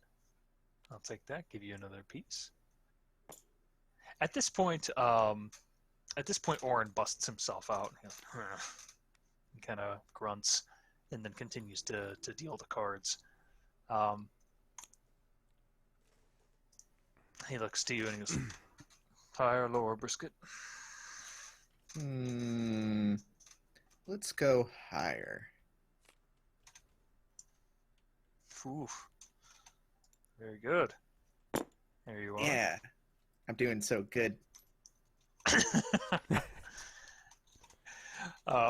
I'll take that. Give you another piece. At this point, Oren busts himself out. He kind of grunts and then continues to deal the cards. He looks to you and he goes, higher or lower, Brisket? Let's go higher. Oof. Very good. There you are. Yeah. I'm doing so good.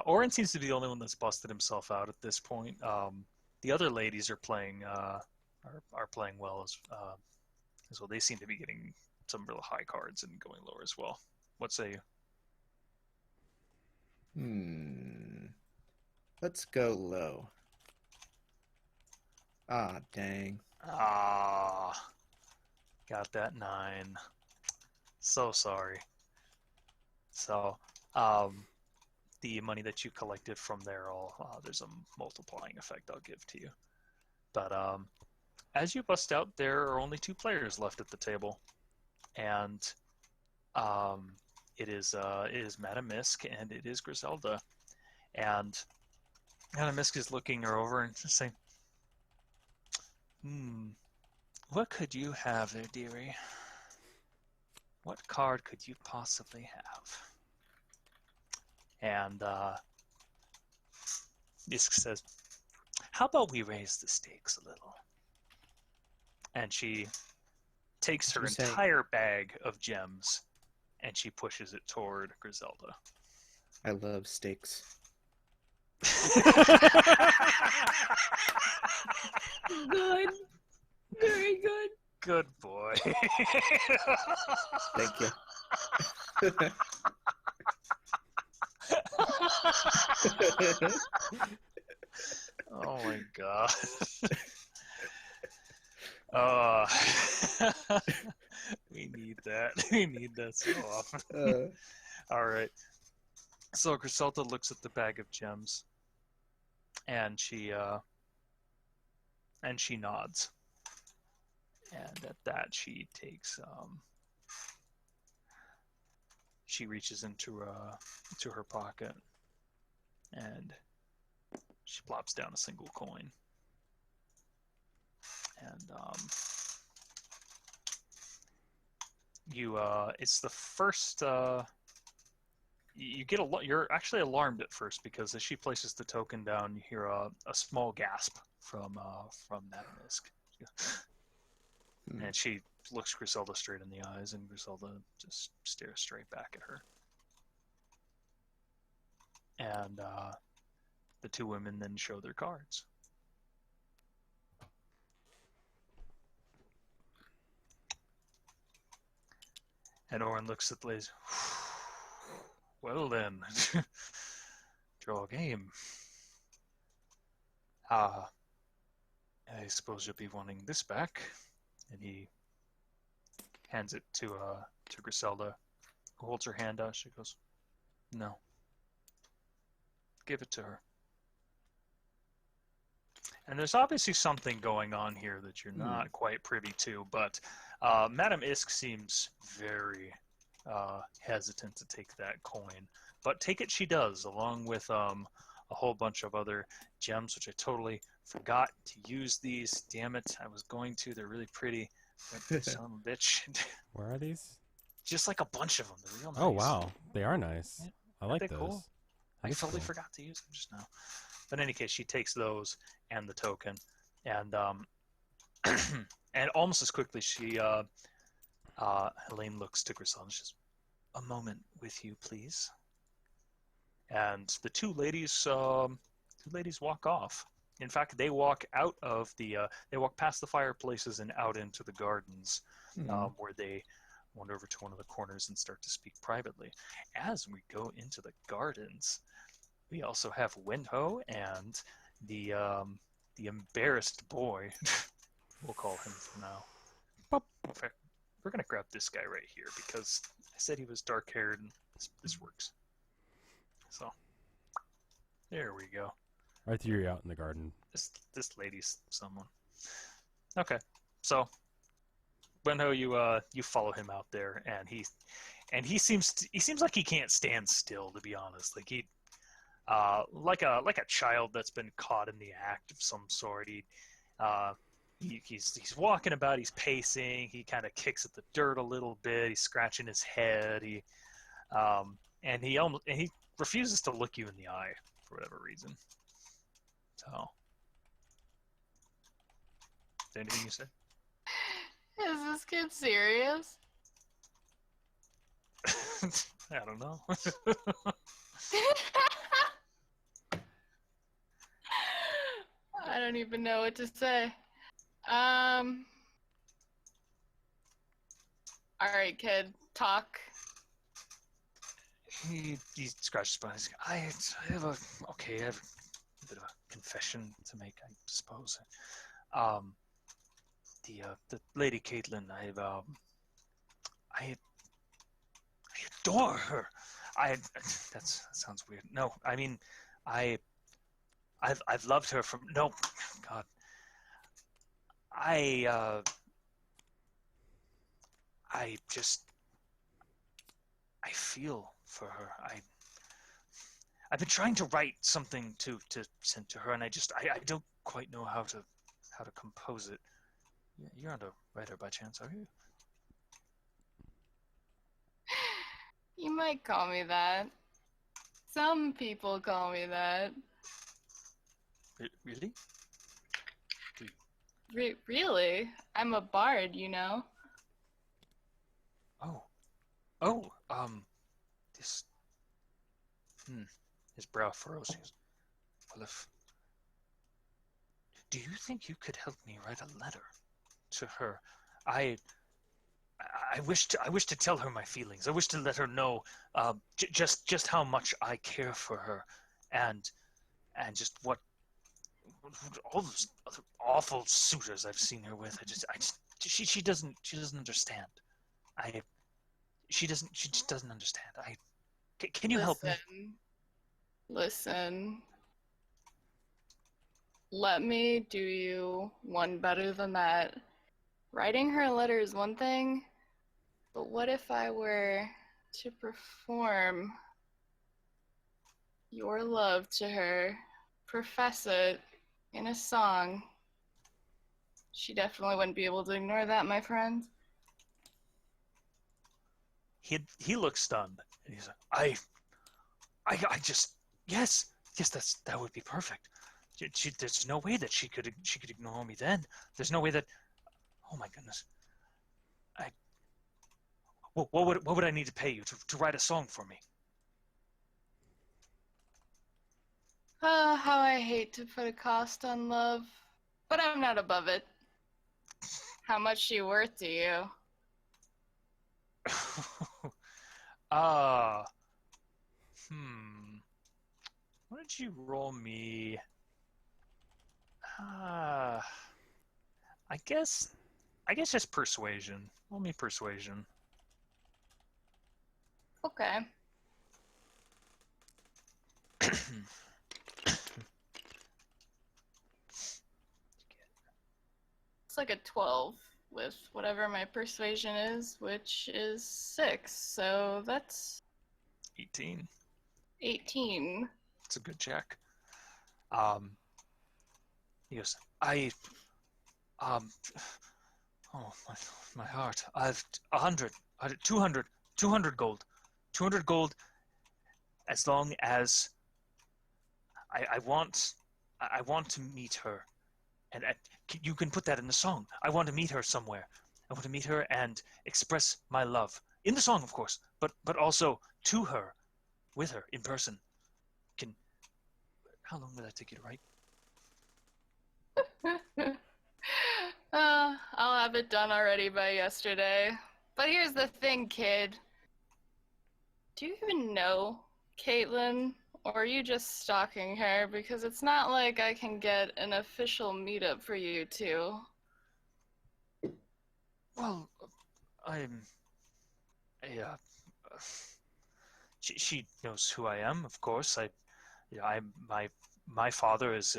Oren seems to be the only one that's busted himself out at this point. The other ladies are playing playing well as well. They seem to be getting some real high cards and going lower as well. What say you? Let's go low. Ah, dang. Ah, got that 9. So sorry. So, the money that you collected from there, there's a multiplying effect I'll give to you. But as you bust out, there are only 2 players left at the table, and it is Madame Misk and it is Griselda, and Madame Misk is looking her over and just saying, what could you have there, dearie? What card could you possibly have? And Misk says, how about we raise the stakes a little? And she takes her entire bag of gems and she pushes it toward Griselda. I love steaks. Good. Very good. Good boy. Thank you. Oh my god. We need that. We need that so often. All right. So Griselda looks at the bag of gems, and she nods. And at that, she takes she reaches into her pocket, and she plops down a single coin. And it's the first. You get you're actually alarmed at first because as she places the token down, you hear a small gasp from Madame Misk. And she looks Griselda straight in the eyes, and Griselda just stares straight back at her. And the 2 women then show their cards. And Orin looks at Liz. Well then, draw a game. I suppose you'll be wanting this back. And he hands it to Griselda, who holds her hand out. She goes, no. Give it to her. And there's obviously something going on here that you're not quite privy to, but Madame Isk seems very hesitant to take that coin. But take it she does, along with a whole bunch of other gems, which I totally forgot to use these. Damn it, I was going to. They're really pretty. Son of a bitch. Where are these? Just like a bunch of them. They're real nice. Oh, wow. They are nice. Yeah. I like Aren't they those. cool? I That's totally cool. forgot to use them just now. But in any case, she takes those and the token, and and almost as quickly she Helene looks to Griselda and she says, a moment with you, please. And the 2 ladies walk off. In fact, they walk out of they walk past the fireplaces and out into the gardens, where they wander over to one of the corners and start to speak privately. As we go into the gardens, we also have Wenho and the embarrassed boy. We'll call him for now. In fact, we're gonna grab this guy right here because I said he was dark-haired, and this works. So there we go. I threw you out in the garden. This lady's someone. Okay, so Wenho, you follow him out there, and he seems like he can't stand still, to be honest. Like he like a child that's been caught in the act of some sort. He's walking about, he's pacing, he kind of kicks at the dirt a little bit, he's scratching his head, he refuses to look you in the eye for whatever reason. So, is there anything you said? Is this kid serious? I don't know. I don't don't even know what to say. Alright, kid, talk. He scratches his butt. I have a okay. I have a bit of a confession to make, I suppose. The lady Caitlin. I adore her. That sounds weird. No, I mean, I've loved her from no, God. I just I feel for her. I've been trying to write something to send to her, and I don't quite know how to compose it. You're not a writer by chance, are you? You might call me that. Some people call me that. Really? Really? I'm a bard, you know? Oh, this. His brow furrows. Well, do you think you could help me write a letter to her? I wish to tell her my feelings. I wish to let her know just how much I care for her, and just what all those other awful suitors I've seen her with. She doesn't understand. She just doesn't understand. Can you help me? Listen. Let me do you one better than that. Writing her a letter is one thing, but what if I were to perform your love to her, profess it in a song? She definitely wouldn't be able to ignore that, my friend. He looks stunned, and he's like, I just yes, that would be perfect. There's no way that she could ignore me then. There's no way that. Oh my goodness. What would I need to pay you to write a song for me? How I hate to put a cost on love, but I'm not above it. How much she worth to you? Why don't you roll me? I guess just persuasion. Roll me persuasion. Okay. It's like a 12 with whatever my persuasion is, which is 6. So that's 18. 18. It's a good check. He goes, oh my heart. I've 100, 200 gold, 200 gold. As long as I want to meet her, and you can put that in the song. I want to meet her somewhere. I want to meet her and express my love in the song, of course, but also to her, with her in person. How long will that take you to write? I'll have it done already by yesterday. But here's the thing, kid. Do you even know Caitlin? Or are you just stalking her? Because it's not like I can get an official meetup for you two. Well, she knows who I am, of course. My father is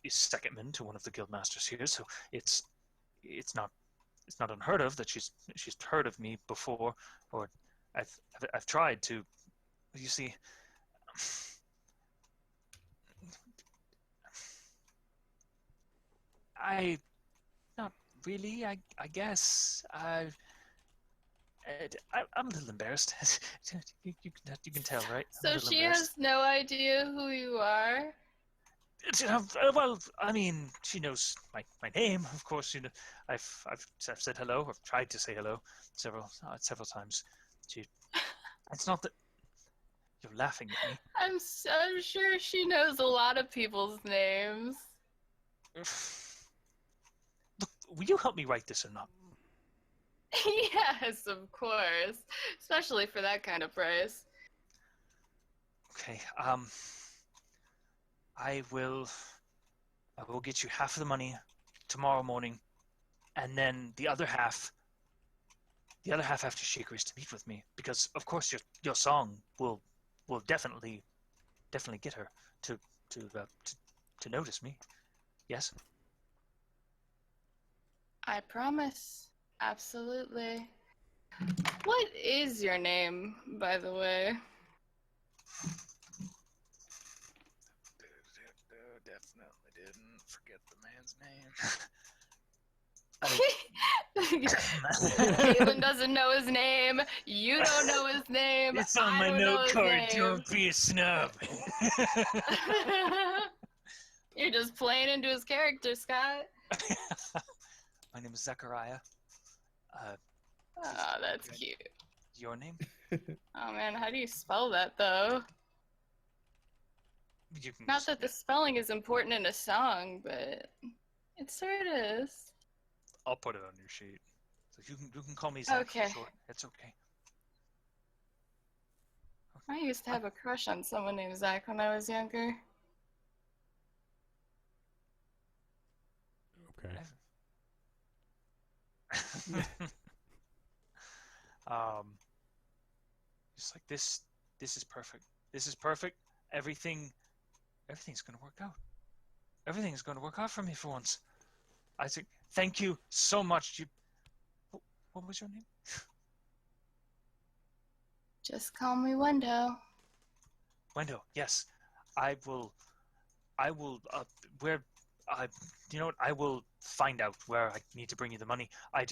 second man to one of the guildmasters here, so it's not unheard of that she's heard of me before, or I've tried to. You see, not really. I guess I'm a little embarrassed. you can tell, right? So she has no idea who you are? Well, I mean, she knows my name, of course. You know, I've said hello. I've tried to say hello several times. It's not that you're laughing at me. I'm sure she knows a lot of people's names. Look, will you help me write this or not? Yes, of course. Especially for that kind of price. Okay. I will get you half of the money tomorrow morning, and then the other half after she agrees to meet with me, because of course your song will definitely get her to notice me. Yes. I promise. Absolutely. What is your name, by the way? Definitely didn't forget the man's name. Caitlin doesn't know his name. You don't know his name. It's on I my don't know note his card. name. Don't be a snub. You're just playing into his character, Scott. My name is Zachariah. Oh, that's cute. Your name? Oh man, how do you spell that though? You can Not that the spelling is important in a song, but it sort of is. I'll put it on your sheet. So you can call me Zach Okay. for short. It's okay. I used to have a crush on someone named Zach when I was younger. Okay. Just like this is perfect. This is perfect. Everything's gonna work out. Everything's gonna work out for me for once. Isaac, thank you so much. What was your name? Just call me Wendo. Wendo. Yes, I will. Where? You know what? I will find out where I need to bring you the money. I'm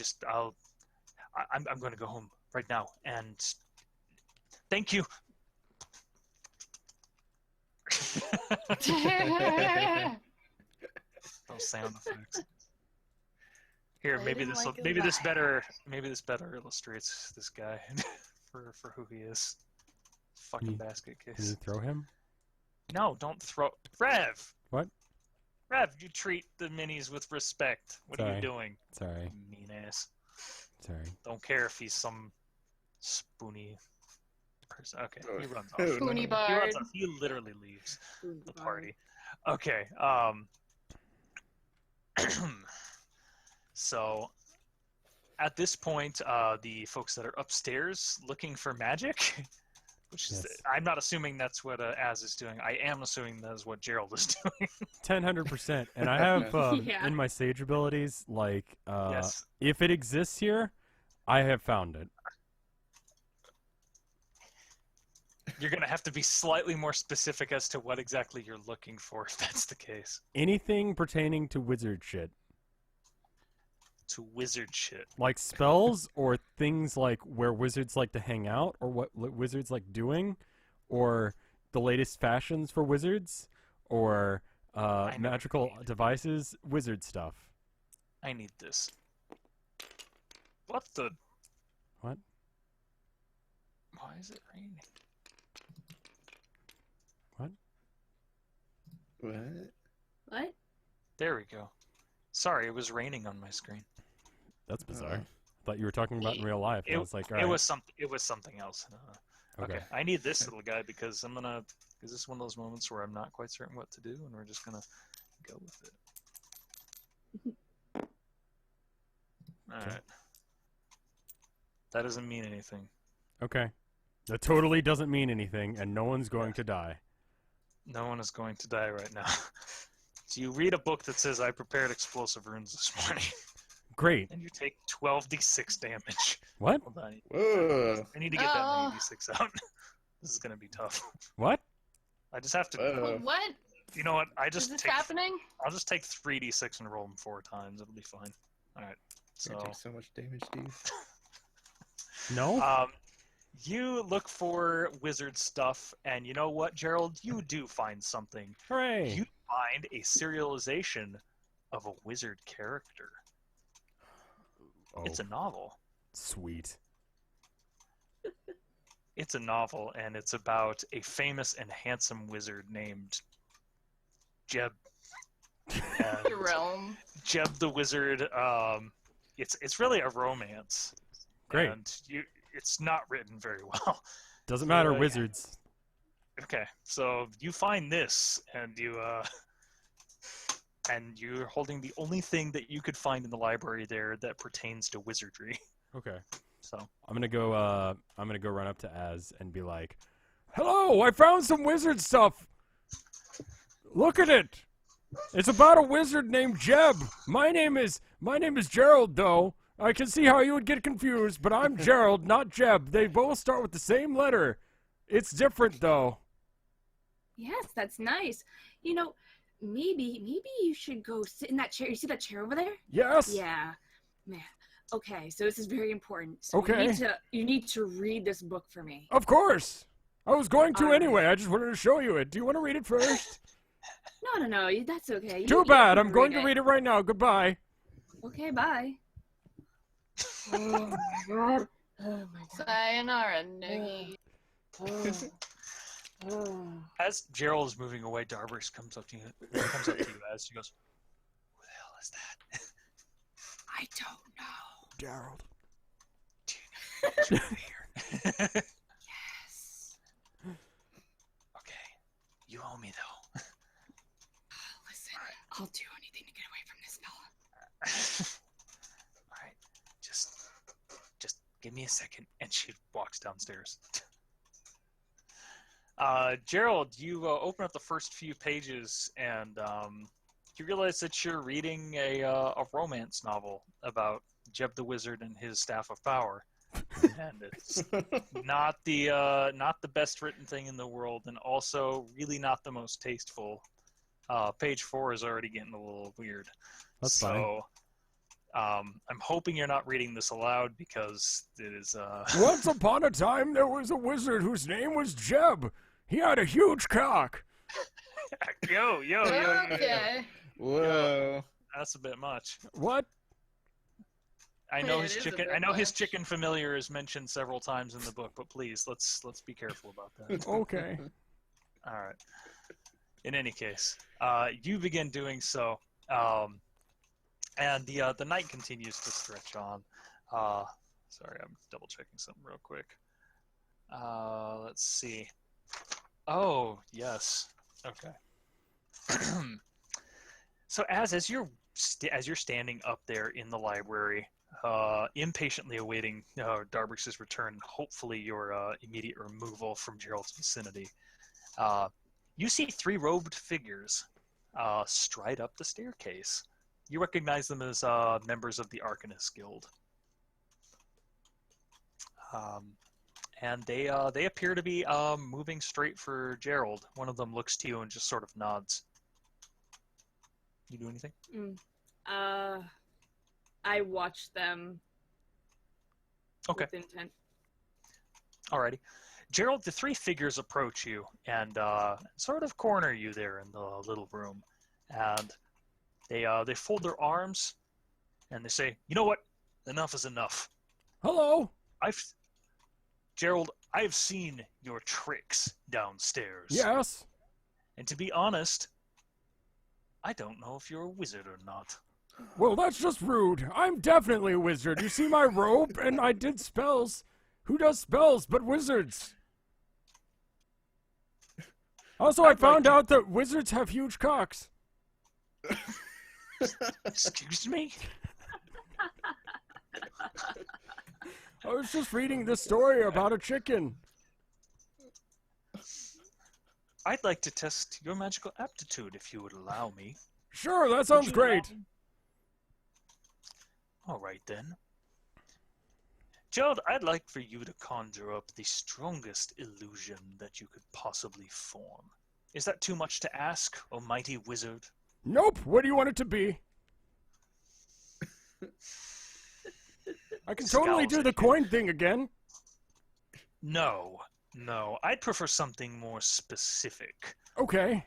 going to go home right now, and thank you. Those sound effects. Here, maybe this better illustrates this guy for who he is. Fucking basket Can case. you throw him? No, don't throw. Rev. What? Rev, you treat the minis with respect. What are you doing? Sorry. Mean ass. Sorry. Don't care if he's some spoony person. Okay, he runs off. Spoony He bard. runs off. He literally leaves the party. Okay. So at this point, the folks that are upstairs looking for magic, which is Yes. I'm not assuming that's what Az is doing. I am assuming that is what Gerald is doing. 100%. And I have Yeah. in my sage abilities, like, Yes. if it exists here, I have found it. You're going to have to be slightly more specific as to what exactly you're looking for, if that's the case. Anything pertaining to wizard shit. To wizard shit. Like spells or things like where wizards like to hang out or what wizards like doing or the latest fashions for wizards or magical devices, wizard stuff. I need this. What the? What? Why is it raining? What? What? What? There we go. Sorry, it was raining on my screen. That's bizarre. I thought you were talking about in real life. I was like, all right. It was something else. Okay. I need this little guy because this is one of those moments where I'm not quite certain what to do, and we're just gonna go with it. All right. That doesn't mean anything. Okay. That totally doesn't mean anything, and no one's going to die. No one is going to die right now. So you read a book that says, I prepared explosive runes this morning. Great. And you take 12d6 damage. What? Hold on. Whoa. I need to get that many d6 out. This is going to be tough. What? I just have to... Whoa. What? You know what? Is this happening? I'll just take 3d6 and roll them 4 times. It'll be fine. Alright. So take so much damage, dude. No? You look for wizard stuff, and you know what, Gerald? You do find something. Hooray! You find a serialization of a wizard character. Oh, It's a novel. sweet. It's a novel, and it's about a famous and handsome wizard named Jeb And Realm. Jeb the Wizard, it's really a romance. Great. And it's not written very well. Doesn't matter, Yeah. wizards. Okay, so you find this, and you're holding the only thing that you could find in the library there that pertains to wizardry. Okay. So I'm gonna go run up to Az and be like, "Hello, I found some wizard stuff. Look at it. It's about a wizard named Jeb. My name is Gerald, though. I can see how you would get confused, but I'm Gerald, not Jeb. They both start with the same letter. It's different, though." Yes, that's nice. You know, maybe you should go sit in that chair. You see that chair over there? Yes. Yeah. Man. Okay, so this is very important. So Okay. you need to read this book for me. Of course. I was going to All right. anyway. I just wanted to show you it. Do you want to read it first? No, that's okay. Too bad. I'm going to read it right now. Goodbye. Okay, bye. Oh my god. Oh my god. Sayonara, Niggy. as Gerald is moving away, Darbrix comes up to you as she goes, "Who the hell is that?" I don't know. Gerald. It's right here. Yes. Okay, you owe me though. Listen, I'll do anything to get away from this fella. All right, just give me a second, and she walks downstairs. Gerald, you open up the first few pages, and you realize that you're reading a romance novel about Jeb the Wizard and his Staff of Power, and it's not the best written thing in the world, and also really not the most tasteful. Page 4 is already getting a little weird. That's fine. So, I'm hoping you're not reading this aloud because it is. Once upon a time, there was a wizard whose name was Jeb. He had a huge cock. Yo. Okay. Whoa. That's a bit much. What? I know It his is a chicken. bit I know his much. chicken familiar is mentioned several times in the book, but please let's be careful about that. Okay. All right. In any case, you begin doing so, and the night continues to stretch on. Sorry, I'm double checking something real quick. Let's see. Oh yes. Okay. So as you're standing up there in the library, impatiently awaiting Darbrix's return, hopefully your immediate removal from Gerald's vicinity, you see 3 robed figures stride up the staircase. You recognize them as members of the Arcanist Guild. And they appear to be moving straight for Gerald. One of them looks to you and just sort of nods. You do anything? I watched them. Okay. With intent. Alrighty. Gerald, the 3 figures approach you and sort of corner you there in the little room. And they fold their arms and they say, "You know what? Enough is enough. Hello. Gerald, I've seen your tricks downstairs. Yes. And to be honest, I don't know if you're a wizard or not." Well, that's just rude. I'm definitely a wizard. You see my robe, and I did spells. Who does spells but wizards? Also, I found out that wizards have huge cocks. Excuse me? I was just reading this story about a chicken. I'd like to test your magical aptitude if you would allow me. Sure, that Would sounds you great. allow me? All right then. Gerald, I'd like for you to conjure up the strongest illusion that you could possibly form. Is that too much to ask, O mighty wizard? Nope. What do you want it to be? I can totally do the coin thing again. No. I'd prefer something more specific. Okay.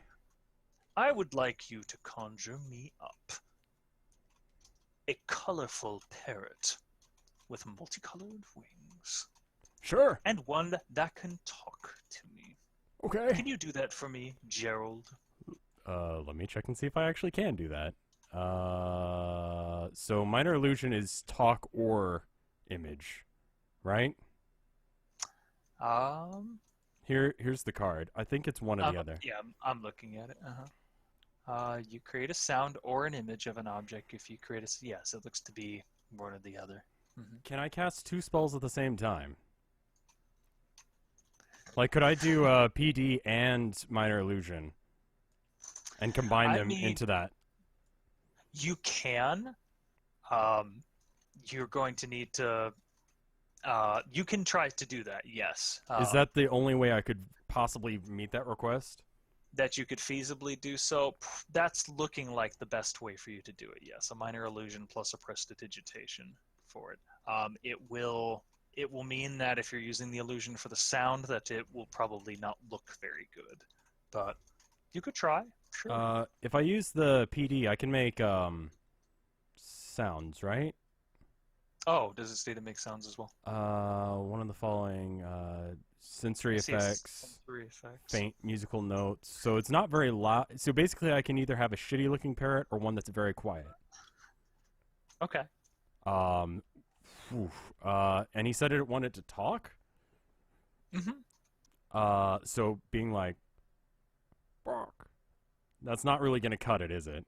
I would like you to conjure me up a colorful parrot with multicolored wings. Sure. And one that can talk to me. Okay. Can you do that for me, Gerald? Let me check and see if I actually can do that. So minor illusion is talk or image, right? Here's the card. I think it's one or the other. Yeah, I'm looking at it. You create a sound or an image of an object. If you create yes, it looks to be one or the other. Can I cast 2 spells at the same time? Like, could I do PD and minor illusion and combine them into that? You can. You're going to need to. You can try to do that. Yes. Is that the only way I could possibly meet that request? That you could feasibly do so? That's looking like the best way for you to do it. Yes, a minor illusion plus a prestidigitation for it. It will mean that if you're using the illusion for the sound, that it will probably not look very good. But you could try. Sure. If I use the PD, I can make sounds, right? Oh, does it say to make sounds as well? One of the following sensory effects, faint musical notes. So it's not very loud. So basically, I can either have a shitty-looking parrot or one that's very quiet. Okay. And he said it wanted to talk. So being like, bark. That's not really gonna cut it, is it?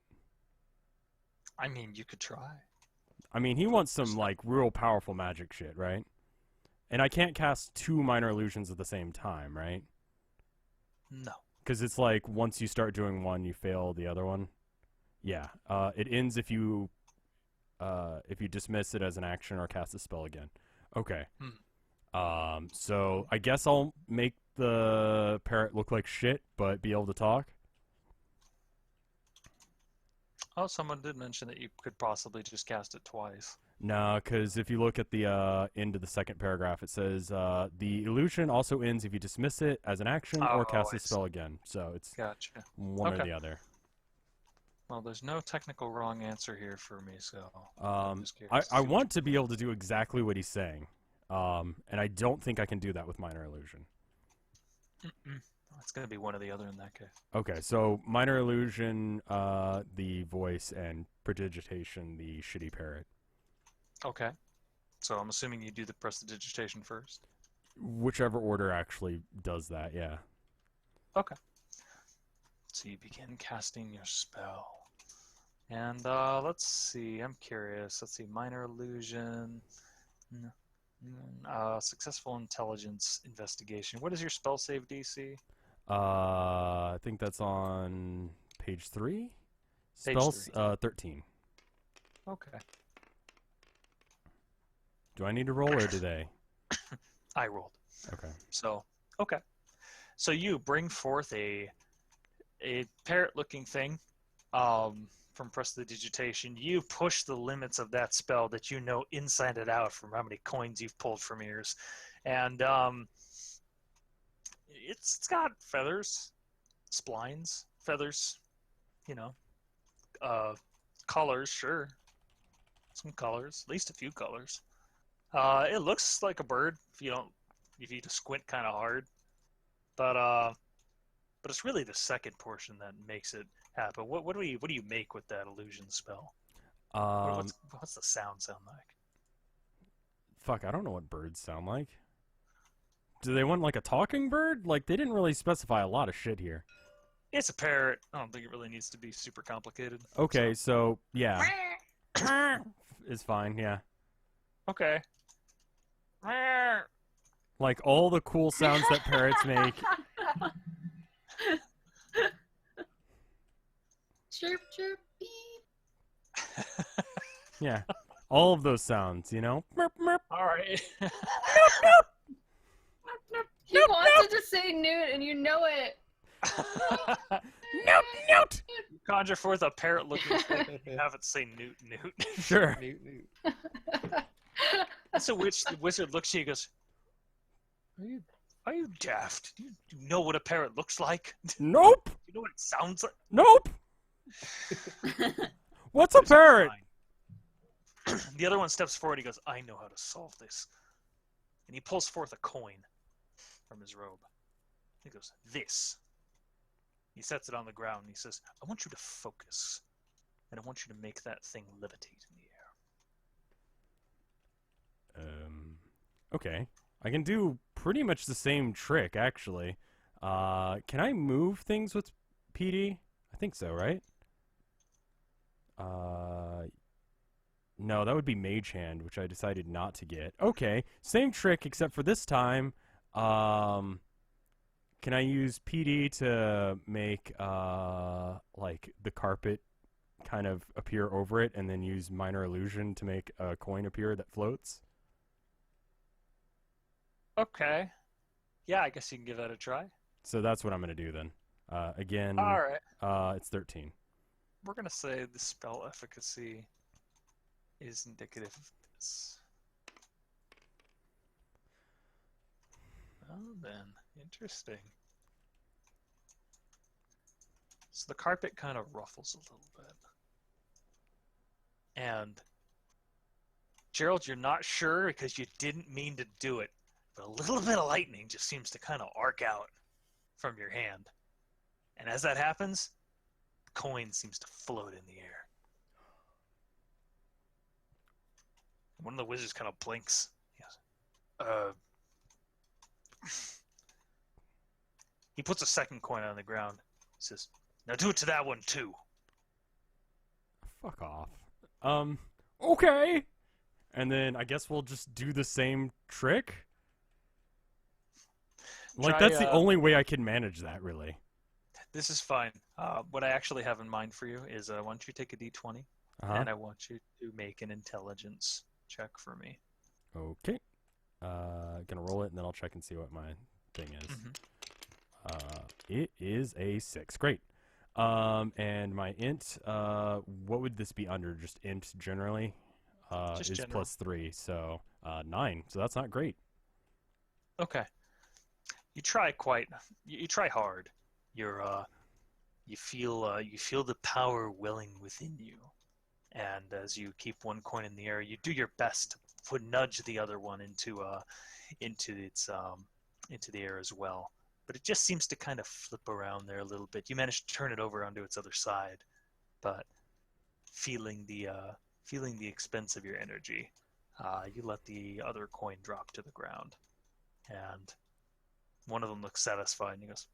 I mean, you could try. I mean, he wants some like real powerful magic shit, right? And I can't cast 2 minor illusions at the same time, right? No. Because it's like once you start doing one, you fail the other one. Yeah. It ends if you dismiss it as an action or cast a spell again. Okay. So I guess I'll make the parrot look like shit, but be able to talk. Oh, someone did mention that you could possibly just cast it twice. No, because if you look at the end of the second paragraph, it says the illusion also ends if you dismiss it as an action or cast a spell again. So it's one or the other. Well, there's no technical wrong answer here for me, so I want to be able to do exactly what he's saying, and I don't think I can do that with minor illusion. It's going to be one or the other in that case. Okay, so minor illusion, the voice, and prestidigitation, the shitty parrot. Okay. So I'm assuming you do the prestidigitation first? Whichever order actually does that, yeah. Okay. So you begin casting your spell. And let's see, I'm curious. Let's see, minor illusion. Successful intelligence investigation. What is your spell save DC? I think that's on page 3. Spells 13. Okay. Do I need to roll or do they? I rolled. Okay. So you bring forth a parrot-looking thing from prestidigitation. You push the limits of that spell that you know inside and out from how many coins you've pulled from ears, and it's got feathers, splines, feathers, colors, sure, some colors, at least a few colors. It looks like a bird if you just squint kind of hard, but it's really the second portion that makes it happen. What do you make with that illusion spell? What's the sound like? Fuck, I don't know what birds sound like. Do they want like a talking bird? Like they didn't really specify a lot of shit here. It's a parrot. I don't think it really needs to be super complicated. Okay, so yeah, is fine. Yeah. Okay. Like all the cool sounds that parrots make. Chirp, chirp, beep. Yeah, all of those sounds, Merp, merp. All right. He wanted to say newt, and you know it. Newt. Conjure forth a parrot-looking thing. You have it say newt, newt. Sure. Newt, newt. So the wizard looks at you and goes, Are you daft? Do you know what a parrot looks like? Nope. Do you know what it sounds like? Nope. What's a parrot? The other one steps forward. He goes, I know how to solve this. And he pulls forth a coin from his robe. He goes, this He sets it on the ground and he says, I want you to focus. And I want you to make that thing levitate in the air. Okay. I can do pretty much the same trick, actually. Can I move things with PD? I think so, right? No, that would be Mage Hand, which I decided not to get. Okay, same trick, except for this time, can I use PD to make, like, the carpet kind of appear over it, and then use Minor Illusion to make a coin appear that floats? Okay. Yeah, I guess you can give that a try. So that's what I'm going to do then. Again, All right. it's 13. We're going to say the spell efficacy is indicative of this. Well then, interesting. So the carpet kind of ruffles a little bit. And Gerald, you're not sure because you didn't mean to do it, but a little bit of lightning just seems to kind of arc out from your hand. And as that happens, the coin seems to float in the air. One of the wizards kind of blinks. He goes, He puts a second coin on the ground. He says, now do it to that one too. Fuck off. Okay. And then I guess we'll just do the same trick? Like, Try, that's the only way I can manage that, really. This is fine. What I actually have in mind for you is I want you to take a d20, and I want you to make an intelligence check for me. Okay. Gonna roll it, and then I'll check and see what my thing is. It is a 6. Great. And my int, what would this be under? Just int generally? Just is general. +3, so 9. So that's not great. Okay. You try you try hard. You feel the power welling within you, and as you keep one coin in the air, you do your best to nudge the other one into the air as well. But it just seems to kind of flip around there a little bit. You manage to turn it over onto its other side, but feeling the expense of your energy, you let the other coin drop to the ground, and one of them looks satisfied and he goes,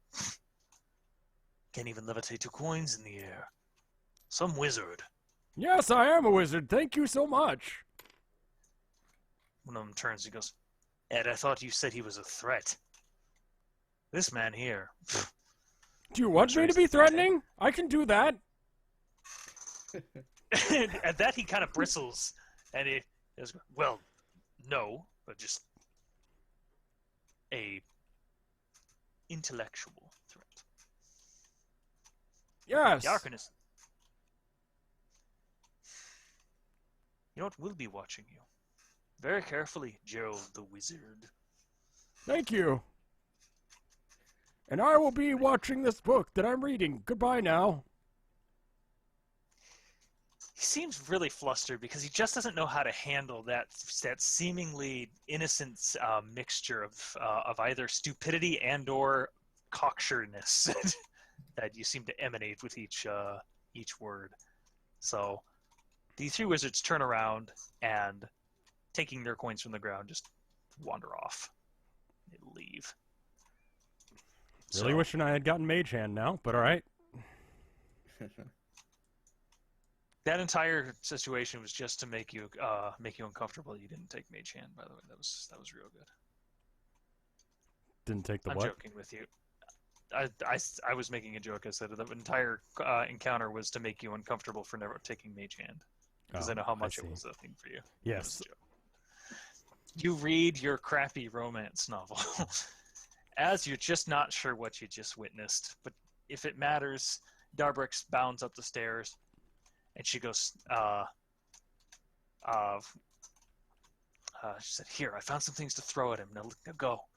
can't even levitate 2 coins in the air. Some wizard. Yes, I am a wizard. Thank you so much. One of them turns and goes, Ed, I thought you said he was a threat. This man here. Do you want me to be threatening? I can do that. At that, he kind of bristles, and he goes, well, no, but just a intellectual threat. Yes. Yarkinus. You know what? We'll be watching you. Very carefully, Gerald the Wizard. Thank you. And I will be watching this book that I'm reading. Goodbye now. He seems really flustered because he just doesn't know how to handle that seemingly innocent mixture of either stupidity and/or cocksureness that you seem to emanate with each word. So the 3 wizards turn around and, taking their coins from the ground, just wander off. They leave. Really wishing I had gotten Mage Hand now, but all right. That entire situation was just to make you uncomfortable. You didn't take Mage Hand, by the way. That was real good. Didn't take the I'm what? joking with you. I was making a joke. I said the entire encounter was to make you uncomfortable for never taking Mage Hand, because I know how much it was a thing for you. Yes. You read your crappy romance novel as you're just not sure what you just witnessed. But if it matters, Darbrix bounds up the stairs, and she goes, she said, here, I found some things to throw at him. Now go. All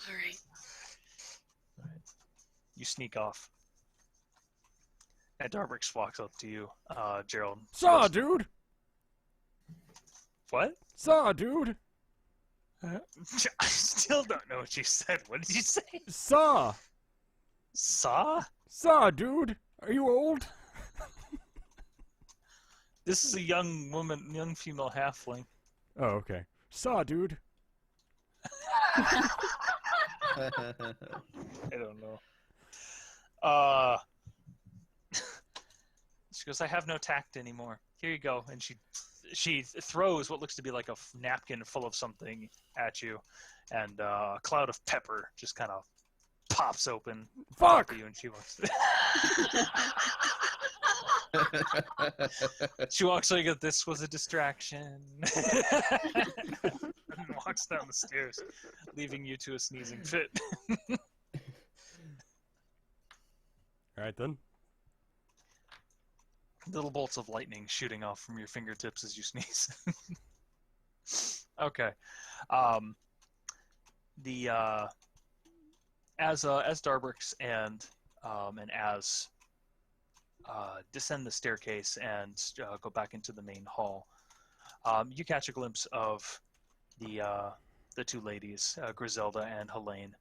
right. You sneak off. And Darbrix walks up to you, Gerald. Saw, dude. What? Saw, dude. I still don't know what you said. What did you say? Saw! Saw? Saw, dude! Are you old? This is a young woman, young female halfling. Oh, okay. Saw, dude. I don't know. She goes, I have no tact anymore. Here you go. And she throws what looks to be like a napkin full of something at you, and a cloud of pepper just kind of pops open. Fuck! You, and she walks. She walks like, this was a distraction. And walks down the stairs, leaving you to a sneezing fit. Alright then. Little bolts of lightning shooting off from your fingertips as you sneeze. Okay. As Darbrix and as descend the staircase and go back into the main hall, you catch a glimpse of the two ladies, Griselda and Helene,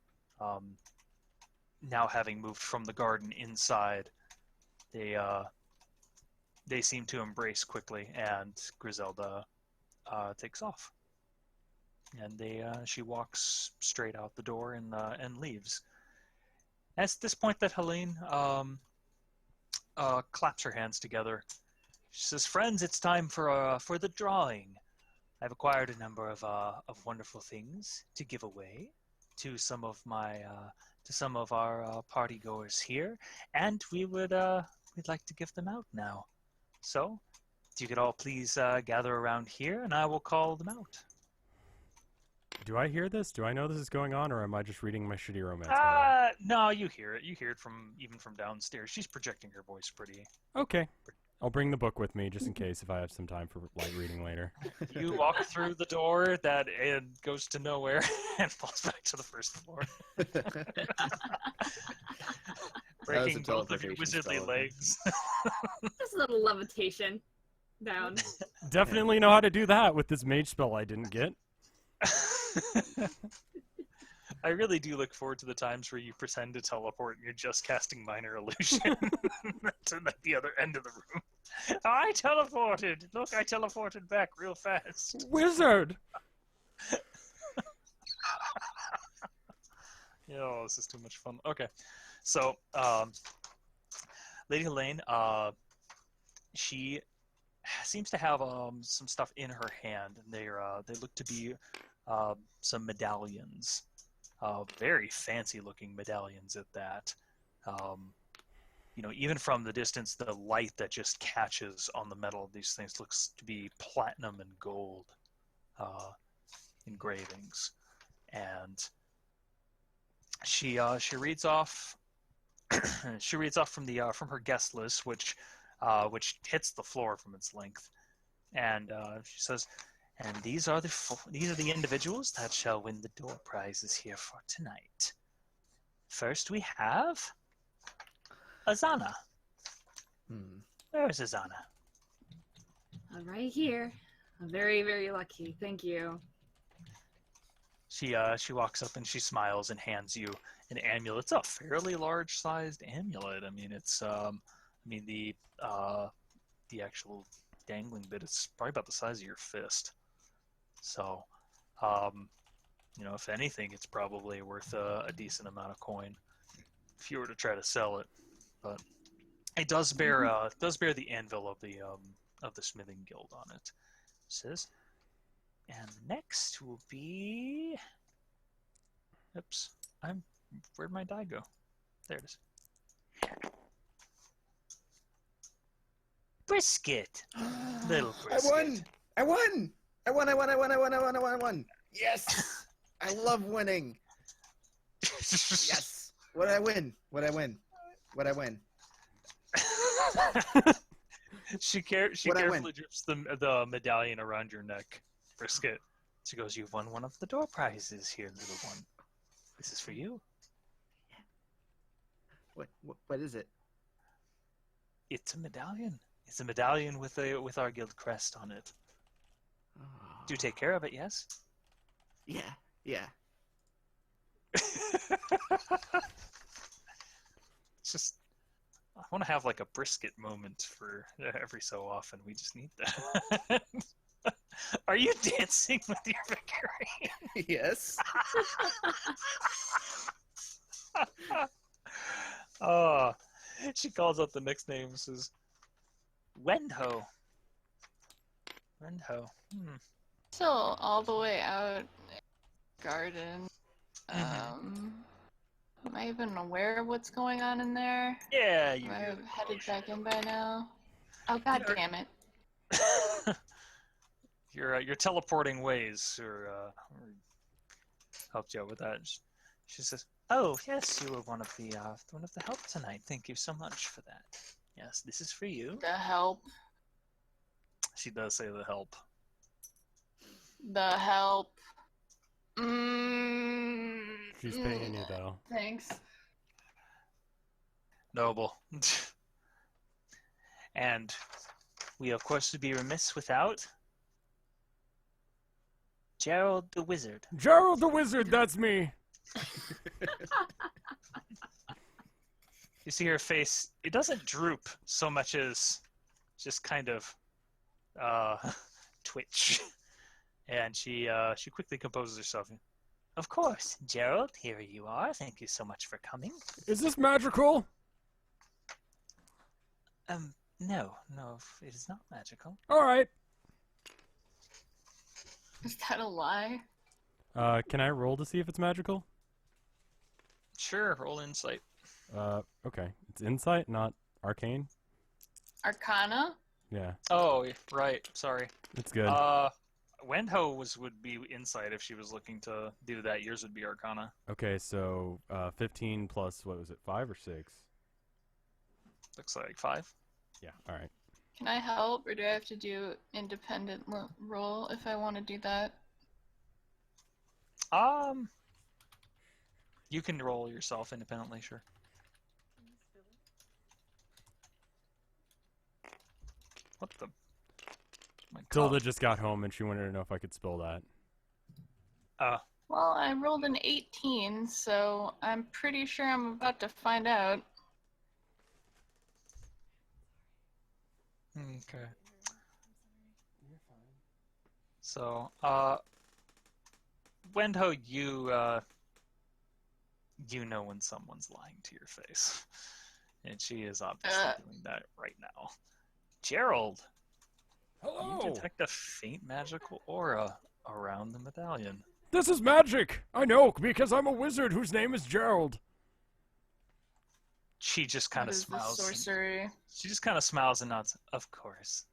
now having moved from the garden inside. They seem to embrace quickly, and Griselda takes off. And she walks straight out the door and leaves. It's at this point that Helene claps her hands together. She says, "Friends, it's time for the drawing. I've acquired a number of wonderful things to give away to some of our party goers here, and we'd like to give them out now. So, if you could all please gather around here, and I will call them out." Do I hear this? Do I know this is going on, or am I just reading my shitty romance novel? No, you hear it. You hear it even from downstairs. She's projecting her voice pretty. Okay. I'll bring the book with me just in case if I have some time for light reading later. You walk through the door that goes to nowhere and falls back to the first floor. Breaking both of your wizardly legs. Just a little levitation down. Definitely know how to do that with this mage spell I didn't get. I really do look forward to the times where you pretend to teleport and you're just casting minor illusion to the other end of the room. I teleported! Look, I teleported back real fast. Wizard! Oh, this is too much fun. Okay, so Lady Helene, she seems to have some stuff in her hand, and they look to be some medallions, very fancy-looking medallions at that. Even from the distance, the light that just catches on the metal of these things looks to be platinum and gold engravings, and she reads off. She reads off from her guest list, which hits the floor from its length, and she says, "And these are the individuals that shall win the door prizes here for tonight. First, we have Azana. Where is Azana?" I'm right here. I'm very, very lucky. Thank you. She walks up and she smiles and hands you an amulet. It's a fairly large-sized amulet. I mean, it's the actual dangling bit is probably about the size of your fist. So, if anything, it's probably worth a decent amount of coin if you were to try to sell it. But it does bear the anvil of the smithing guild on it. It says, and next will be. Oops, where'd my die go? There it is. Brisket, little brisket. I won! Yes! I love winning! Yes! What'd I win? She carefully drips the medallion around your neck, Brisket. She goes, "You've won one of the door prizes here, little one. This is for you." What is it? It's a medallion. It's a medallion with our guild crest on it. Do take care of it, yes? Yeah, yeah. It's just, I want to have like a brisket moment for every so often. We just need that. Are you dancing with your Vicarian? Yes. Oh, she calls out the next name and says, Wendho. Wendho. Still all the way out garden. Mhm. Am I even aware of what's going on in there? Yeah, you Am I do. headed back in by now? Oh, god damn it. Your teleporting ways helped you out with that. She says, "Oh yes, you were one of the help tonight. Thank you so much for that. Yes, this is for you." The help. She does say the help. The help. She's paying you though. Thanks. Noble. And we of course would be remiss without Gerald the Wizard. Gerald the Wizard, that's me. You see her face, it doesn't droop so much as just kind of twitch. And she quickly composes herself. Of course, Gerald, here you are. Thank you so much for coming. Is this magical? No, it is not magical. All right. Is that a lie? Can I roll to see if it's magical? Sure, roll insight. Okay. It's insight, not arcane. Arcana? Yeah, Oh, right. Sorry. it's good. Wendho would be insight if she was looking to do that. Yours would be Arcana. Okay, so 15 plus, what was it, 5 or 6? Looks like 5. Yeah, all right. Can I help, or do I have to do independent roll if I want to do that? You can roll yourself independently, sure. What the? My Tilda God. just got home and she wanted to know if I could spell that. Well, I rolled an 18, so I'm pretty sure I'm about to find out. Okay. So, Wendho, you know when someone's lying to your face, and she is obviously doing that right now. Gerald, Hello! you detect a faint magical aura around the medallion. This is magic! I know, because I'm a wizard whose name is Gerald. She just kind What of is this smiles. sorcery? She just kind of smiles and nods. Of course.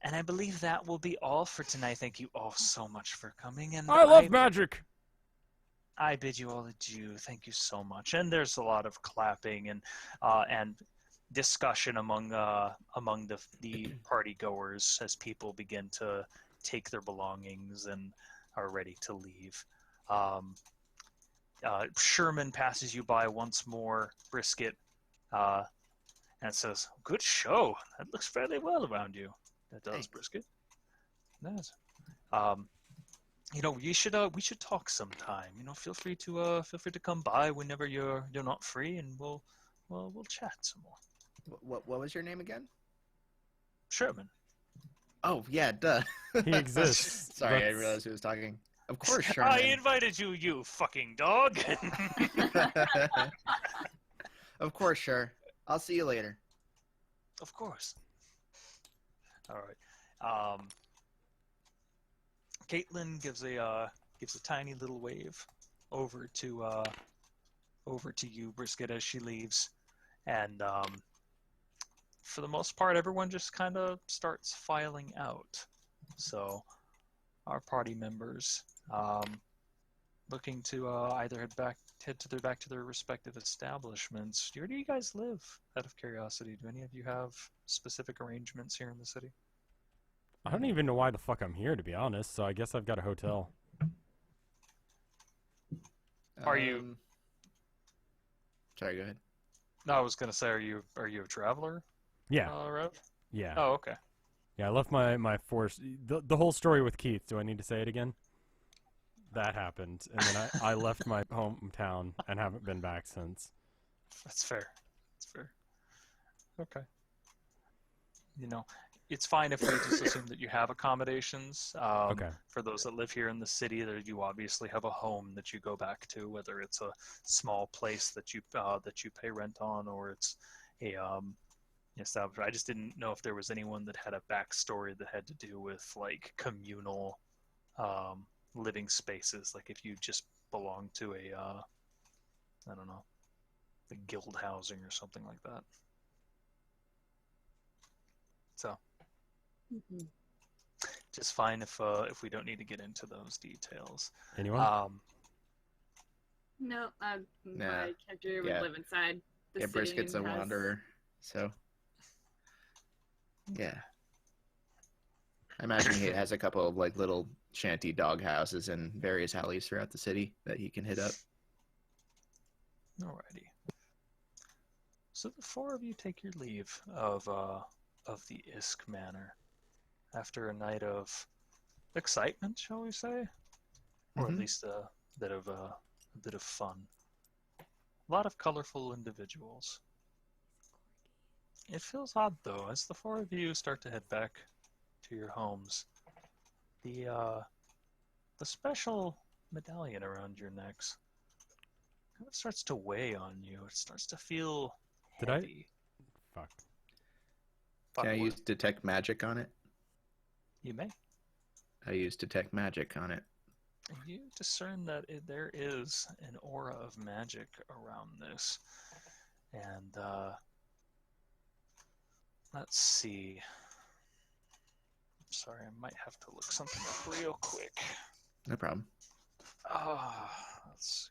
And I believe that will be all for tonight. Thank you all so much for coming. And I love magic! I bid you all adieu. Thank you so much. And there's a lot of clapping and discussion among the party goers as people begin to take their belongings and are ready to leave. Sherman passes you by once more, Brisket, and says, "Good show. That looks fairly well around you." That does, Thanks. Brisket. That. We should talk sometime. Feel free to come by whenever you're not free, and we'll chat some more. What was your name again? Sherman. Oh yeah, duh. He exists. Sorry, I That's- didn't realize who was talking. Of course, Sherman. I invited you, you fucking dog. Of course, sure. I'll see you later. Of course. All right. Caitlin gives a tiny little wave over to you, Brisket, as she leaves, and for the most part, everyone just kind of starts filing out. So, our party members looking to either head back to their respective establishments. Where do you guys live? Out of curiosity, do any of you have specific arrangements here in the city? I don't even know why the fuck I'm here, to be honest, so I guess I've got a hotel. Are you- Sorry, go ahead. No, I was gonna say, are you a traveler? Yeah, Rev? yeah. Oh, okay. Yeah, I left my force. The whole story with Keith, do I need to say it again? that happened, and then I left my hometown and haven't been back since. That's fair. That's fair. Okay. You know, it's fine if we just assume that you have accommodations. Okay. For those that live here in the city, you obviously have a home that you go back to, whether it's a small place that you pay rent on, or it's a establishment. I just didn't know if there was anyone that had a backstory that had to do with like communal living spaces, like if you just belong to a I don't know, the guild housing or something like that. So. Mhm. Just fine if we don't need to get into those details. Anyone? No, Nah. my character would Yeah. live inside the Yeah, city. Brisket's a and has- wanderer, so yeah. I imagine he has a couple of like little shanty dog houses in various alleys throughout the city that he can hit up. Alrighty. So the four of you take your leave of the Isk Manor after a night of excitement, shall we say, or at Mhm. least a bit of fun. A lot of colorful individuals. It feels odd though, as the four of you start to head back to your homes. The special medallion around your necks kind of starts to weigh on you. It starts to feel Did I- heavy. Fuck. Fuck Can I what? use detect magic on it? You may. I use detect magic on it. You discern that there is an aura of magic around this. And, let's see. I'm sorry, I might have to look something up real quick. No problem. Let's see.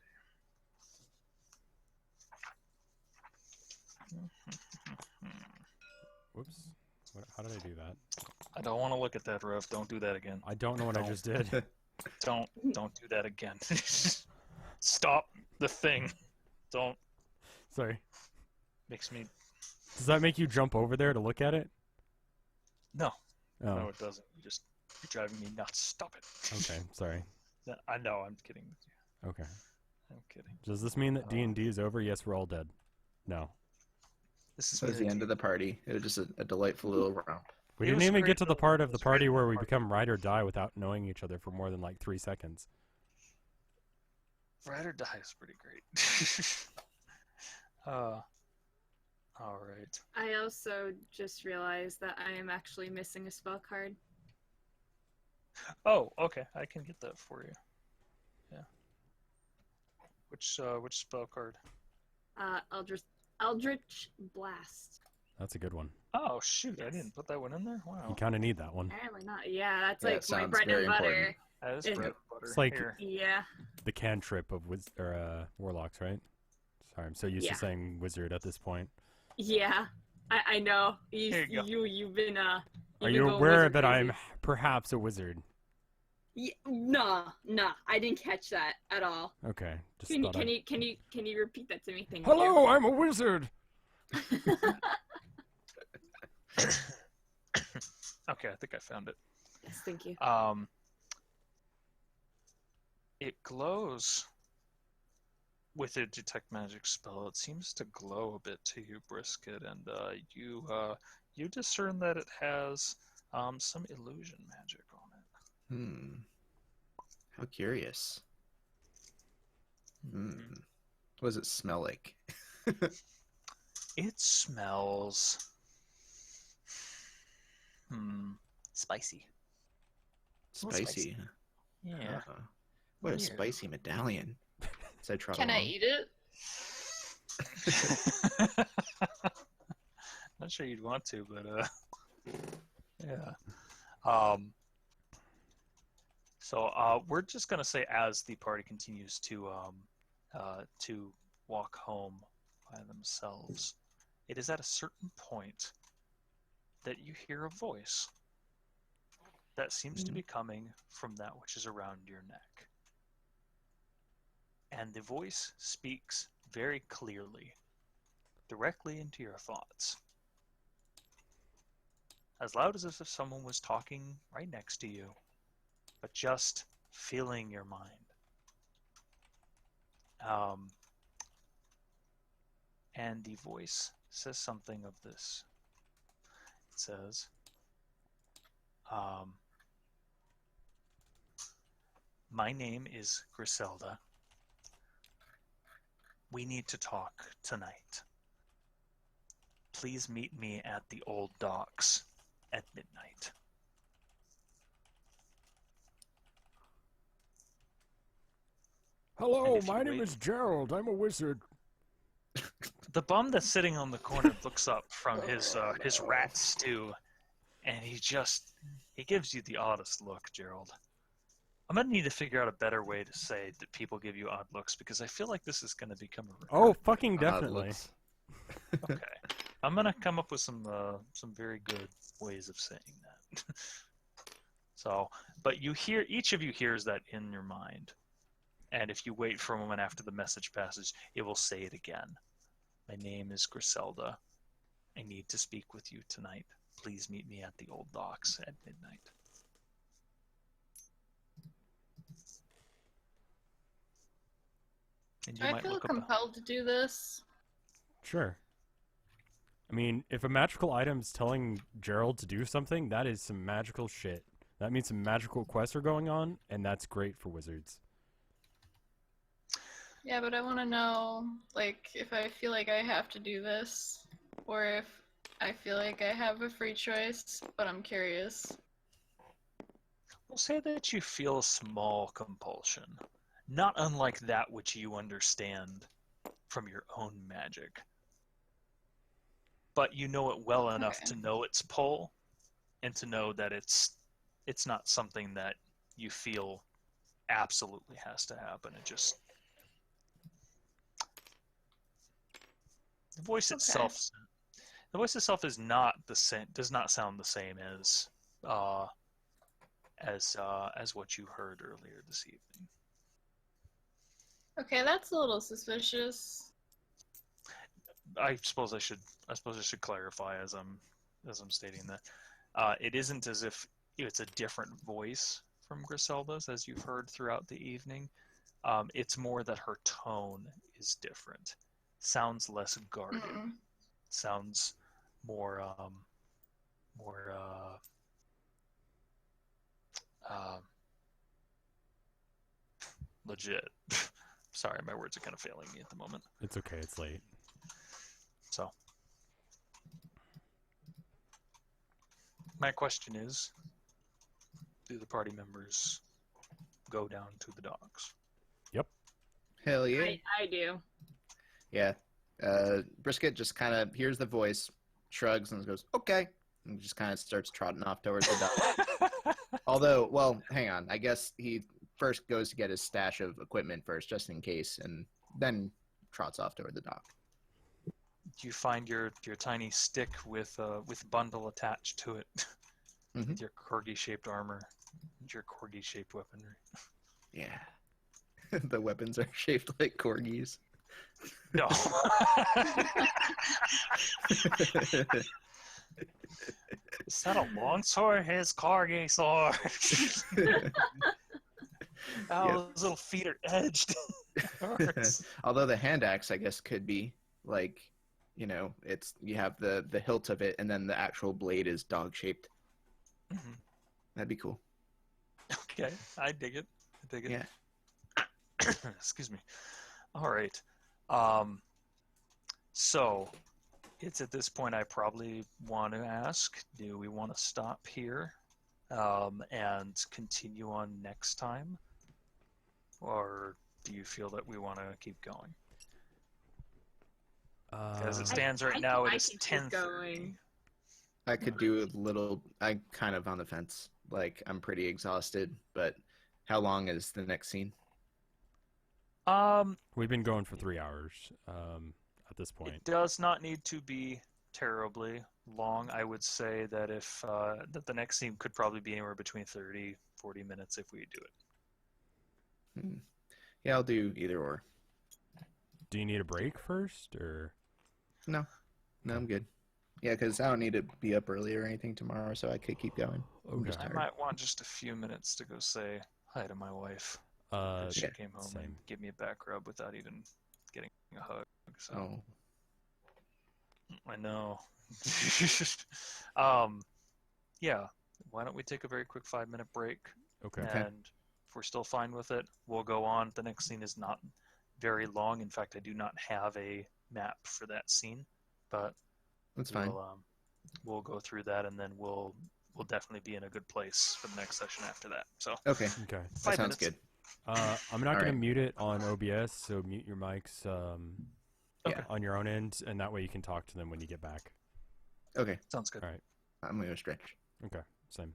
Whoops. How did I do that? I don't want to look at that, Rev. Don't do that again. I don't know what I Don't. just did. Don't do that again. Stop the thing. Don't. Sorry. Makes me. Does that make you jump over there to look at it? No. Oh, No, it doesn't. You're driving me nuts. Stop it. okay. Sorry. I know. I'm kidding with you. Okay. I'm kidding. Does this mean that D&D is over? Yes, we're all dead. No. This is That was the end of the party. It was just a delightful little romp. We It didn't was a even great get to the little- part it of the was a party great where little we party. become ride or die without knowing each other for more than like 3 seconds. Ride or Die is pretty great. All right. I also just realized that I am actually missing a spell card. Oh, okay. I can get that for you. Yeah. Which spell card? Eldritch Blast. That's a good one. Oh shoot! I Yes. didn't put that one in there. Wow. You kind of need that one. Apparently not. Yeah, that's Yeah, it like my sounds bread very and butter. important. That is It- bread and butter. It's like- Here. Yeah. The cantrip of warlocks, right? Sorry, I'm so used Yeah. to saying wizard at this point. Yeah. I know. Here you go. You've been Are been you going aware wizard that crazy. I'm perhaps a wizard? Yeah, nah, I didn't catch that at all. Okay. Just Can you thought I'd- can you repeat that to me? Thank Hello, I'm a wizard. you. Okay, I think I found it. Yes, thank you. It glows with a detect magic spell. It seems to glow a bit to you, Brisket, and you discern that it has some illusion magic on it. How curious. What does it smell like? It smells spicy. Spicy. Yeah. What a Weird. spicy medallion. Said Trottle. Can I eat it? Not sure you'd want to, but yeah. So we're just gonna say as the party continues to walk home by themselves, it is at a certain point that you hear a voice that seems to be coming from that which is around your neck. And the voice speaks very clearly, directly into your thoughts. As loud as if someone was talking right next to you, but just filling your mind. And the voice says something of this. It says, my name is Griselda. We need to talk tonight. Please meet me at the old docks at midnight. Hello, my name is Gerald. I'm a wizard. The bum that's sitting on the corner looks up from his rat stew, and he gives you the oddest look, Gerald. I'm gonna need to figure out a better way to say that people give you odd looks, because I feel like this is gonna become a recurring. Oh, fucking definitely. Okay, I'm gonna come up with some very good ways of saying that. So, but each of you hears that in your mind, and if you wait for a moment after the message passes, it will say it again. My name is Griselda. I need to speak with you tonight. Please meet me at the old docks at midnight. And you I might feel look compelled to do this. Sure. I mean, if a magical item's telling Gerald to do something, that is some magical shit. That means some magical quests are going on, and that's great for wizards. Yeah, but I want to know, like, if I feel like I have to do this, or if I feel like I have a free choice, but I'm curious. We'll say that you feel a small compulsion, not unlike that which you understand from your own magic. But you know it well enough to know its pull, and to know that it's not something that you feel absolutely has to happen. It just... The voice itself is not the same. Does not sound the same as what you heard earlier this evening. Okay, that's a little suspicious. I suppose I should clarify as I'm stating that it isn't as if it's a different voice from Griselda's as you've heard throughout the evening. It's more that her tone is different. Sounds less guarded. Sounds more legit. Sorry, my words are kind of failing me at the moment. It's okay, it's late. So, my question is, do the party members go down to the docks? Yep. Hell yeah. I do. Yeah. Brisket just kind of hears the voice, shrugs, and goes, okay, and just kind of starts trotting off towards the dock. Although, well, hang on. I guess he first goes to get his stash of equipment first, just in case, and then trots off toward the dock. You find your tiny stick with bundle attached to it, with your corgi-shaped armor, and your corgi-shaped weaponry. Yeah. The weapons are shaped like corgis. No. Is that a longsword? His corgi sword. Those little feet are edged. Although the hand axe, I guess, could be like, you have the hilt of it, and then the actual blade is dog shaped. Mm-hmm. That'd be cool. Okay, I dig it. Yeah. Excuse me. All right. So it's at this point I probably want to ask, do we want to stop here and continue on next time? Or do you feel that we want to keep going? As it stands right now, it is 10:30. I could do a little. I'm kind of on the fence. Like, I'm pretty exhausted, but how long is the next scene? We've been going for 3 hours at this point. It does not need to be terribly long. I would say that if that the next scene could probably be anywhere between 30, 40 minutes if we do it. Yeah, I'll do either or. Do you need a break first, or? No, I'm good. Yeah, because I don't need to be up early or anything tomorrow, so I could keep going. I'm just I tired. might want just a few minutes to go say hi to my wife. She Okay. came home same. and gave me a back rub without even getting a hug. So Oh. I know. Yeah. Why don't we take a very quick 5-minute break? Okay. Okay. And if we're still fine with it, we'll go on. The next scene is not very long. In fact, I do not have a map for that scene, but That's fine. we'll go through that, and then we'll definitely be in a good place for the next session after that. So Okay. Okay. That 5 sounds minutes. good. I'm not All going to right. mute it on OBS, so mute your mics Okay. on your own end, and that way you can talk to them when you get back. Okay. Sounds good. All right. I'm going to stretch. Okay. Same.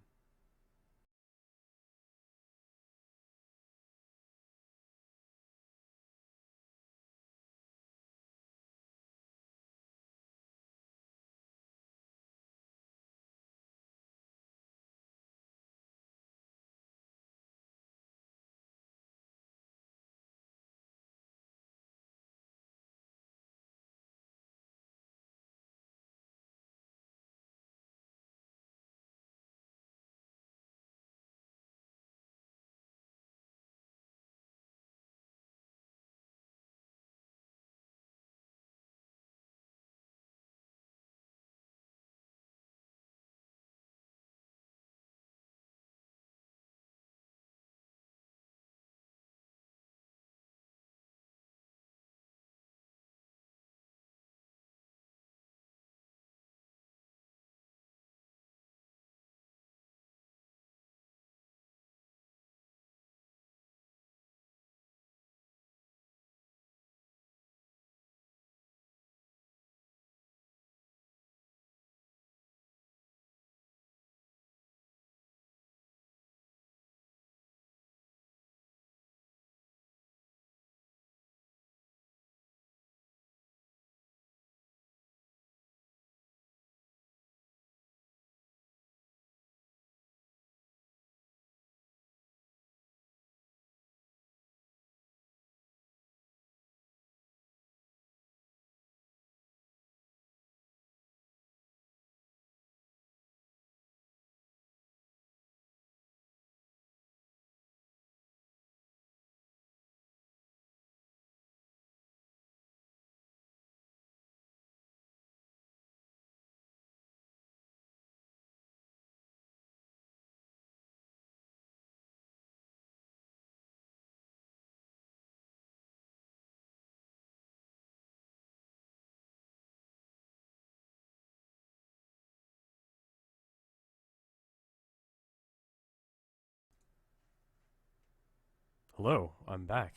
Hello, I'm back.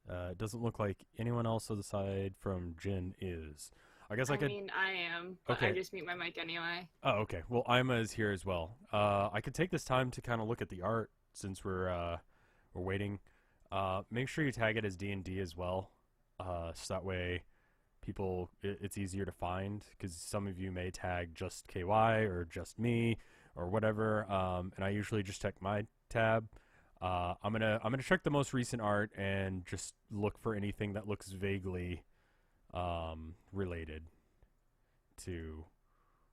It doesn't look like anyone else aside from Jin is. I guess I could. I am, but I Okay. just mute my mic anyway. Oh, okay. Well, Ima is here as well. I could take this time to kind of look at the art since we're waiting. Make sure you tag it as D&D as well, so that way it's easier to find because some of you may tag just KY or just me or whatever. And I usually just check my tab. I'm gonna check the most recent art and just look for anything that looks vaguely related to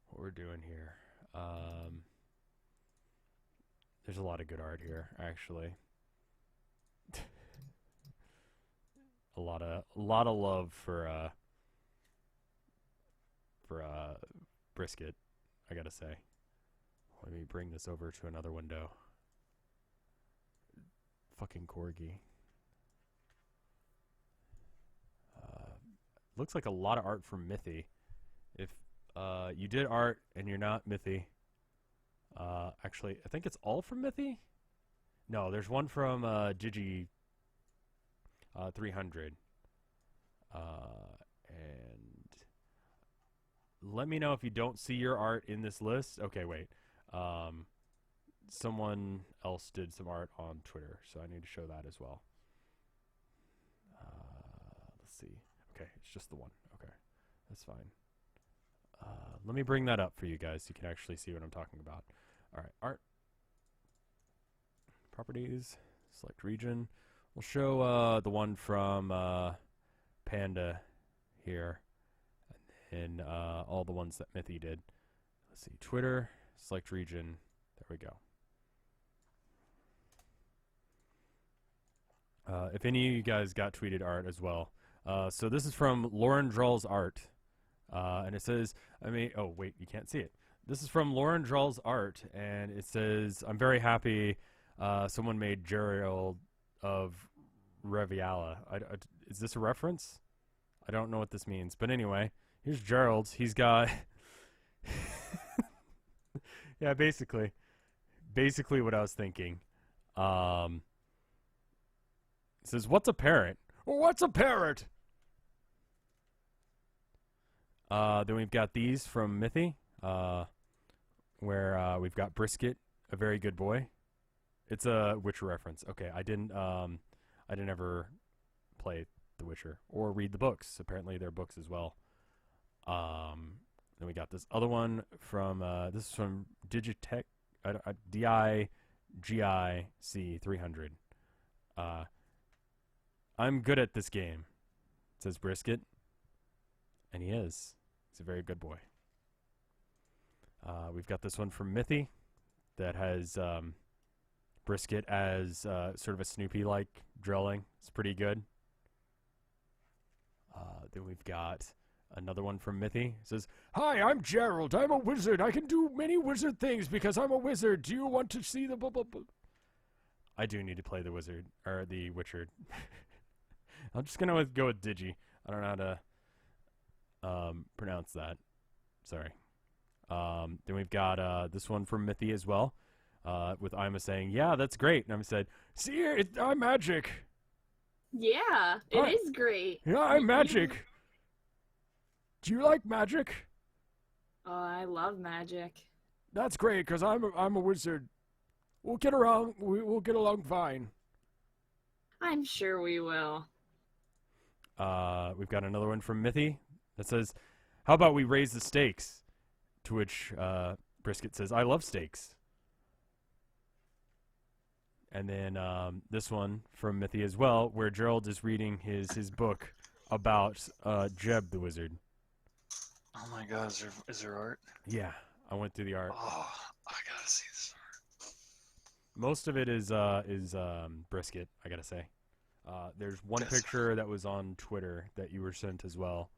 what we're doing here. There's a lot of good art here, actually. a lot of love for brisket, I gotta say. Let me bring this over to another window. Fucking corgi. Looks like a lot of art from Mythy. If you did art and you're not Mythy, actually, I think it's all from Mythy. No, there's one from Digi 300. And let me know if you don't see your art in this list. Okay, wait. Someone else did some art on Twitter, so I need to show that as well. Let's see. Okay, it's just the one. Okay, that's fine. Let me bring that up for you guys so you can actually see what I'm talking about. All right, art. Properties. Select region. We'll show the one from Panda here. And all the ones that Mythy did. Let's see. Twitter. Select region. There we go. if any of you guys got tweeted art as well. So this is from Lauren Drull's art. And it says, oh, wait, you can't see it. This is from Lauren Drull's art, and it says, I'm very happy someone made Gerald of Reviala. Is this a reference? I don't know what this means. But anyway, here's Gerald. He's got... yeah, basically what I was thinking. It says, what's a parrot? What's a parrot? Then we've got these from Mithy, where we've got Brisket, a very good boy. It's a Witcher reference. Okay, I didn't ever play The Witcher or read the books. Apparently, they're books as well. Then we got this other one from this is from Digitech, DIGIC 300. I'm good at this game, says Brisket, and he is. He's a very good boy. We've got this one from Mithy that has Brisket as sort of a Snoopy-like drilling. It's pretty good. Then we've got another one from Mithy. It says, "Hi, I'm Gerald. I'm a wizard. I can do many wizard things because I'm a wizard. Do you want to see the blah, blah, blah?" I do need to play the wizard, or the Witcher. I'm just going to go with Digi. I don't know how to pronounce that. Sorry. Then we've got this one from Mithy as well, with Ima saying, "Yeah, that's great." And I said, "See here, I'm magic." Yeah, it is great. Yeah, I'm magic. Do you like magic? Oh, I love magic. That's great, because I'm a wizard. We'll get around. We'll get along fine. I'm sure we will. We've got another one from Mithy that says, "How about we raise the stakes?" To which Brisket says, "I love steaks." And then this one from Mithy as well, where Gerald is reading his book about Jeb the Wizard. Oh my God, is there art? Yeah, I went through the art. Oh, I gotta see this art. Most of it is Brisket, I gotta say. There's one picture that was on Twitter that you were sent as well,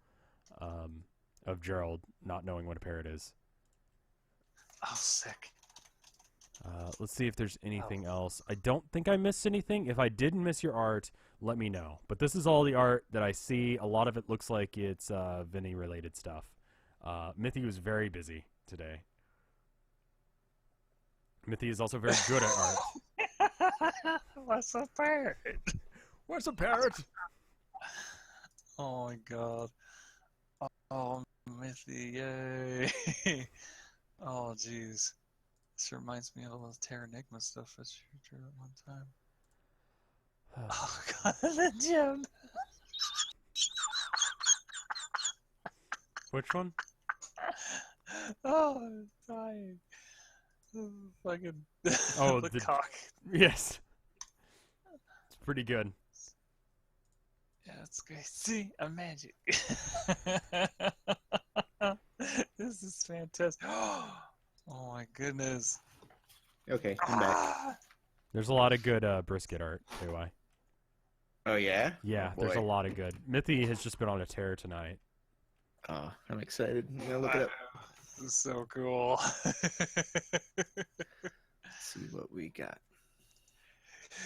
of Gerald not knowing what a parrot is. Oh, sick. Let's see if there's anything else. I don't think I missed anything. If I didn't miss your art, let me know. But this is all the art that I see. A lot of it looks like it's Vinny-related stuff. Mithy was very busy today. Mithy is also very good at art. What's a parrot? What's a parrot? Oh my God. Oh, Mithy, yay. Oh, jeez. This reminds me of all the Terra Enigma stuff that you drew at one time. Oh God, the gem. Which one? Oh, I'm dying. Fucking Oh, the cock. Yes. It's pretty good. Yeah, that's great. See, I'm magic. This is fantastic. Oh my goodness. Okay, I'm back. There's a lot of good Brisket art, KY. Oh yeah? Yeah, Oh, there's a boy. lot of good. Mithy has just been on a tear tonight. Oh, I'm excited. I'm gonna look it up. This is so cool. See what we got.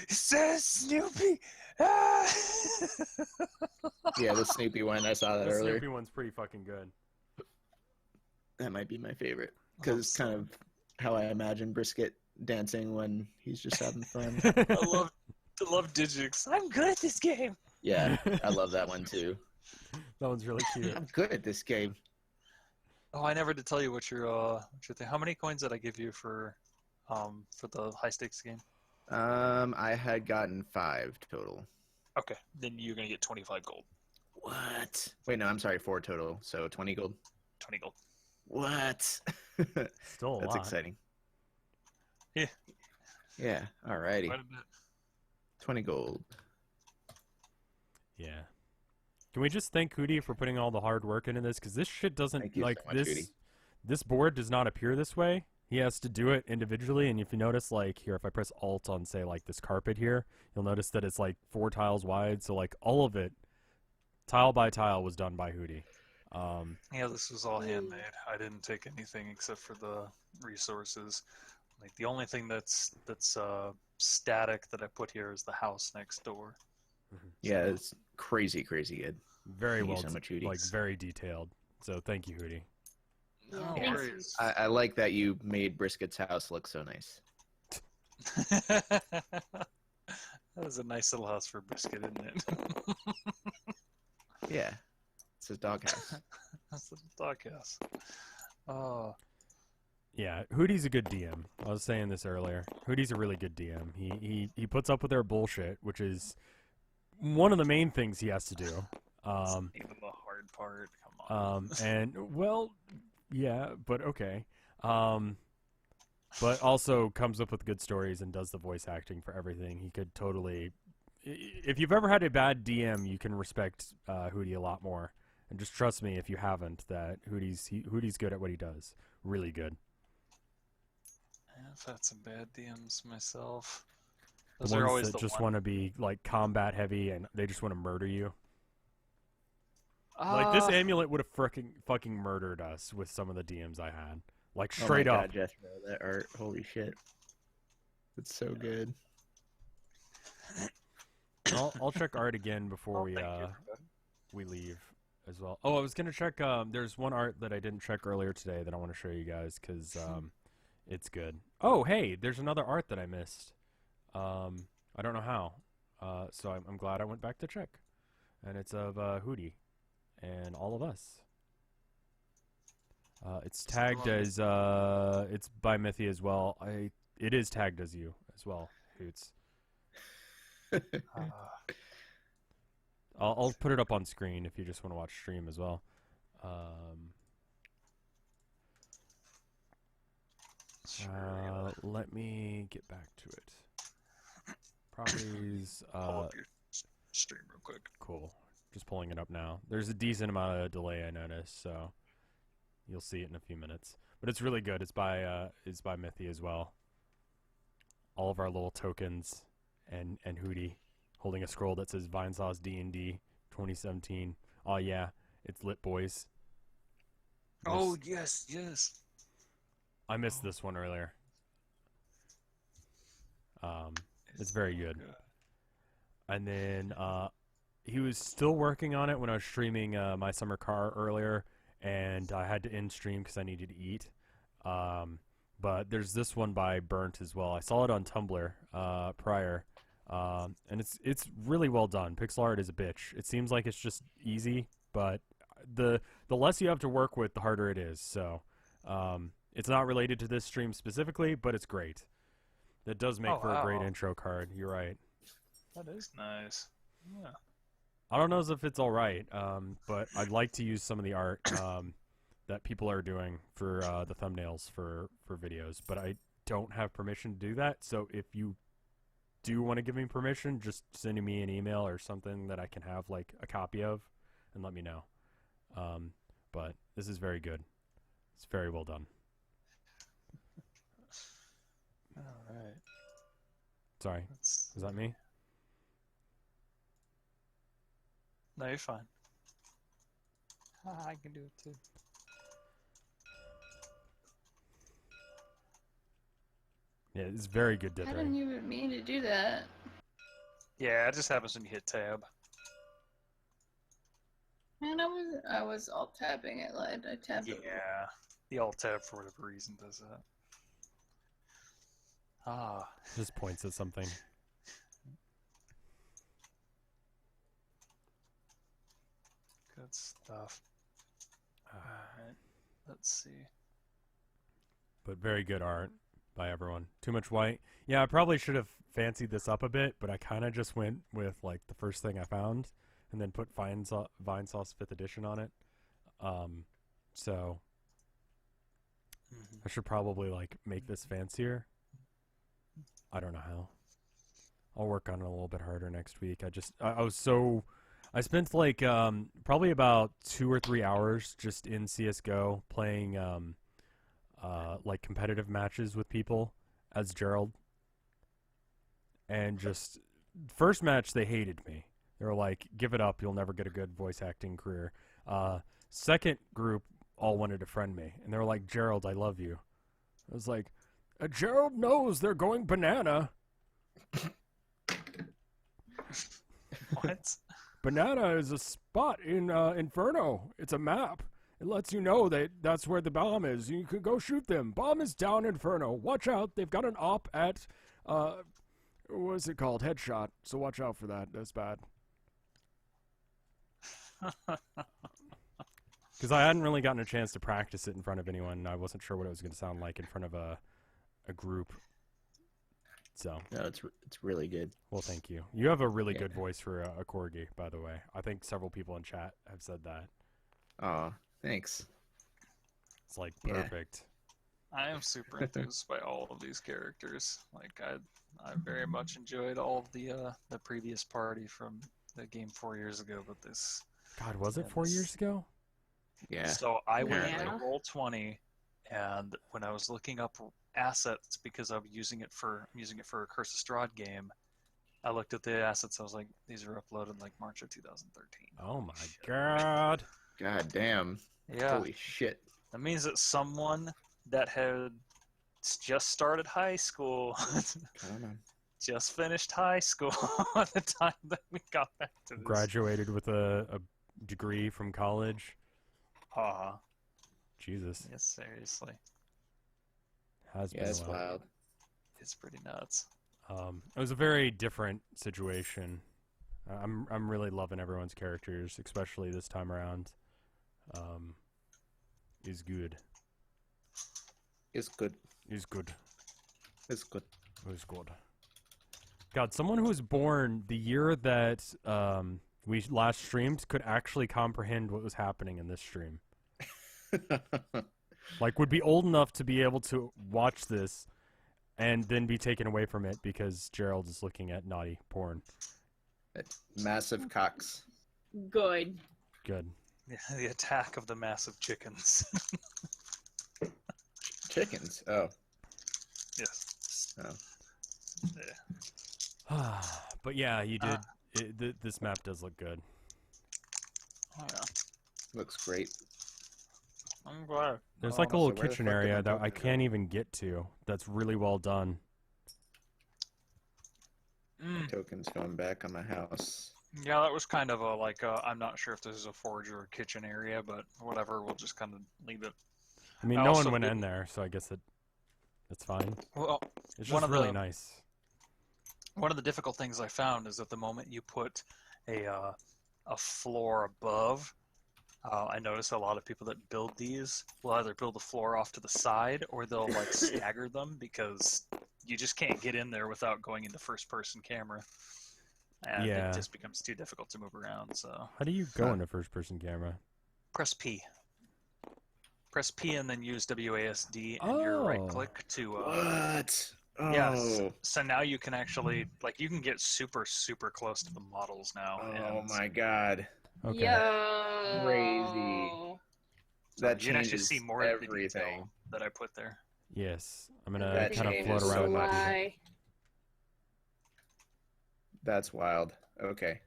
It says Snoopy. Ah! Yeah, the Snoopy one. I saw that The earlier. Snoopy one's pretty fucking good. That might be my favorite because it's kind of how I imagine Brisket dancing when he's just having fun. I love Digix. I'm good at this game. Yeah, I love that one too. That one's really cute. I'm good at this game. Oh, I never did tell you what your thing. How many coins did I give you for the high stakes game? I had gotten 5 total. Okay, then you're gonna get 25 gold. What? Wait, no, I'm sorry, 4 total. So 20 gold. 20 gold. What? Still a That's lot. exciting. Yeah. Yeah, alrighty. Quite a bit. 20 gold. Yeah. Can we just thank Hootie for putting all the hard work into this? Because this shit doesn't, Thank you like, so much, Hootie. this board does not appear this way. He has to do it individually, and if you notice, like, here, if I press Alt on, say, like, this carpet here, you'll notice that it's, like, 4 tiles wide, so, like, all of it, tile by tile, was done by Hootie. Yeah, this was all handmade. I didn't take anything except for the resources. Like the only thing that's static that I put here is the house next door. Yeah, it's crazy good. Very Thank you well, so much, Hootie. like, very detailed. So, thank you, Hootie. No Yeah. worries. I like that you made Brisket's house look so nice. That was a nice little house for Brisket, isn't it? Yeah, it's his doghouse. That's the doghouse. Oh, Yeah, Hootie's a good DM. I was saying this earlier. Hootie's a really good DM. He puts up with their bullshit, which is one of the main things he has to do. even the hard part. Come on. And well, yeah, but okay. But also comes up with good stories and does the voice acting for everything. He could totally. If you've ever had a bad DM, you can respect Hootie a lot more. And just trust me, if you haven't, that Hootie's good at what he does. Really good. I've had some bad DMs myself. The Those are ones always that the just one. want to be like combat heavy and they just want to murder you. Like this amulet would have fucking murdered us with some of the DMs I had. Like straight oh my up. God, Jethro, that art, holy shit. It's so good. I'll check art again before Thank you, everybody. we leave as well. Oh, I was gonna check. There's one art that I didn't check earlier today that I want to show you guys because it's good. Oh, hey, there's another art that I missed. I don't know how. So I'm glad I went back to check, and it's of Hootie and all of us. It's tagged as it's by Mithy as well. It is tagged as you as well, Hoots. I'll put it up on screen if you just want to watch stream as well. Let me get back to it. Properties. Pull up your stream real quick. Cool. Just pulling it up now. There's a decent amount of delay I noticed, so you'll see it in a few minutes. But it's really good. It's by Mithy as well. All of our little tokens and Hootie holding a scroll that says Vinesauce D&D 2017. Oh yeah, it's lit, boys. Oh yes, yes. I missed this one earlier. It's very good. And then he was still working on it when I was streaming my summer car earlier, and I had to end stream because I needed to eat. But there's this one by Burnt as well. I saw it on Tumblr prior, and it's really well done. Pixel art is a bitch. It seems like it's just easy, but the less you have to work with, the harder it is. So it's not related to this stream specifically, but it's great. That does make for a great intro card. You're right. That is nice. Yeah. I don't know if it's all right, but I'd like to use some of the art that people are doing for the thumbnails for videos, but I don't have permission to do that. So if you do want to give me permission, just send me an email or something that I can have like a copy of, and let me know. But this is very good. It's very well done. All right. Sorry, is that me? No, you're fine. I can do it too. Yeah, it's very good I dipping. didn't even mean to do that. Yeah, it just happens when you hit tab. Man, I was alt tabbing it, like I tabbed it. Yeah, the alt tab for whatever reason does that. Ah, Just points at something. good stuff. Alright, let's see. But very good art by everyone. Too much white. Yeah, I probably should have fancied this up a bit, but I kind of just went with like the first thing I found, and then put Vinesauce 5th edition on it. So I should probably like make this fancier. I don't know how. I'll work on it a little bit harder next week. I spent like probably about 2 or 3 hours just in CS:GO playing like competitive matches with people as Gerald, and just first match they hated me. They were like, "Give it up, you'll never get a good voice acting career." Second group all wanted to friend me, and they were like, "Gerald, I love you." I was like, "Gerald knows they're going banana." What? Banana is a spot in Inferno. It's a map. It lets you know that that's where the bomb is. You can go shoot them. Bomb is down Inferno. Watch out. They've got an op at, what is it called? Headshot. So watch out for that. That's bad. Because I hadn't really gotten a chance to practice it in front of anyone. I wasn't sure what it was going to sound like in front of a group. So. No, it's really good. Well, thank you. You have a really good voice for a corgi, by the way. I think several people in chat have said that. Aw, thanks. It's like perfect. I am super enthused by all of these characters. Like I very much enjoyed all of the previous party from the game 4 years ago, but this. God, was it 4 years ago? Yeah. So I went Yeah. to Roll20, and when I was looking up assets because I'm using it for a Curse of Strahd game, I looked at the assets. I was like, these were uploaded in like March of 2013. Oh my god. God damn. Yeah, Holy shit. that means that someone that had just started high school, Come on. just finished high school at the time that we got back to this. Graduated with a degree from college. Jesus. Yes, seriously. Has Yeah, been it's a while. wild. It's pretty nuts. It was a very different situation. I'm really loving everyone's characters, especially this time around. Is good. It's good. Is good. It's good. Is good. God, someone who was born the year that we last streamed could actually comprehend what was happening in this stream. Like, would be old enough to be able to watch this and then be taken away from it because Gerald is looking at naughty porn. Massive cocks. Good. Good. Yeah, the attack of the massive chickens. Chickens. Oh. Yes. Oh. Yeah. But yeah, you did. This map does look good. Oh, yeah. Looks great. I'm glad. There's Oh, like a so little where the kitchen fuck did area my that I token can't even get to. That's really well done. Tokens going back on my house. Yeah, that was kind of I'm not sure if this is a forge or a kitchen area, but whatever, we'll just kind of leave it. I mean, I no also one went did- in there, so I guess it's fine. Well, It's one just of really the- nice. one of the difficult things I found is that the moment you put a floor above, I notice a lot of people that build these will either build the floor off to the side or they'll like stagger them because you just can't get in there without going into first-person camera, and Yeah. it just becomes too difficult to move around. So How do you go into first-person camera? press P. Press P and then use WASD and your right Oh. click to. What? Oh. Yes. So now you can actually you can get super close to the models now. Oh and my god. Okay. Yo. Crazy. That you can actually changes see more of the everything. detail that I put there. Yes, I'm gonna That kind of changes float so around. much. Why? That's wild. Okay.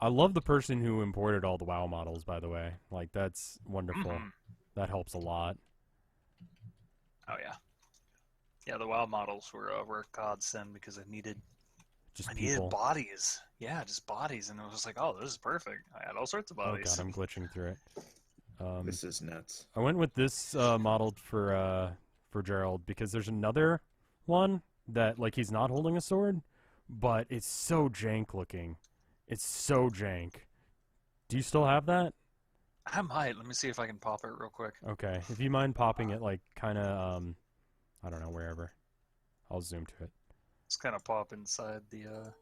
I love the person who imported all the WoW models, by the way. Like, that's wonderful. Mhm. That helps a lot. Oh yeah. Yeah, the WoW models were a godsend because I needed Just needed people. bodies. Yeah, just bodies, and it was like, oh, this is perfect. I had all sorts of Oh bodies. god, I'm glitching through it. This is nuts. I went with this modeled for Gerald because there's another one that like he's not holding a sword, but it's so jank looking. It's so jank. Do you still have that? I might. Let me see if I can pop it real quick. Okay, if you mind popping it like kind of I don't know, wherever. I'll zoom to it. Just kind of pop inside the.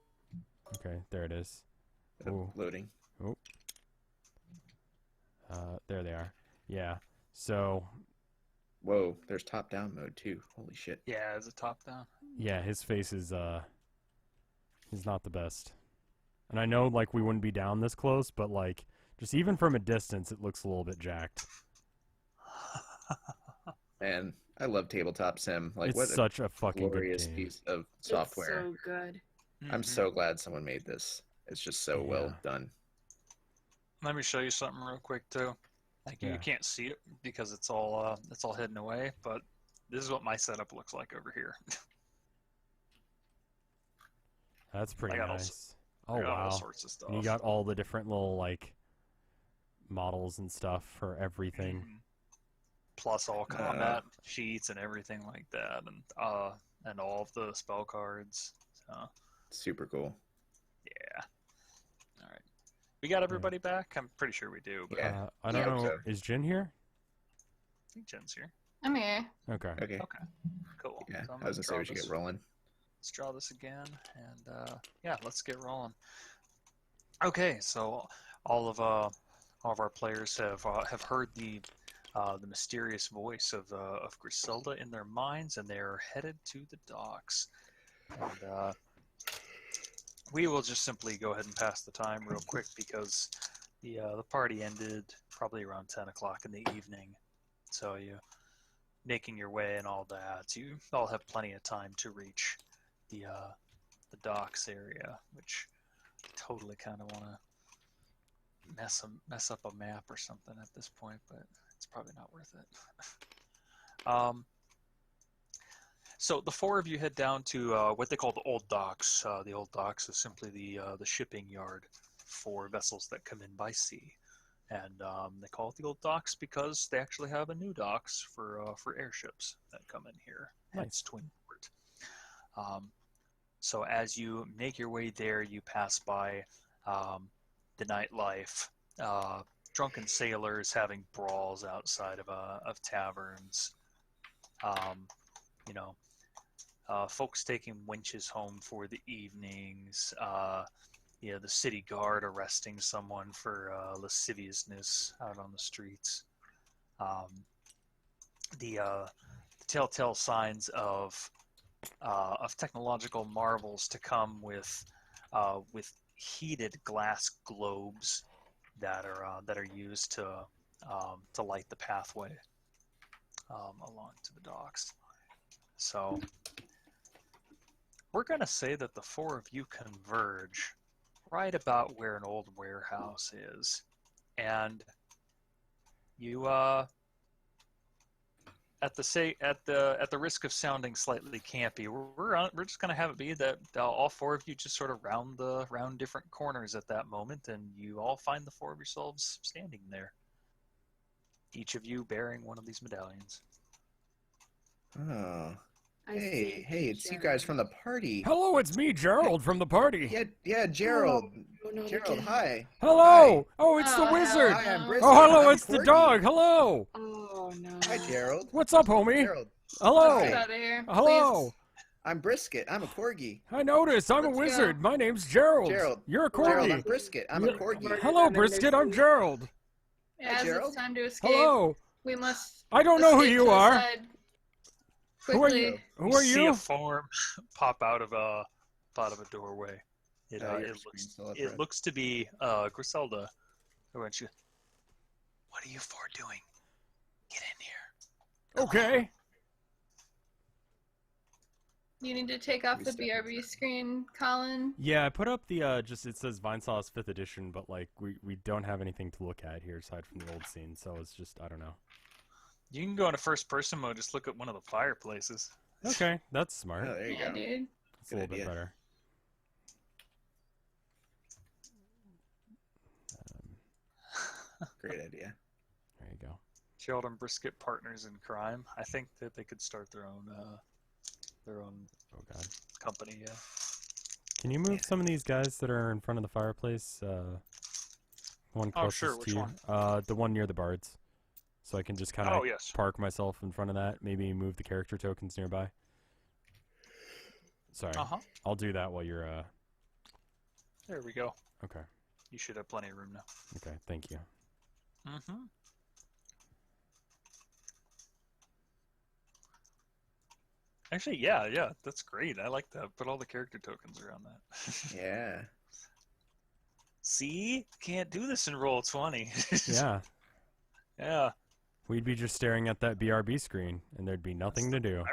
Okay, there it is. Ooh. Loading. There they are. Yeah. So Whoa, there's top-down mode too. Holy shit. Yeah, it's a top down. yeah, his face is he's not the best. And I know like we wouldn't be down this close, but like just even from a distance it looks a little bit jacked. Man, I love tabletop sim. Like, It's what a such a fucking good glorious game. piece of It's software. so good. I'm Mhm. so glad someone made this. It's just so well Yeah. done. Let me show you something real quick too. Like Yeah. you can't see it because it's all hidden away, but this is what my setup looks like over here. That's pretty I got all nice. I Oh got all wow. sorts of stuff. And you got all the different little like models and stuff for everything. Mhm. Plus all combat sheets and everything like that, and all of the spell cards. So Super cool. yeah. All right. We got everybody back? I'm pretty sure we do, but Yeah. I don't I hope know. so. Is Jin here? I think Jen's here. I'm here. Okay. Okay. Okay. Cool. Yeah. So I'm I was gonna say draw we should this. get rolling. Let's draw this again, and yeah, let's get rolling. Okay, so all of our players have heard the mysterious voice of Griselda in their minds, and they are headed to the docks. And we will just simply go ahead and pass the time real quick because the party ended probably around 10 o'clock in the evening. So you making your way and all that, you all have plenty of time to reach the docks area, which totally kind of want to mess up a map or something at this point, but it's probably not worth it. So the four of you head down to what they call the Old Docks. The Old Docks is simply the shipping yard for vessels that come in by sea, and they call it the Old Docks because they actually have a new docks for airships that come in here. Hence Twinport. So as you make your way there, you pass by the nightlife, drunken sailors having brawls outside of taverns, you know, folks taking winches home for the evenings, the city guard arresting someone for lasciviousness out on the streets. The telltale signs of technological marvels to come with heated glass globes that are used to light the pathway along to the docks. So we're going to say that the four of you converge right about where an old warehouse is, and you at the risk of sounding slightly campy, we're just gonna have it be that all four of you just sort of round different corners at that moment, and you all find the four of yourselves standing there, each of you bearing one of these medallions. Oh. I Hey, see, it's you guys from the party. Hello, it's me, Gerald, from the party. Yeah, Gerald. Oh, not Gerald, again. hi. Hello. Oh, it's the Oh, wizard. Hi, I'm Brisket. Oh, hello, I'm a it's the corgi. dog. Hello. Oh no. Hi, Gerald. What's up, homie? Gerald. Hello. Let's get Hi. out of here. Hello. I'm Brisket. I'm a corgi. I noticed. I'm a Let's go. wizard. My name's Gerald. Gerald. You're a Gerald, I'm corgi. Brisket. I'm a corgi. Hello, Brisket. I'm Gerald. As Gerald. it's time to escape, Hello. we must. I don't know who escape you to the are. side Who are quickly. you? Who are See a you? form pop out of a doorway. It Your screen's still up, Brett. looks to be Griselda. Who went you? What are you four doing? Get in here. Okay. You need to take off We the step BRB screen, Colin. Yeah, I put up the it says Vinesauce 5th edition, but like we don't have anything to look at here aside from the old scene, so it's just I don't know. You can go into first person mode. Just look at one of the fireplaces. Okay, that's smart. Oh, there you Yeah, go. dude. It's a little Good bit idea. better. Great idea. There you go. Gerald and Brisket partners in crime. I think that they could start their own Oh god. company. Yeah. Can you move some of these guys that are in front of the fireplace? One Oh, closest sure, to which you. one? The one near the bards. So I can just kind of Oh yes. park myself in front of that. Maybe move the character tokens nearby. Sorry. I'll do that while you're There we go. okay. You should have plenty of room now. Okay, thank you. Mm-hmm. Actually, yeah, that's great. I like that. Put all the character tokens around that. Yeah. See? Can't do this in Roll20. Yeah. Yeah. We'd be just staring at that BRB screen, and there'd be nothing to do. I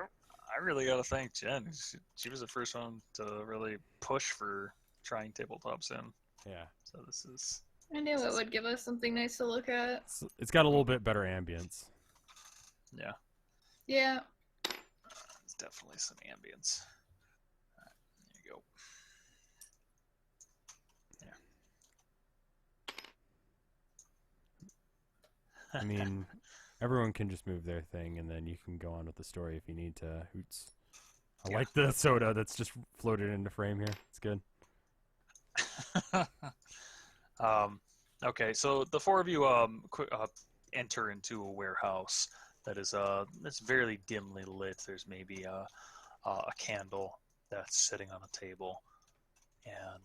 really got to thank Jen. She was the first one to really push for trying tabletops in. Yeah. So this is... I knew it would give us something nice to look at. It's got a little bit better ambience. Yeah. Yeah. It's definitely some ambience. Alright, there you go. I mean, everyone can just move their thing, and then you can go on with the story if you need to. Hoots. I like the soda that's just floated into frame here. It's good. Okay, so the four of you enter into a warehouse that is that's very dimly lit. There's maybe a candle that's sitting on a table, and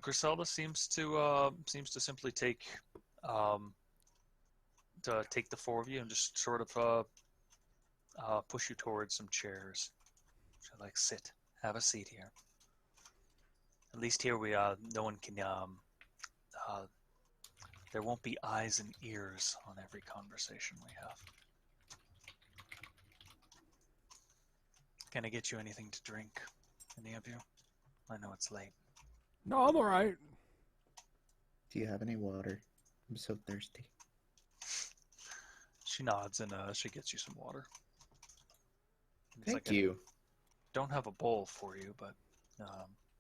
Griselda seems to simply take the four of you and just sort of push you towards some chairs. So like, sit, have a seat here. At least here no one can there won't be eyes and ears on every conversation we have. Can I get you anything to drink, any of you? I know it's late. No, I'm alright. Do you have any water? I'm so thirsty. She nods and she gets you some water. It's Thank like you. Don't have a bowl for you, but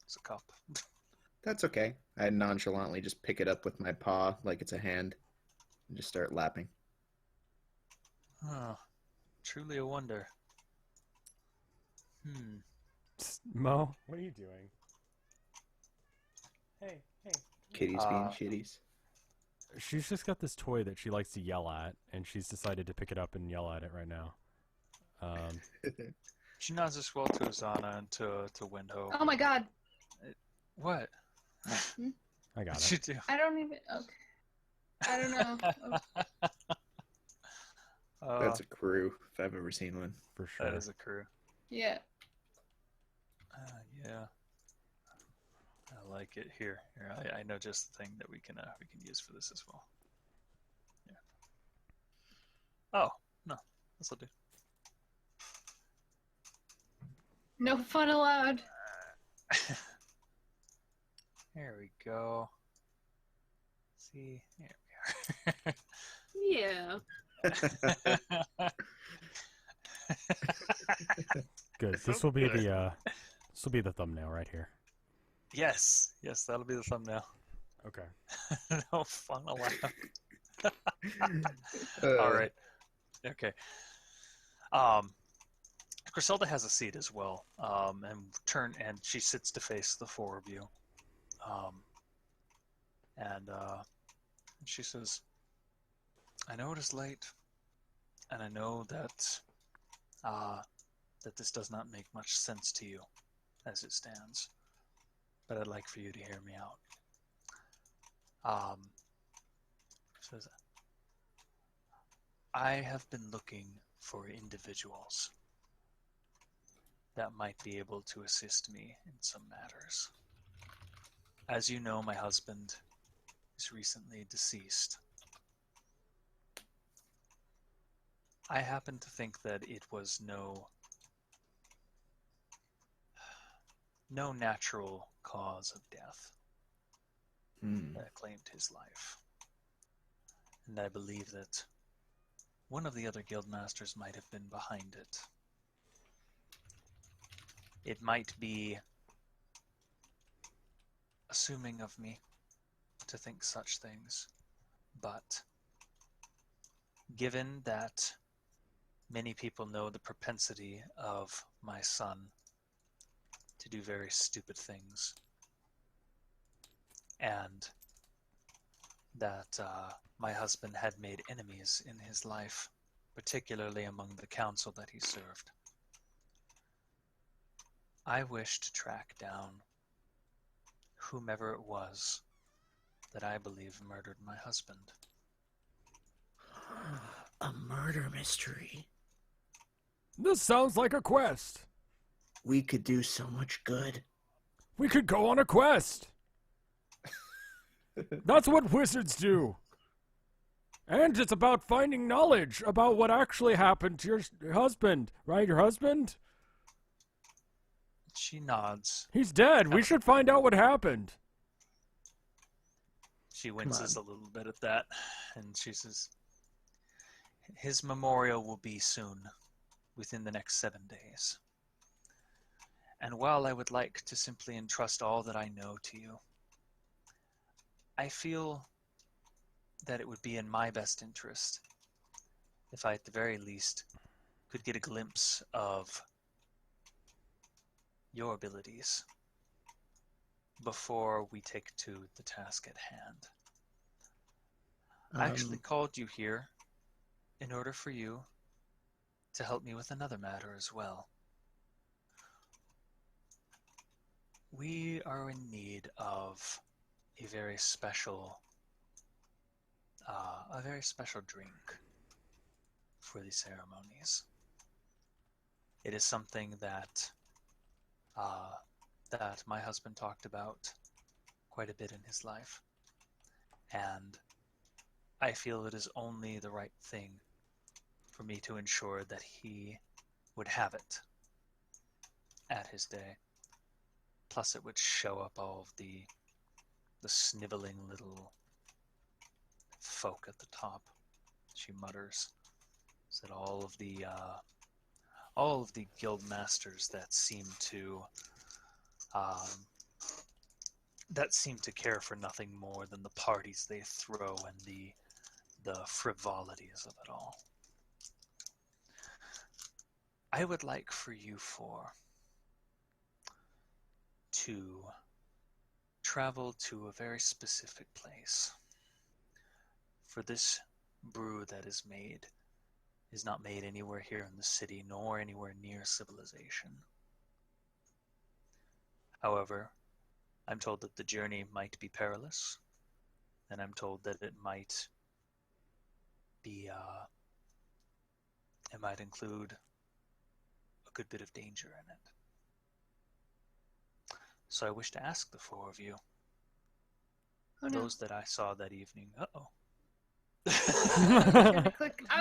it's a cup. That's okay. I nonchalantly just pick it up with my paw like it's a hand and just start lapping. Oh, truly a wonder. Mo, what are you doing? Hey. Kitties being shitties. She's just got this toy that she likes to yell at, and she's decided to pick it up and yell at it right now. She nods as well to Azana and to Windhoe. Oh my god. What? I got What'd it. you do? I don't even. Okay. I don't know. That's a crew, if I've ever seen one. For sure. That is a crew. Yeah. Yeah. I like it. Here. I know just the thing that we can use for this as well. Yeah. Oh no, this'll do. No fun allowed. There we go. See, there we are. Yeah. Good. So This will be good. the thumbnail right here. Yes, that'll be the thumbnail. Okay. No fun allowed. All right. Okay. Griselda has a seat as well, and she sits to face the four of you, and she says, "I know it is late, and I know that that this does not make much sense to you as it stands, but I'd like for you to hear me out." Says, "I have been looking for individuals that might be able to assist me in some matters. As you know, my husband is recently deceased. I happen to think that it was no natural cause of death that claimed his life. And I believe that one of the other guildmasters might have been behind it. It might be assuming of me to think such things, but given that many people know the propensity of my son to do very stupid things, and that my husband had made enemies in his life, particularly among the council that he served, I wish to track down whomever it was that I believe murdered my husband. A murder mystery. This sounds like a quest. We could do so much good. We could go on a quest. That's what wizards do. And it's about finding knowledge about what actually happened to your husband, right? Your husband? She nods. He's dead. We should find out what happened. She winces a little bit at that, and she says, his memorial will be soon, within the next 7 days. And while I would like to simply entrust all that I know to you, I feel that it would be in my best interest if I, at the very least, could get a glimpse of your abilities before we take to the task at hand. I actually called you here in order for you to help me with another matter as well. We are in need of a very special drink for these ceremonies. It is something that that my husband talked about quite a bit in his life, and I feel it is only the right thing for me to ensure that he would have it at his day. Plus, it would show up all of the sniveling little folk at the top. She mutters, said all of the guild masters that seem to care for nothing more than the parties they throw and the frivolities of it all. I would like for you four to travel to a very specific place. For this brew that is not made anywhere here in the city, nor anywhere near civilization. However, I'm told that the journey might be perilous, and I'm told that it might include a good bit of danger in it. So I wish to ask the four of you, those that I saw that evening. I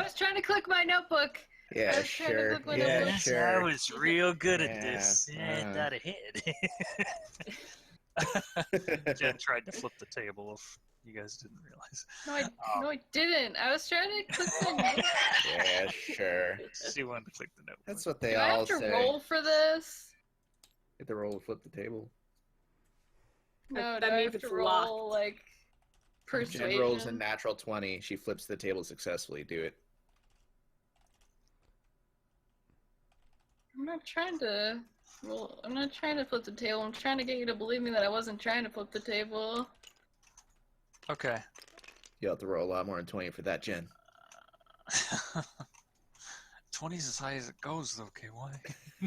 was trying to click my notebook. Yeah, sure. Yeah, sure. I was real good at Yeah, this. Not ahead. Jen tried to flip the table if you guys didn't realize. No, I didn't. I was trying to click my notebook. Yeah, sure. She wanted to click the notebook. That's what they Do I all have to say. roll for this? Get the roll to flip the table. No, That do I means have to it's roll, locked. like, persuasion? Jen rolls a natural 20. She flips the table successfully. Do it. I'm not trying to flip the table. I'm trying to get you to believe me that I wasn't trying to flip the table. Okay. You'll have to roll a lot more than 20 for that, Jen. 20's as high as it goes, though, KY.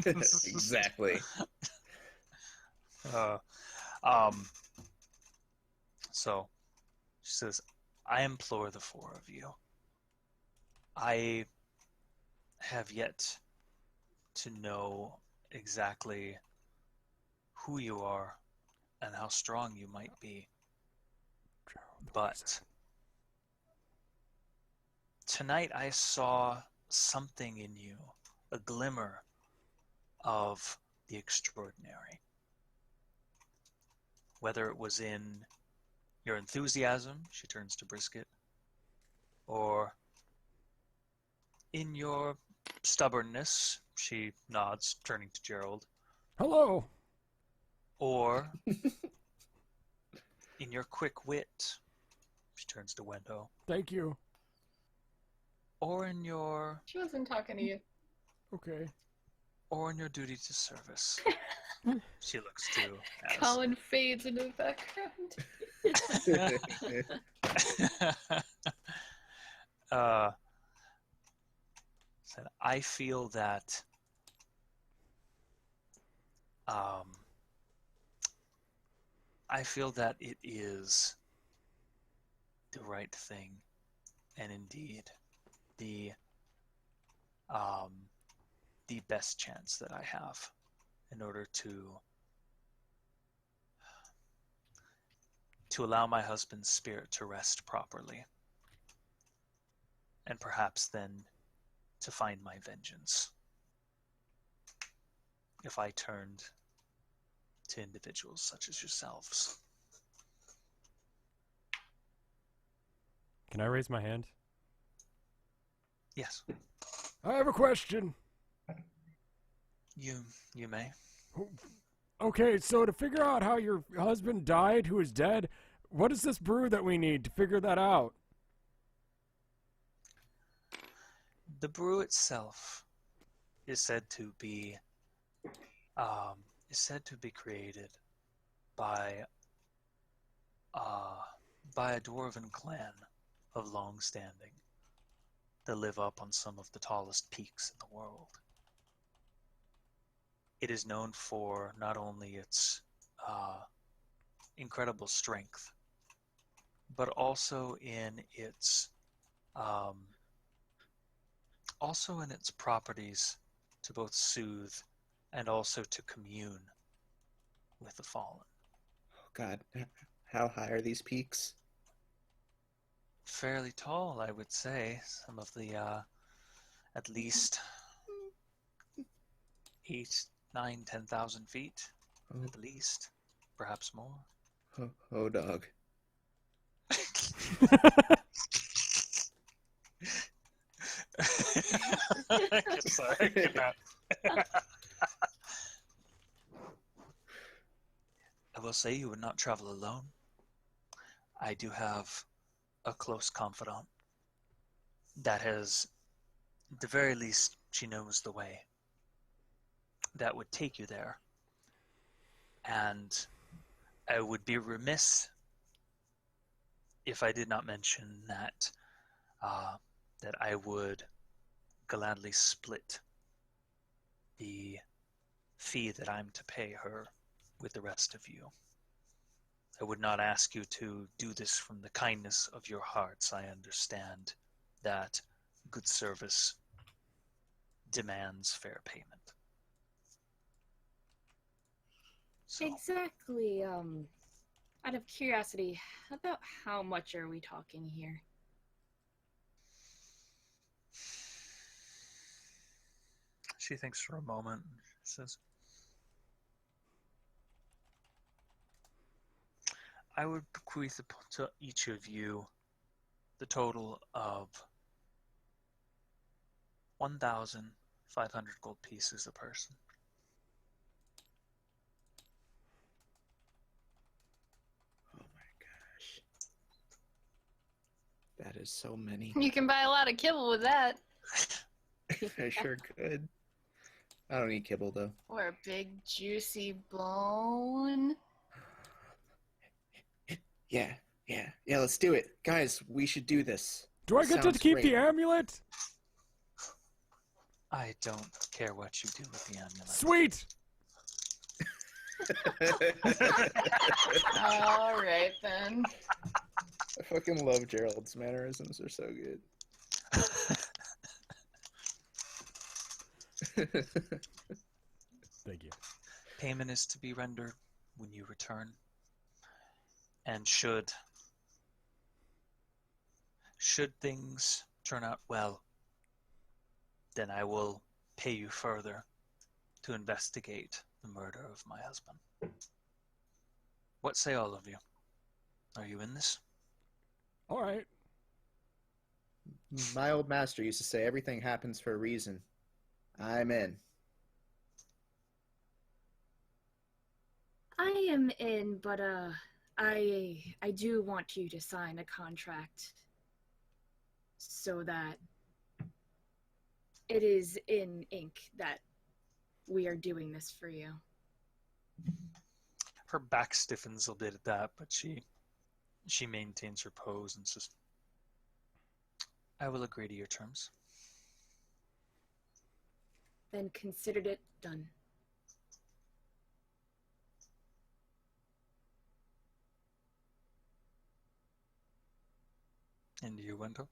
Exactly. So, she says, I implore the four of you. I have yet to know exactly who you are and how strong you might be. But tonight I saw something in you, a glimmer of the extraordinary. Whether it was in your enthusiasm, she turns to Brisket, or in your stubbornness, she nods, turning to Gerald, Hello. or in your quick wit, she turns to Wendo, Thank you. or in your She wasn't talking to you. Okay. or in your duty to service. She looks to Alice. Colin fades into the background. Said, I feel that it is the right thing, and indeed the best chance that I have in order to allow my husband's spirit to rest properly. and perhaps then to find my vengeance if I turned to individuals such as yourselves. Can I raise my hand? Yes, I have a question. you may. Okay, so to figure out how your husband died, who is dead, what is this brew that we need to figure that out? The brew itself is said to be created by a dwarven clan of long standing that live up on some of the tallest peaks in the world. It is known for not only its incredible strength, but also in its properties to both soothe and also to commune with the fallen. Oh God, how high are these peaks? Fairly tall, I would say. Some of the at least 8, 9, 10,000 feet, Oh, at least, perhaps more. oh dog. Sorry, could not. I will say you would not travel alone. I do have a close confidant that has, at the very least, she knows the way that would take you there. And I would be remiss if I did not mention that that I would gladly split the fee that I'm to pay her with the rest of you. I would not ask you to do this from the kindness of your hearts. I understand that good service demands fair payment. So, Exactly. Out of curiosity, about how much are we talking here? she thinks for a moment. She says, I would bequeath to each of you the total of 1,500 gold pieces a person. Oh my gosh. That is so many. You can buy a lot of kibble with that. I sure could. I don't eat kibble though. Or a big juicy bone. Yeah, let's do it. Guys, we should do this. Do I get to Sounds keep great. the amulet? I don't care what you do with the amulet. Sweet! Alright then. I fucking love Gerald's mannerisms. They're so good. Thank you. Payment is to be rendered when you return. And should things turn out well, then I will pay you further to investigate the murder of my husband. What say all of you? Are you in this? All right. My old master used to say everything happens for a reason. I'm in. I am in, but I do want you to sign a contract so that it is in ink that we are doing this for you. Her back stiffens a bit at that, but she maintains her pose and says, I will agree to your terms. Then considered it done. And you, Wendell?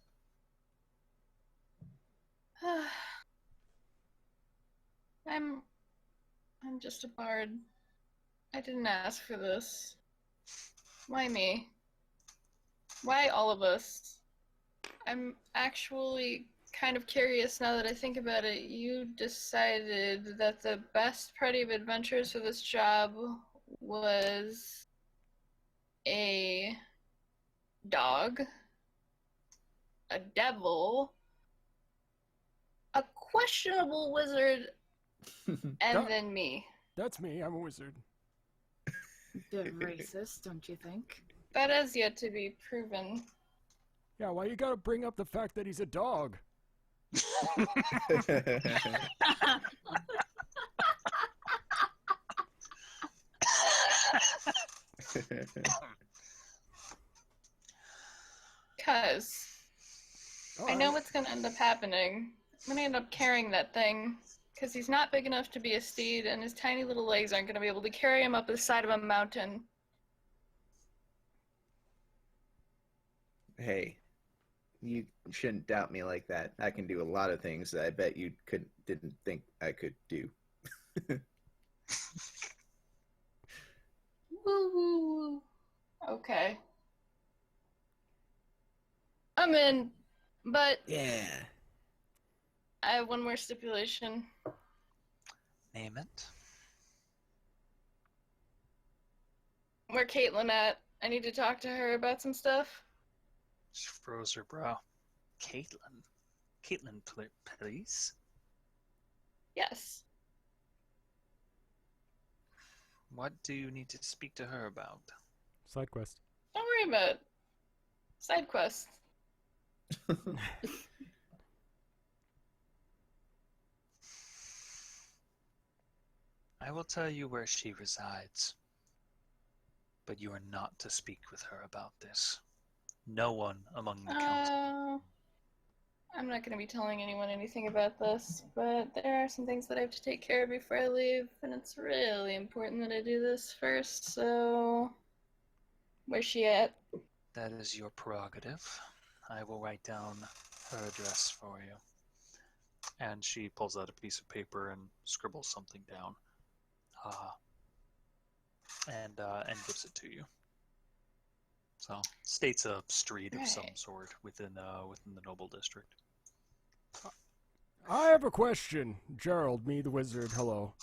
I'm just a bard. I didn't ask for this. Why me? Why all of us? I'm actually kind of curious now that I think about it. You decided that the best party of adventurers for this job was a dog, a devil, a questionable wizard, and then me. That's me. I'm a wizard. Bit racist, don't you think? That has yet to be proven. Yeah, why you gotta bring up the fact that he's a dog? Because I know what's going to end up happening. I'm going to end up carrying that thing. Because he's not big enough to be a steed, and his tiny little legs aren't going to be able to carry him up the side of a mountain. Hey, you shouldn't doubt me like that. I can do a lot of things that I bet you didn't think I could do. Woo woo. Okay. I'm in, but Yeah. I have one more stipulation. Name it. Where Caitlin at? I need to talk to her about some stuff. She froze her brow. Caitlin? Caitlin, please? Yes. What do you need to speak to her about? Side quest. Don't worry about it. Side quest. I will tell you where she resides, but you are not to speak with her about this. No one among the council. I'm not going to be telling anyone anything about this, but there are some things that I have to take care of before I leave, and it's really important that I do this first, so... Where's she at? That is your prerogative. I will write down her address for you. And she pulls out a piece of paper and scribbles something down. And gives it to you. So, states a street of some sort within the noble district. I have a question. Gerald, me the wizard, hello.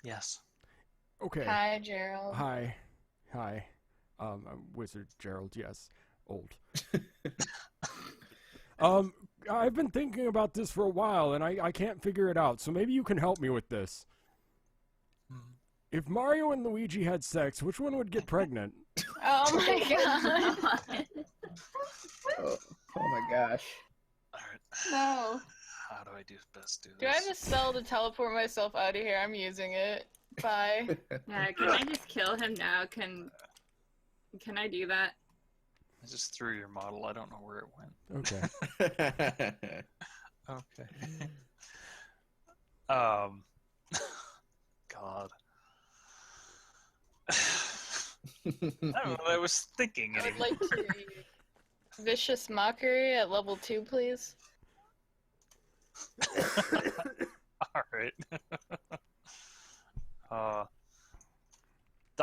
Yes. Okay. Hi, Gerald. Hi. I'm Wizard Gerald, yes. Old. I've been thinking about this for a while, and I can't figure it out, so maybe you can help me with this. If Mario and Luigi had sex, which one would get pregnant? Oh my god. Oh my gosh. Alright. No. How do I best do this? Do I have a spell to teleport myself out of here? I'm using it. Bye. Yeah, can I just kill him now? Can I do that? I just threw your model. I don't know where it went. Okay. Okay. God. I don't know what I was thinking I would anymore. like to vicious mockery at level 2, please. Alright. I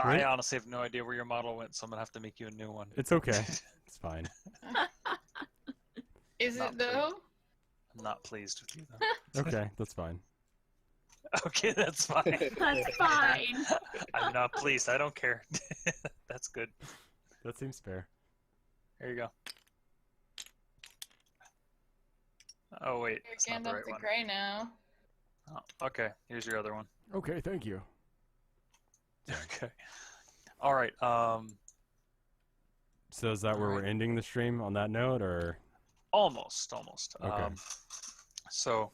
Really? honestly have no idea where your model went, so I'm gonna have to make you a new one. It's okay. It's fine. Is Not it though? I'm not pleased with you though. Okay, that's fine. Okay, that's fine. That's fine. I'm not pleased. I don't care. That's good. That seems fair. There you go. Oh wait, You're that's not the Gandalf right the one. Grey now. Oh, okay, here's your other one. Okay, thank you. Okay. All right. So is that where we're Alright. ending the stream on that note, or? Almost. Okay. So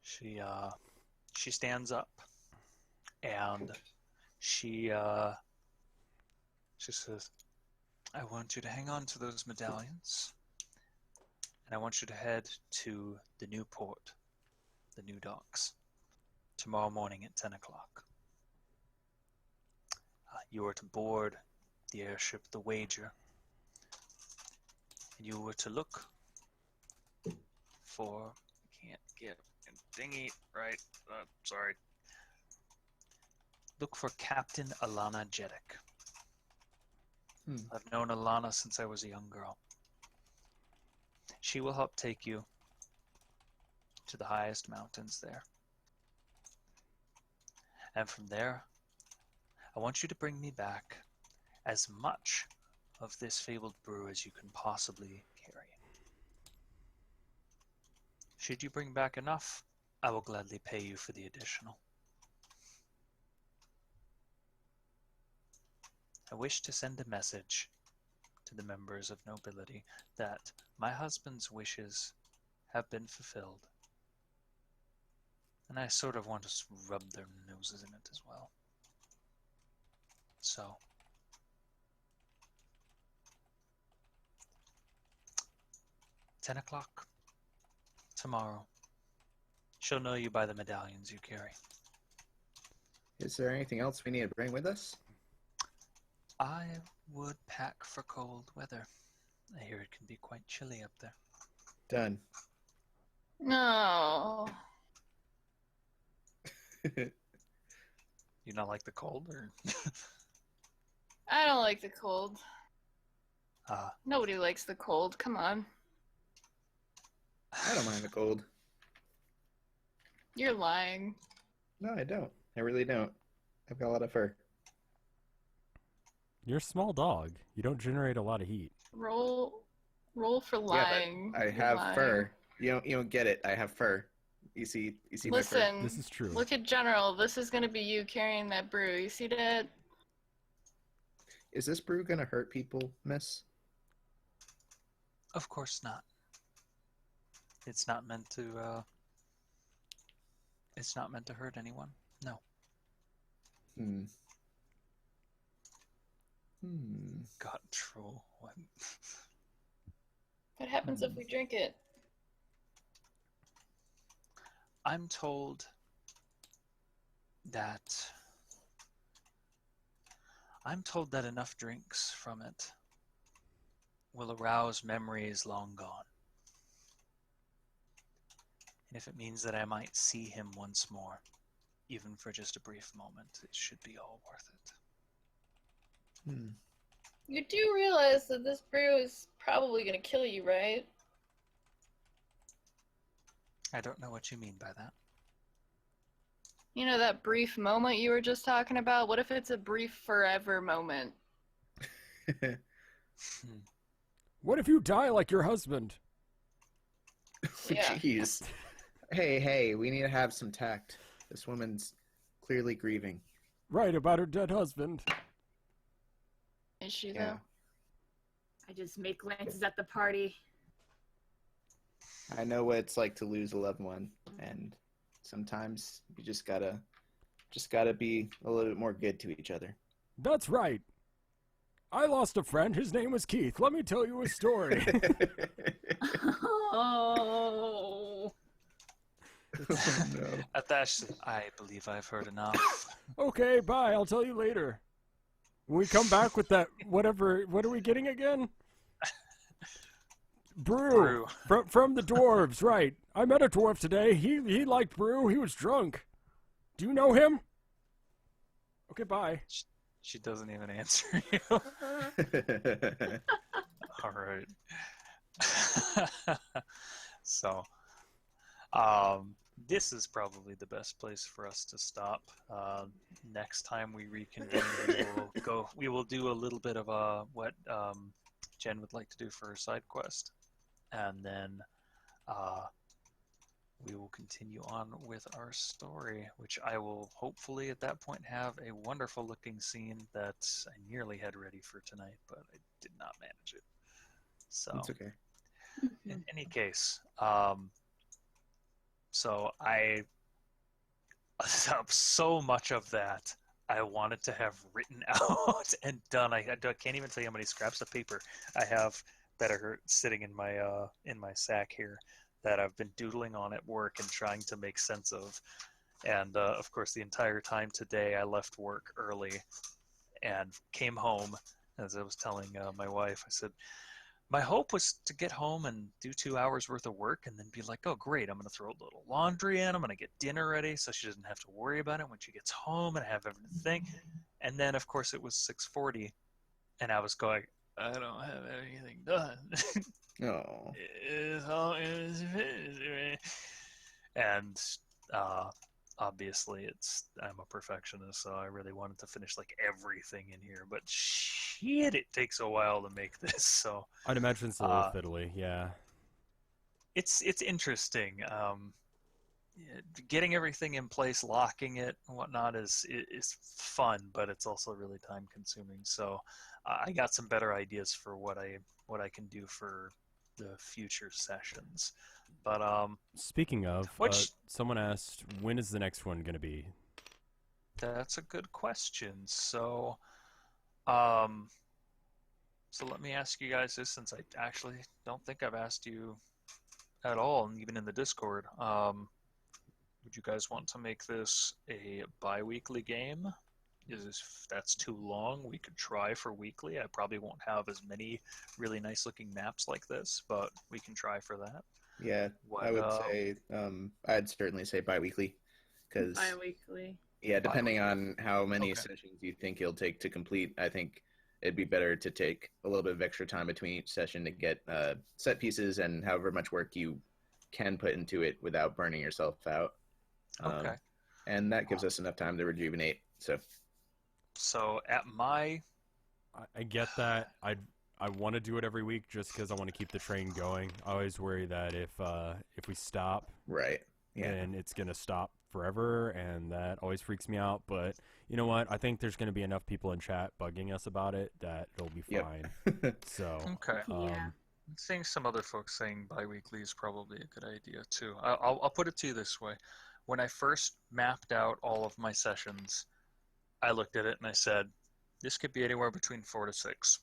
she stands up and she says, "I want you to hang on to those medallions, and I want you to head to the new port, the new docks, tomorrow morning at 10 o'clock. You are to board the airship, the Wager, and you were to look for... Can't get a dinghy right. Sorry. Look for Captain Alana Jedek. I've known Alana since I was a young girl. She will help take you to the highest mountains there. And from there, I want you to bring me back as much of this fabled brew as you can possibly carry. Should you bring back enough, I will gladly pay you for the additional. I wish to send a message to the members of nobility that my husband's wishes have been fulfilled. And I sort of want to rub their noses in it as well. So, 10 o'clock tomorrow. She'll know you by the medallions you carry. Is there anything else we need to bring with us? I would pack for cold weather. I hear it can be quite chilly up there. Done. No. You not like the cold, or? I don't like the cold. Ah, Nobody likes the cold. Come on. I don't mind the cold. You're lying. No, I don't. I really don't. I've got a lot of fur. You're a small dog. You don't generate a lot of heat. Roll for Yeah, lying. but I You're have lying. fur. You don't get it. I have fur. You see my fur. Listen, This is true. look at General. This is gonna be you carrying that brew. You see that? Is this brew gonna hurt people, miss? of course not. It's not meant to. It's not meant to hurt anyone. No. Hmm. God, troll. What? What happens if we drink it? I'm told that enough drinks from it will arouse memories long gone. And if it means that I might see him once more, even for just a brief moment, it should be all worth it. You do realize that this brew is probably gonna kill you, right? I don't know what you mean by that. You know that brief moment you were just talking about? What if it's a brief forever moment? What if you die like your husband? Yeah. Jeez. Hey, we need to have some tact. This woman's clearly grieving. Right, about her dead husband. Is she Yeah. though? I just make glances at the party. I know what it's like to lose a loved one, and sometimes you just gotta be a little bit more good to each other. That's right. I lost a friend. His name was Keith. Let me tell you a story. Oh. No. At that, I believe I've heard enough. Okay, bye. I'll tell you later. When we come back with that, whatever, what are we getting again? Brew. From the dwarves, right. I met a dwarf today. He liked brew. He was drunk. Do you know him? Okay, bye. She doesn't even answer you. All right. So, this is probably the best place for us to stop. Next time we reconvene, we will do a little bit of what Jen would like to do for her side quest, and then we will continue on with our story, which I will hopefully at that point have a wonderful looking scene that I nearly had ready for tonight, but I did not manage it. So It's okay. in any case, so I so much of that I wanted to have written out and done. I can't even tell you how many scraps of paper I have that are sitting in my sack here that I've been doodling on at work and trying to make sense of. And of course, the entire time today, I left work early and came home. As I was telling my wife, I said, my hope was to get home and do 2 hours worth of work and then be like, oh, great, I'm going to throw a little laundry in. I'm going to get dinner ready so she doesn't have to worry about it when she gets home and have everything. And then, of course, it was 6:40, and I was going, I don't have anything done. Oh. It's all is finished. And obviously, I'm a perfectionist, so I really wanted to finish like everything in here. But shit, it takes a while to make this. So I'd imagine it's a little fiddly. Yeah. it's interesting. Getting everything in place, locking it, and whatnot is fun, but it's also really time consuming. So I got some better ideas for what I can do for the future sessions. But Speaking of, which someone asked, when is the next one going to be? that's a good question. So let me ask you guys this, since I actually don't think I've asked you at all, and even in the Discord. Would you guys want to make this a bi-weekly game? If that's too long, we could try for weekly. I probably won't have as many really nice looking maps like this, but we can try for that. Yeah, I would say I'd certainly say bi-weekly, because Bi-weekly. yeah, depending bi-weekly. on how many Okay. sessions you think it'll take to complete, I think it'd be better to take a little bit of extra time between each session to get set pieces and however much work you can put into it without burning yourself out. Okay. And that gives us enough time to rejuvenate. So at my I get that. I want to do it every week just because I want to keep the train going. I always worry that if we stop, right, yeah, then it's gonna stop forever, and that always freaks me out. But you know what? I think there's gonna be enough people in chat bugging us about it that it'll be fine. So okay. Yeah. I'm seeing some other folks saying bi-weekly is probably a good idea too. I'll put it to you this way. When I first mapped out all of my sessions, I looked at it and I said, this could be anywhere between 4 to 6.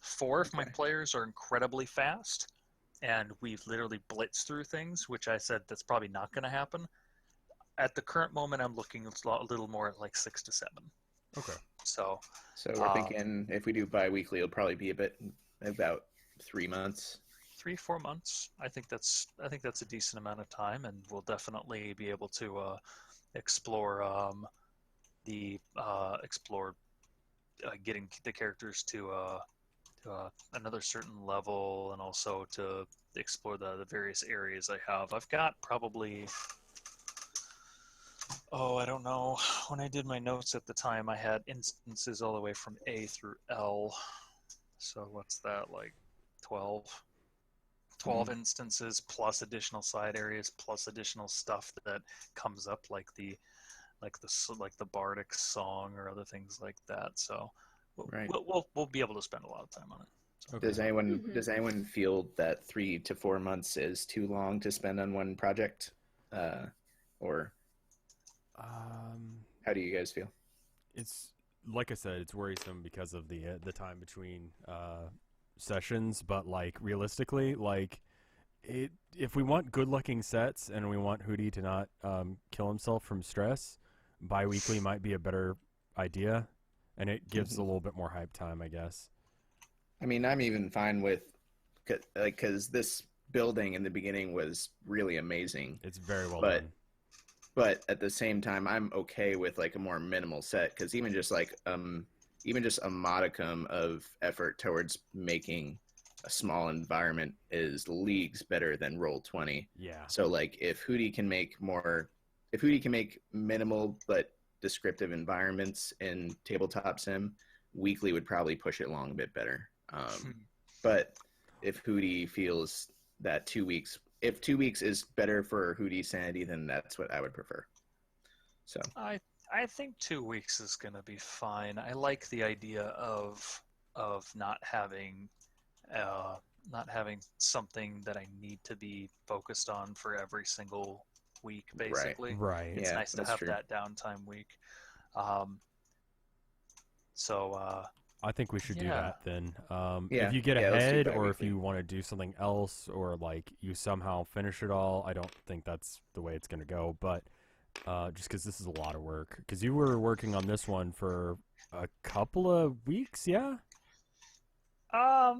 4 if my Okay. players are incredibly fast and we've literally blitzed through things, which I said that's probably not going to happen. At the current moment, I'm looking a little more at like 6 to 7. okay. So we're thinking if we do bi-weekly, it'll probably be about 3 months. 3-4 months. I think that's a decent amount of time, and we'll definitely be able to explore getting the characters to another certain level, and also to explore the various areas I have. I've got probably, I don't know. When I did my notes at the time, I had instances all the way from A through L. So what's that, like 12? 12 instances plus additional side areas plus additional stuff that comes up, like the bardic song or other things like that. So Right. we'll be able to spend a lot of time on it. So. Does anyone feel that 3 to 4 months is too long to spend on one project, or how do you guys feel? It's like I said, it's worrisome because of the time between sessions, but like realistically, like if we want good looking sets and we want Hootie to not kill himself from stress, bi-weekly might be a better idea, and it gives a little bit more hype time, I guess. I mean, I'm even fine with, because this building in the beginning was really amazing. It's very well done. But at the same time, I'm okay with like a more minimal set, because even just a modicum of effort towards making a small environment is leagues better than Roll20. Yeah. So like if Hootie can make minimal but descriptive environments in tabletop sim, weekly would probably push it along a bit better. But if Hootie feels that 2 weeks, if 2 weeks is better for Hootie's sanity, then that's what I would prefer. So I think 2 weeks is going to be fine. I like the idea of not having something that I need to be focused on for every single week, basically. Right. It's nice to have true. that downtime week. I think we should do that then. Yeah, if you get let's do ahead, or if bi-weekly. you want to do something else, or like you somehow finish it all, I don't think that's the way it's going to go. But just because this is a lot of work, because you were working on this one for a couple of weeks, yeah? I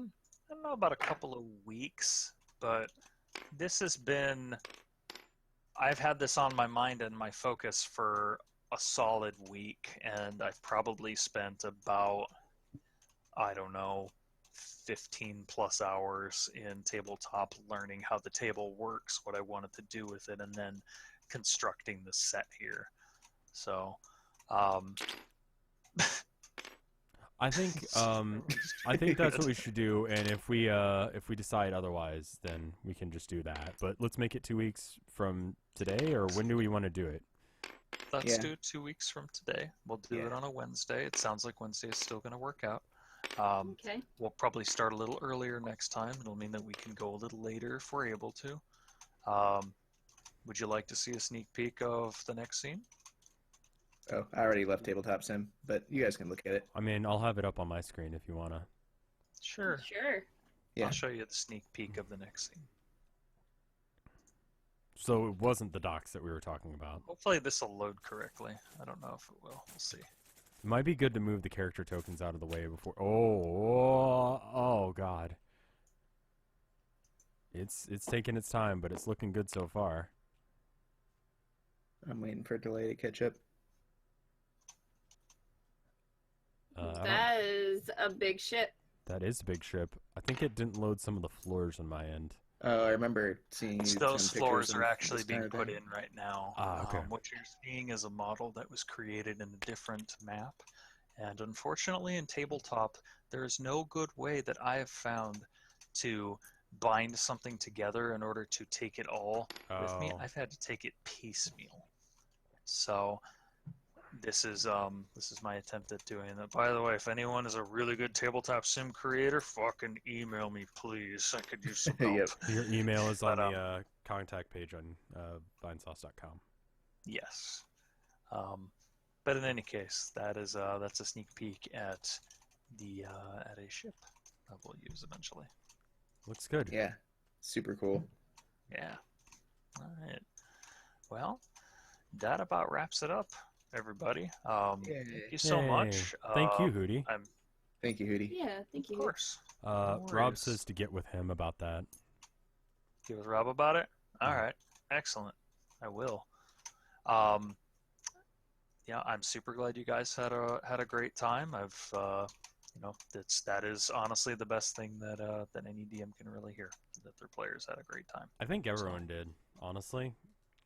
don't know about a couple of weeks, but this has been. I've had this on my mind and my focus for a solid week, and I've probably spent about, I don't know, 15 plus hours in tabletop learning how the table works, what I wanted to do with it, and then constructing the set here. So, I think that's what we should do, and if we decide otherwise, then we can just do that. But let's make it 2 weeks from today, or when do we want to do it? Let's Yeah. do 2 weeks from today. We'll do Yeah. it on a Wednesday. It sounds like Wednesday is still going to work out. Okay. We'll probably start a little earlier next time. It'll mean that we can go a little later if we're able to. Would you like to see a sneak peek of the next scene? Oh, I already left tabletop sim, but you guys can look at it. I mean, I'll have it up on my screen if you wanna. Sure. Sure. Yeah. I'll show you the sneak peek of the next scene. So it wasn't the docs that we were talking about. Hopefully this will load correctly. I don't know if it will. We'll see. It might be good to move the character tokens out of the way before. Oh God. It's taking its time, but it's looking good so far. I'm waiting for it delay to catch up. That is a big ship. That is a big ship. I think it didn't load some of the floors on my end. Oh, I remember seeing you. Those send floors pictures are of actually this being kind of put thing. in right now. Ah, okay. What you're seeing is a model that was created in a different map. And unfortunately in tabletop, there is no good way that I have found to bind something together in order to take it all with me. Oh. I've had to take it piecemeal. So this is my attempt at doing that. By the way, if anyone is a really good tabletop sim creator, fucking email me, please. I could use some help. Yep. Your email is on But, the contact page on vinesauce.com. Yes. But in any case, that's a sneak peek at at a ship that we'll use eventually. Looks good. Yeah, super cool. Yeah. All right. Well, that about wraps it up, everybody. Thank you so much. Thank you, Hootie. Thank you, Hootie. Yeah, thank you. Of course. Rob worries. says to get with him about that. Get with Rob about it. All right. Excellent. I will. Yeah, I'm super glad you guys had a great time. That is honestly the best thing that any DM can really hear, that their players had a great time. I think everyone did, honestly.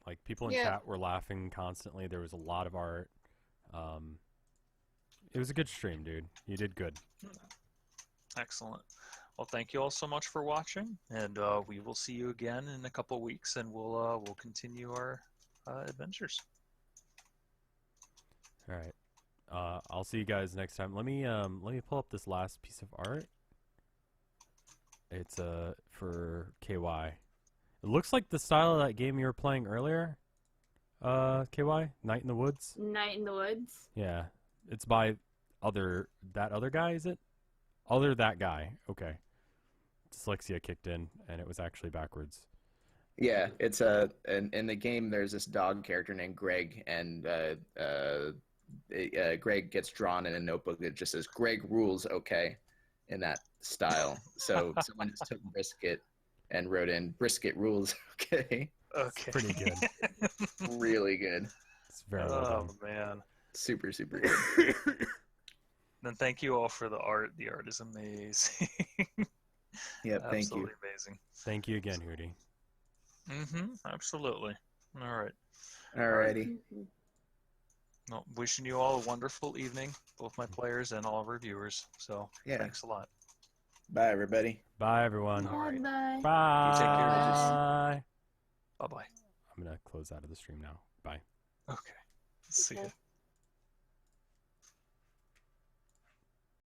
Like, people in Yeah. chat were laughing constantly. There was a lot of art. It was a good stream, dude. You did good. Excellent. Well, thank you all so much for watching, and we will see you again in a couple weeks, and we'll continue our adventures. All right. I'll see you guys next time. Let me pull up this last piece of art. It's for KY. It looks like the style of that game you were playing earlier. KY, Night in the Woods. Night in the Woods. Yeah, it's by that other guy. Is it? That guy. Okay. Dyslexia kicked in, and it was actually backwards. Yeah, it's in the game. There's this dog character named Greg, and Greg gets drawn in a notebook that just says "Greg rules." Okay, in that style. So someone just took Brisket and wrote in "Brisket rules." Okay, Okay. Pretty good. really good. It's very well Oh man. Super good. Then thank you all for the art. The art is amazing. Yeah, thank you. Absolutely amazing. Thank you again, Hootie. Absolutely. All right. Alrighty. Well, wishing you all a wonderful evening, both my players and all of our viewers. So Yeah. thanks a lot. Bye, everybody. Bye, everyone. All right. Bye. Bye. You take care, Bye. Bye bye. I'm gonna close out of the stream now. Bye. Okay. See ya.